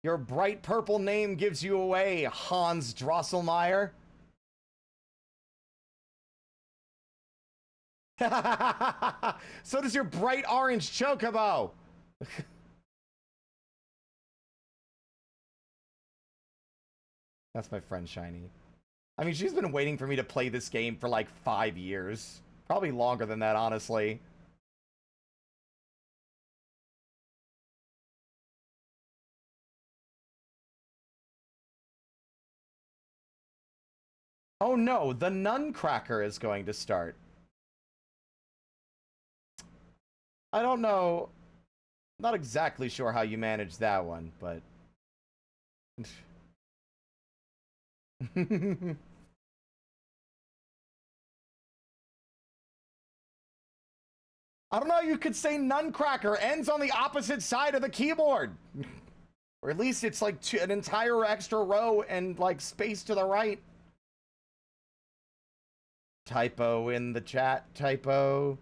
Your bright purple name gives you away, Hans Drosselmeyer. So does your bright orange chocobo. That's my friend Shiny. I mean, she's been waiting for me to play this game for like 5 years. Probably longer than that, honestly. Oh no, the Nutcracker is going to start. I don't know. Not exactly sure how you managed that one, but... I don't know, you could say Nutcracker ends on the opposite side of the keyboard. Or at least it's like an entire extra row and like space to the right. Typo in the chat, typo.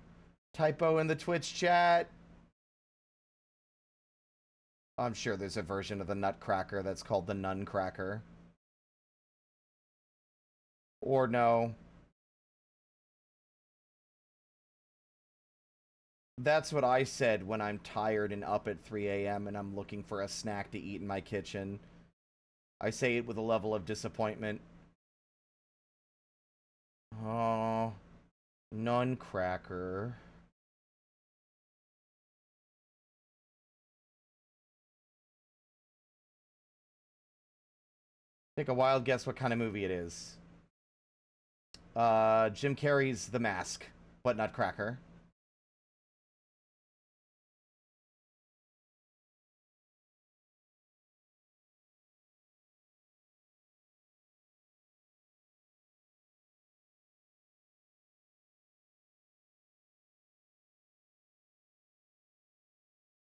Typo in the Twitch chat. I'm sure there's a version of the Nutcracker that's called the Nuncracker. Or no. That's what I said when I'm tired and up at 3 a.m. and I'm looking for a snack to eat in my kitchen. I say it with a level of disappointment. Oh, Nuncracker. Take a wild guess what kind of movie it is. Jim Carrey's The Mask, but Nutcracker.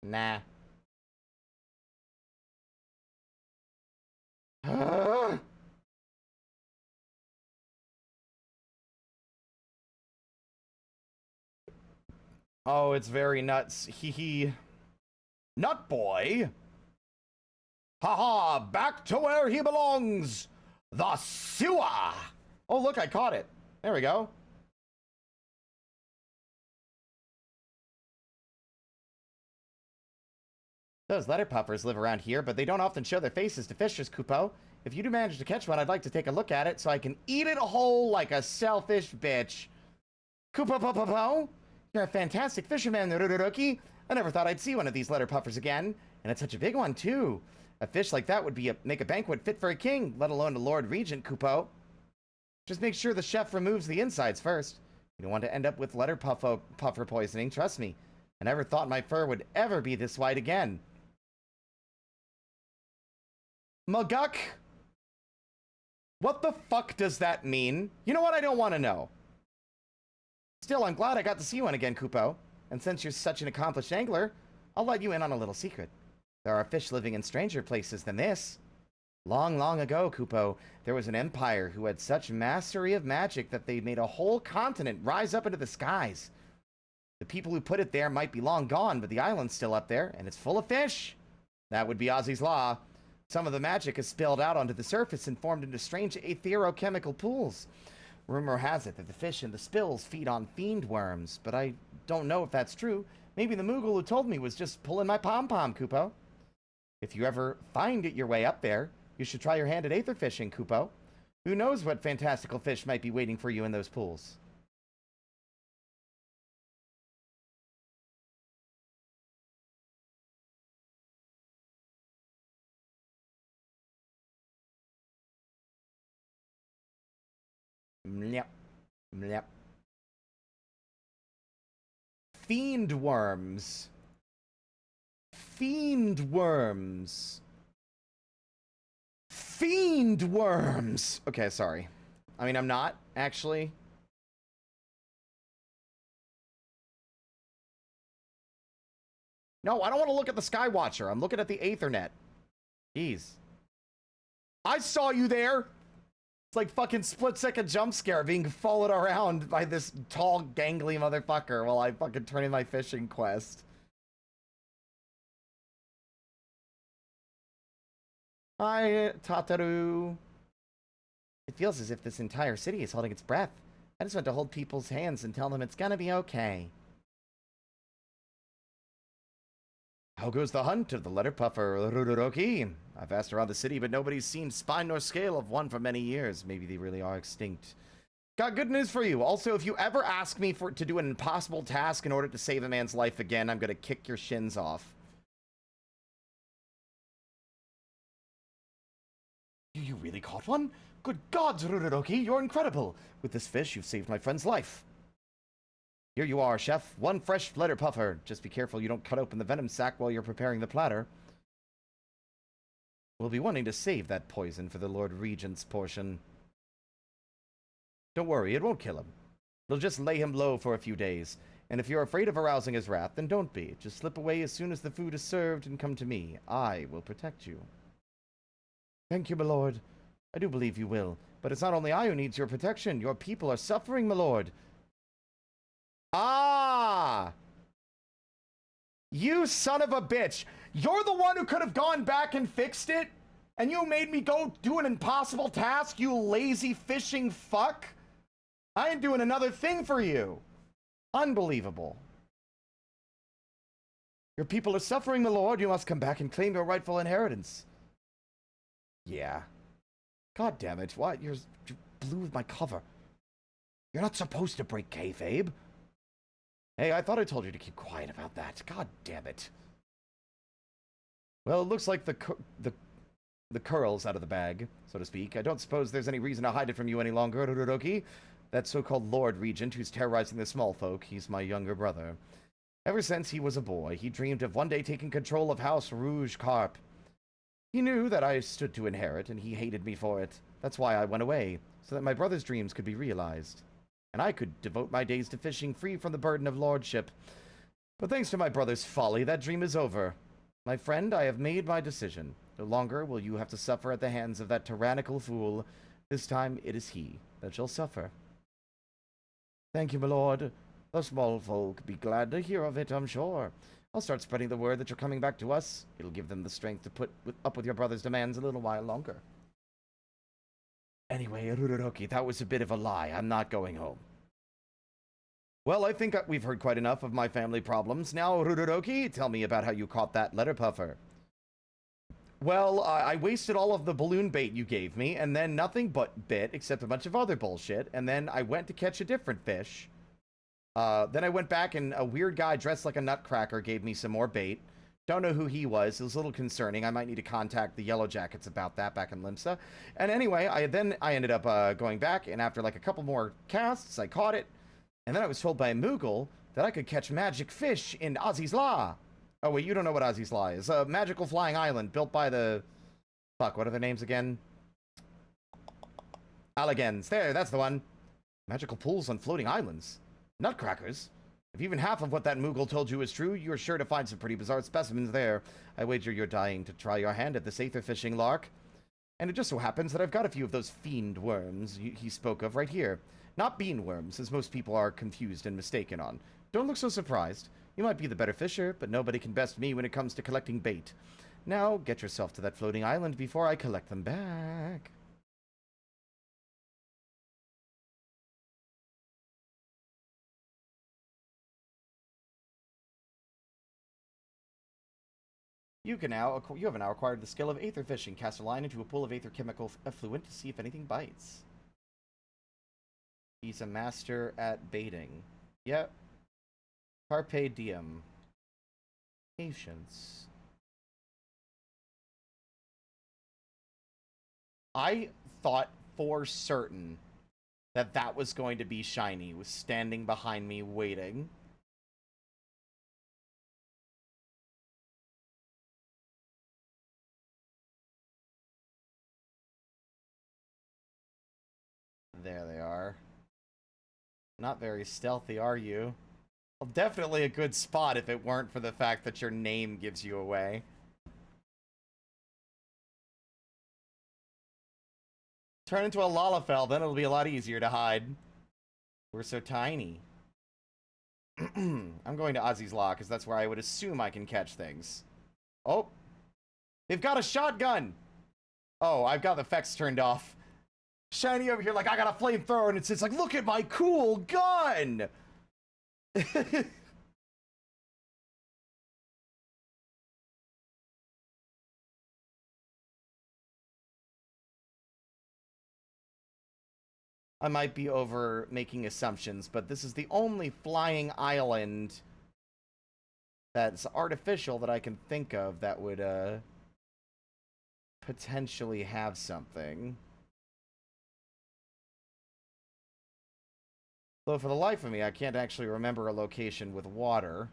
Nah. Oh, it's very nuts. Hee. Nut boy? Haha, back to where he belongs. The sewer. Oh, look, I caught it. There we go. Those letter puffers live around here, but they don't often show their faces to fishers, Kupo. If you do manage to catch one, I'd like to take a look at it so I can eat it whole like a selfish bitch. Kupo, you're a fantastic fisherman, Rururuki. I never thought I'd see one of these letter puffers again. And it's such a big one, too. A fish like that would make a banquet fit for a king, let alone a Lord Regent, Kupo. Just make sure the chef removes the insides first. You don't want to end up with letter puffer poisoning, trust me. I never thought my fur would ever be this white again. Muguk? What the fuck does that mean? You know what? I don't want to know. Still, I'm glad I got to see one again, Kupo. And since you're such an accomplished angler, I'll let you in on a little secret. There are fish living in stranger places than this. Long, long ago, Kupo, there was an empire who had such mastery of magic that they made a whole continent rise up into the skies. The people who put it there might be long gone, but the island's still up there, and it's full of fish. That would be Ozzy's law. Some of the magic has spilled out onto the surface and formed into strange etherochemical pools. Rumor has it that the fish in the spills feed on fiend worms, but I don't know if that's true. Maybe the Moogle who told me was just pulling my pom-pom, Kupo. If you ever find your way up there, you should try your hand at aether fishing, Kupo. Who knows what fantastical fish might be waiting for you in those pools? Yep. Yep. Fiend worms. Fiend worms. Fiend worms! Okay, sorry. I mean, I'm not, actually. No, I don't want to look at the Skywatcher. I'm looking at the Aethernet. Jeez. I saw you there! It's like fucking split-second jump scare being followed around by this tall, gangly motherfucker while I fucking turn in my fishing quest. Hi, Tataru. It feels as if this entire city is holding its breath. I just want to hold people's hands and tell them it's gonna be okay. How goes the hunt of the letter puffer, Rururoki? I've asked around the city, but nobody's seen spine nor scale of one for many years. Maybe they really are extinct. Got good news for you. Also, if you ever ask me to do an impossible task in order to save a man's life again, I'm gonna kick your shins off. You really caught one? Good gods, Rururoki, you're incredible. With this fish, you've saved my friend's life. Here you are, chef. One fresh letter puffer. Just be careful you don't cut open the venom sac while you're preparing the platter. We'll be wanting to save that poison for the Lord Regent's portion. Don't worry, it won't kill him. It'll just lay him low for a few days. And if you're afraid of arousing his wrath, then don't be. Just slip away as soon as the food is served and come to me. I will protect you. Thank you, my lord. I do believe you will. But it's not only I who needs your protection. Your people are suffering, my lord. Ah! You son of a bitch. You're the one who could have gone back and fixed it? And you made me go do an impossible task, you lazy fishing fuck? I ain't doing another thing for you. Unbelievable. Your people are suffering, my lord. You must come back and claim your rightful inheritance. Yeah. God damn it. What? You blew with my cover. You're not supposed to break kayfabe. Hey, I thought I told you to keep quiet about that. God damn it. Well, it looks like the curl's out of the bag, so to speak. I don't suppose there's any reason to hide it from you any longer, Rururoki. That so-called Lord Regent who's terrorizing the small folk, he's my younger brother. Ever since he was a boy, he dreamed of one day taking control of House Rouge Carp. He knew that I stood to inherit, and he hated me for it. That's why I went away, so that my brother's dreams could be realized. And I could devote my days to fishing free from the burden of lordship. But thanks to my brother's folly, that dream is over. My friend, I have made my decision. No longer will you have to suffer at the hands of that tyrannical fool. This time it is he that shall suffer. Thank you, my lord. The small folk be glad to hear of it, I'm sure. I'll start spreading the word that you're coming back to us. It'll give them the strength to put up with your brother's demands a little while longer. Anyway, Rururoki, that was a bit of a lie. I'm not going home. Well, I think we've heard quite enough of my family problems. Now, Rururoki, tell me about how you caught that letter puffer. Well, I wasted all of the balloon bait you gave me, and then nothing but bit, except a bunch of other bullshit, and then I went to catch a different fish. Then I went back, and a weird guy dressed like a nutcracker gave me some more bait. Don't know who he was. It was a little concerning. I might need to contact the Yellow Jackets about that back in Limsa. And anyway, I ended up going back, and after like a couple more casts, I caught it. And then I was told by a Moogle that I could catch magic fish in Ozzy's Law. Oh, wait, you don't know what Ozzy's Law is. A magical flying island built by the... Fuck, what are their names again? Allegans. There, that's the one. Magical pools on floating islands. Nutcrackers. If even half of what that Moogle told you is true, you're sure to find some pretty bizarre specimens there. I wager you're dying to try your hand at this aether fishing lark. And it just so happens that I've got a few of those fiend worms he spoke of right here. Not bean worms, as most people are confused and mistaken on. Don't look so surprised. You might be the better fisher, but nobody can best me when it comes to collecting bait. Now, get yourself to that floating island before I collect them back. You have now acquired the skill of aether fishing. Cast a line into a pool of aether chemical effluent to see if anything bites. He's a master at baiting. Yep. Carpe diem. Patience. I thought for certain that that was going to be Shiny, was standing behind me waiting. There they are. Not very stealthy, are you? Well, definitely a good spot if it weren't for the fact that your name gives you away. Turn into a Lalafell, then it'll be a lot easier to hide. We're so tiny. I'm going to Ozzy's Law, because that's where I would assume I can catch things. Oh! They've got a shotgun! Oh, I've got the effects turned off. Shiny over here like, I got a flamethrower, and it's like, look at my cool gun! I might be over making assumptions, but this is the only flying island that's artificial that I can think of that would, potentially have something. Though for the life of me, I can't actually remember a location with water.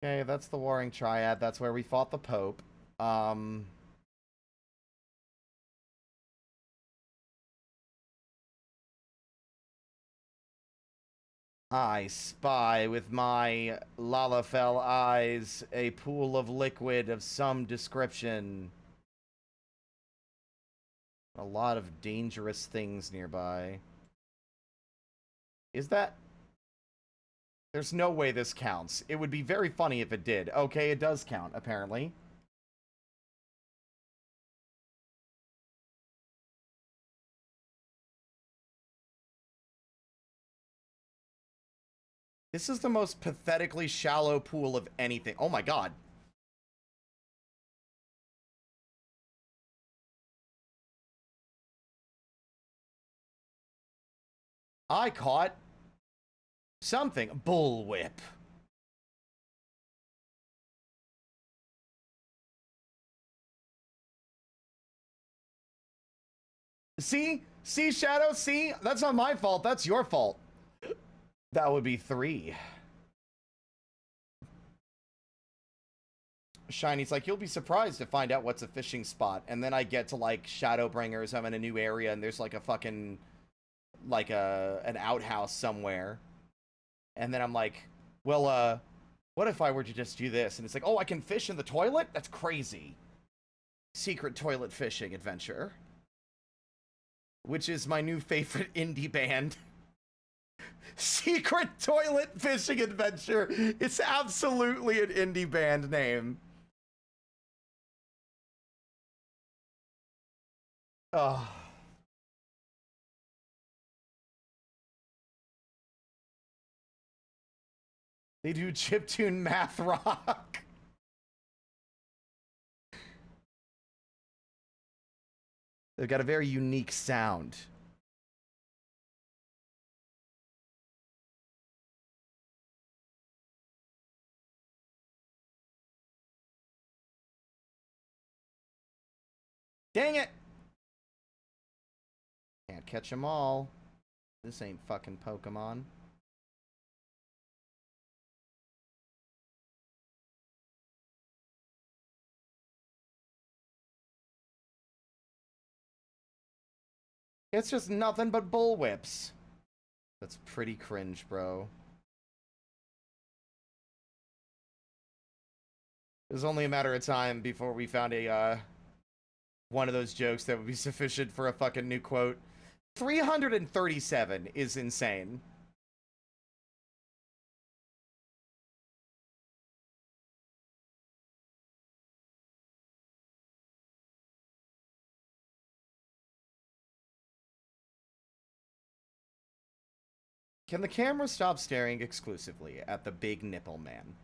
Okay, that's the Warring Triad. That's where we fought the Pope. I spy with my Lalafell eyes a pool of liquid of some description. A lot of dangerous things nearby. Is that... There's no way this counts. It would be very funny if it did. Okay, it does count, apparently. This is the most pathetically shallow pool of anything. Oh my god. I caught something. Bullwhip. See? See, Shadow? See? That's not my fault. That's your fault. That would be 3. Shiny's like, you'll be surprised to find out what's a fishing spot. And then I get to, like, Shadowbringers. I'm in a new area, and there's, like, a fucking... like, an outhouse somewhere. And then I'm like, well, what if I were to just do this? And it's like, oh, I can fish in the toilet? That's crazy. Secret toilet fishing adventure. Which is my new favorite indie band. Secret toilet fishing adventure. It's absolutely an indie band name. Oh. They do chiptune math rock. They've got a very unique sound. Dang it! Can't catch them all. This ain't fucking Pokemon. It's just nothing but bullwhips. That's pretty cringe, bro. It was only a matter of time before we found a, one of those jokes that would be sufficient for a fucking new quote. 337 is insane. Can the camera stop staring exclusively at the big nipple man?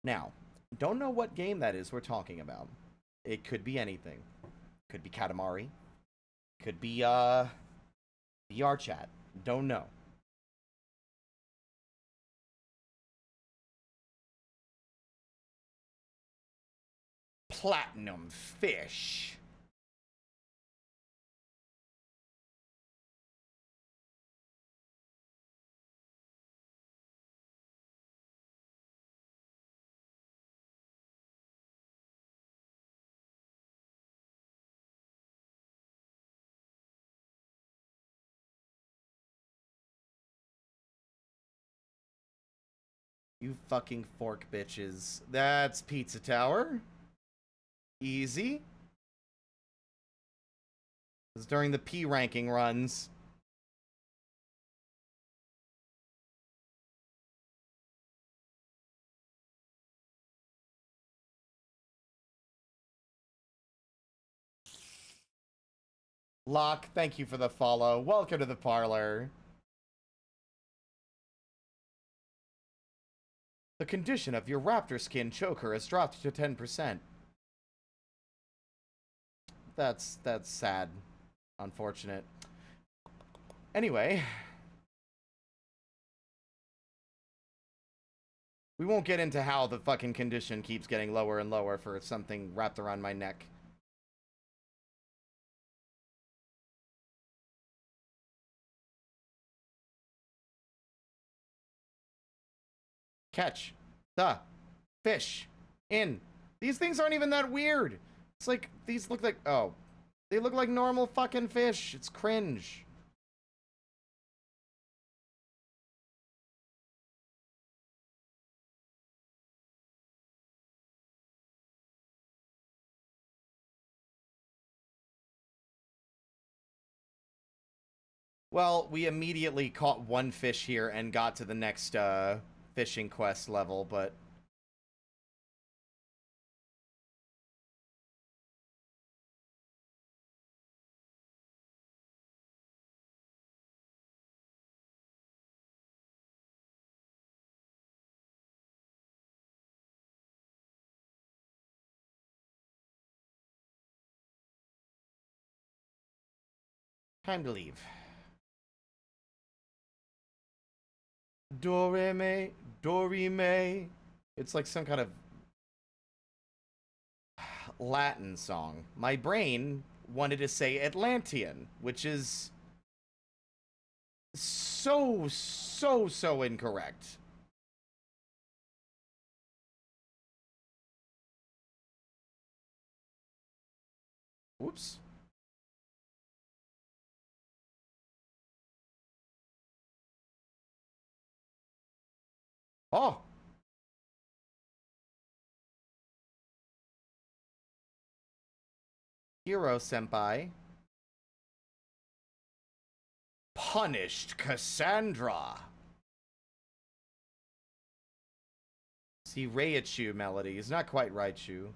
Now, don't know what game that is we're talking about. It could be anything. Could be Katamari. Could be, VR chat. Don't know. Platinum fish. You fucking fork bitches. That's Pizza Tower. Easy. It's during the P ranking runs. Locke, thank you for the follow. Welcome to the parlor. The condition of your raptor skin choker has dropped to 10%. That's sad. Unfortunate. Anyway. We won't get into how the fucking condition keeps getting lower and lower for something wrapped around my neck. Catch the fish in. These things aren't even that weird. It's like, these look like, oh, they look like normal fucking fish. It's cringe. Well, we immediately caught one fish here and got to the next fishing quest level, but time to leave. Dorime, Dorime. It's like some kind of Latin song. My brain wanted to say Atlantean, which is so incorrect. Whoops. Oh! Hero Senpai. Punished Cassandra. See, Raichu melody is not quite Raichu.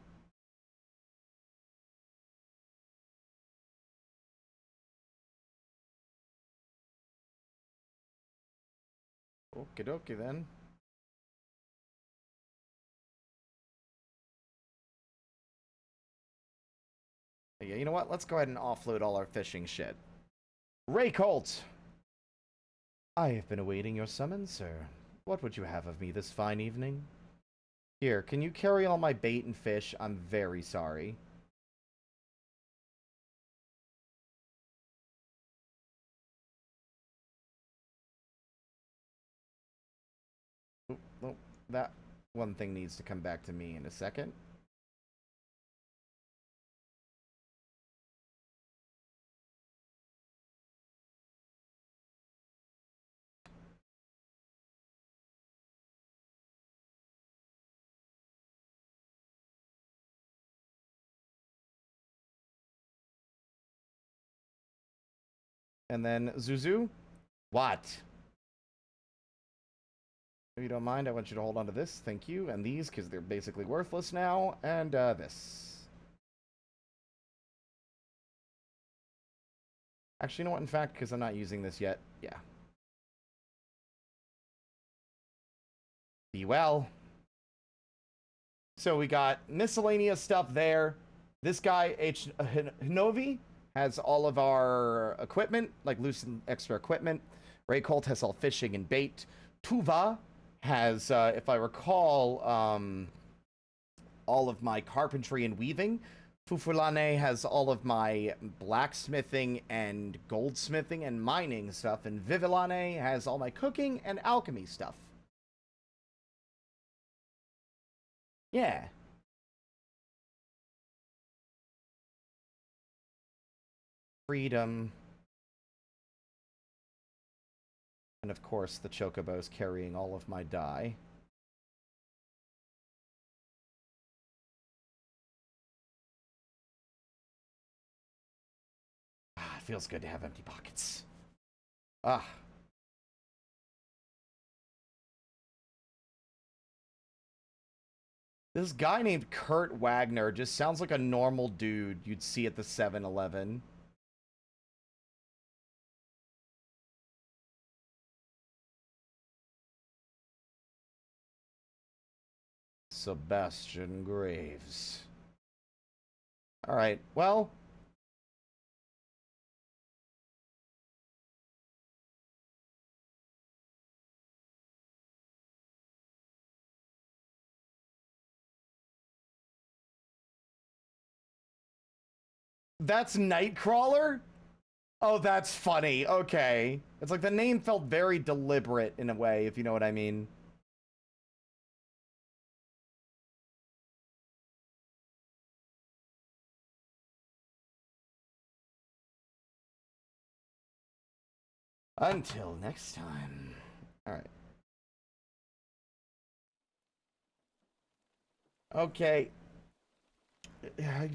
Okie dokie then. Yeah, you know what? Let's go ahead and offload all our fishing shit. Ray Colt! I have been awaiting your summons, sir. What would you have of me this fine evening? Here, can you carry all my bait and fish? I'm very sorry. Oh, that one thing needs to come back to me in a second. And then Zuzu? What? If you don't mind, I want you to hold on to this. Thank you. And these, because they're basically worthless now. And this. Actually, you know what? In fact, because I'm not using this yet. Yeah. Be well. So we got miscellaneous stuff there. This guy, Hinovi, has all of our equipment, like loose and extra equipment. Ray Colt has all fishing and bait. Tuva has, if I recall, all of my carpentry and weaving. Fufulane has all of my blacksmithing and goldsmithing and mining stuff. And Vivilane has all my cooking and alchemy stuff. Yeah. Freedom. And of course, the Chocobo's carrying all of my dye. feels good to have empty pockets. Ah. This guy named Kurt Wagner just sounds like a normal dude you'd see at the 7-Eleven. Sebastian Graves. Alright, well... That's Nightcrawler? Oh, that's funny. Okay. It's like the name felt very deliberate in a way, if you know what I mean. Until next time. Alright. Okay.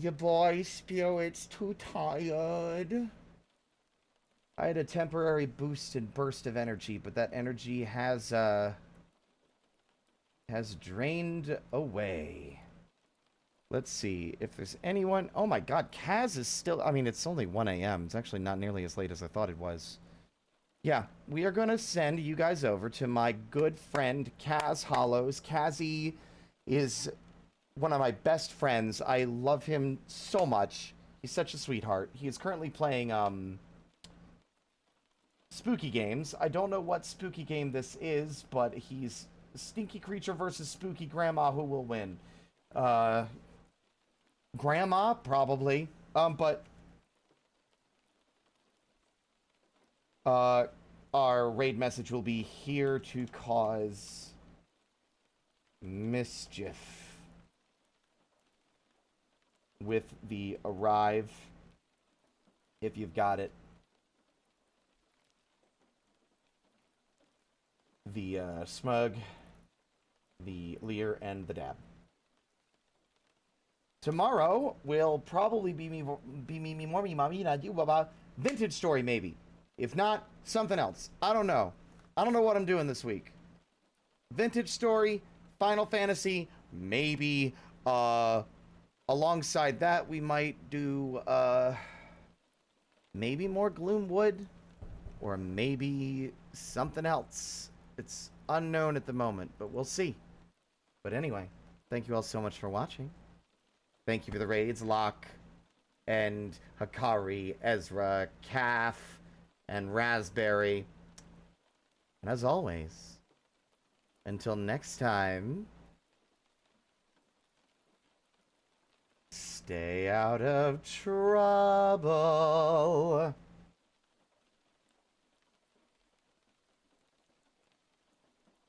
Your boy Spirit's too tired. I had a temporary boost and burst of energy, but that energy has drained away. Let's see if there's anyone. Oh my god, Kaz is still... I mean, it's only 1 a.m. It's actually not nearly as late as I thought it was. Yeah, we are going to send you guys over to my good friend, Kaz Hollows. Kazzy is one of my best friends. I love him so much. He's such a sweetheart. He is currently playing, spooky games. I don't know what spooky game this is, but he's Stinky Creature versus Spooky Grandma. Who will win? Grandma, probably. But our raid message will be here to cause mischief with the arrive, if you've got it. The smug, the leer, and the dab. Tomorrow will probably be me vintage story, maybe. If not, something else. I don't know. I don't know what I'm doing this week. Vintage story, Final Fantasy, maybe. Alongside that, we might do maybe more Gloomwood, or maybe something else. It's unknown at the moment, but we'll see. But anyway, thank you all so much for watching. Thank you for the raids, Locke, and Hakari, Ezra, Calf, and Raspberry. And as always, until next time, stay out of trouble.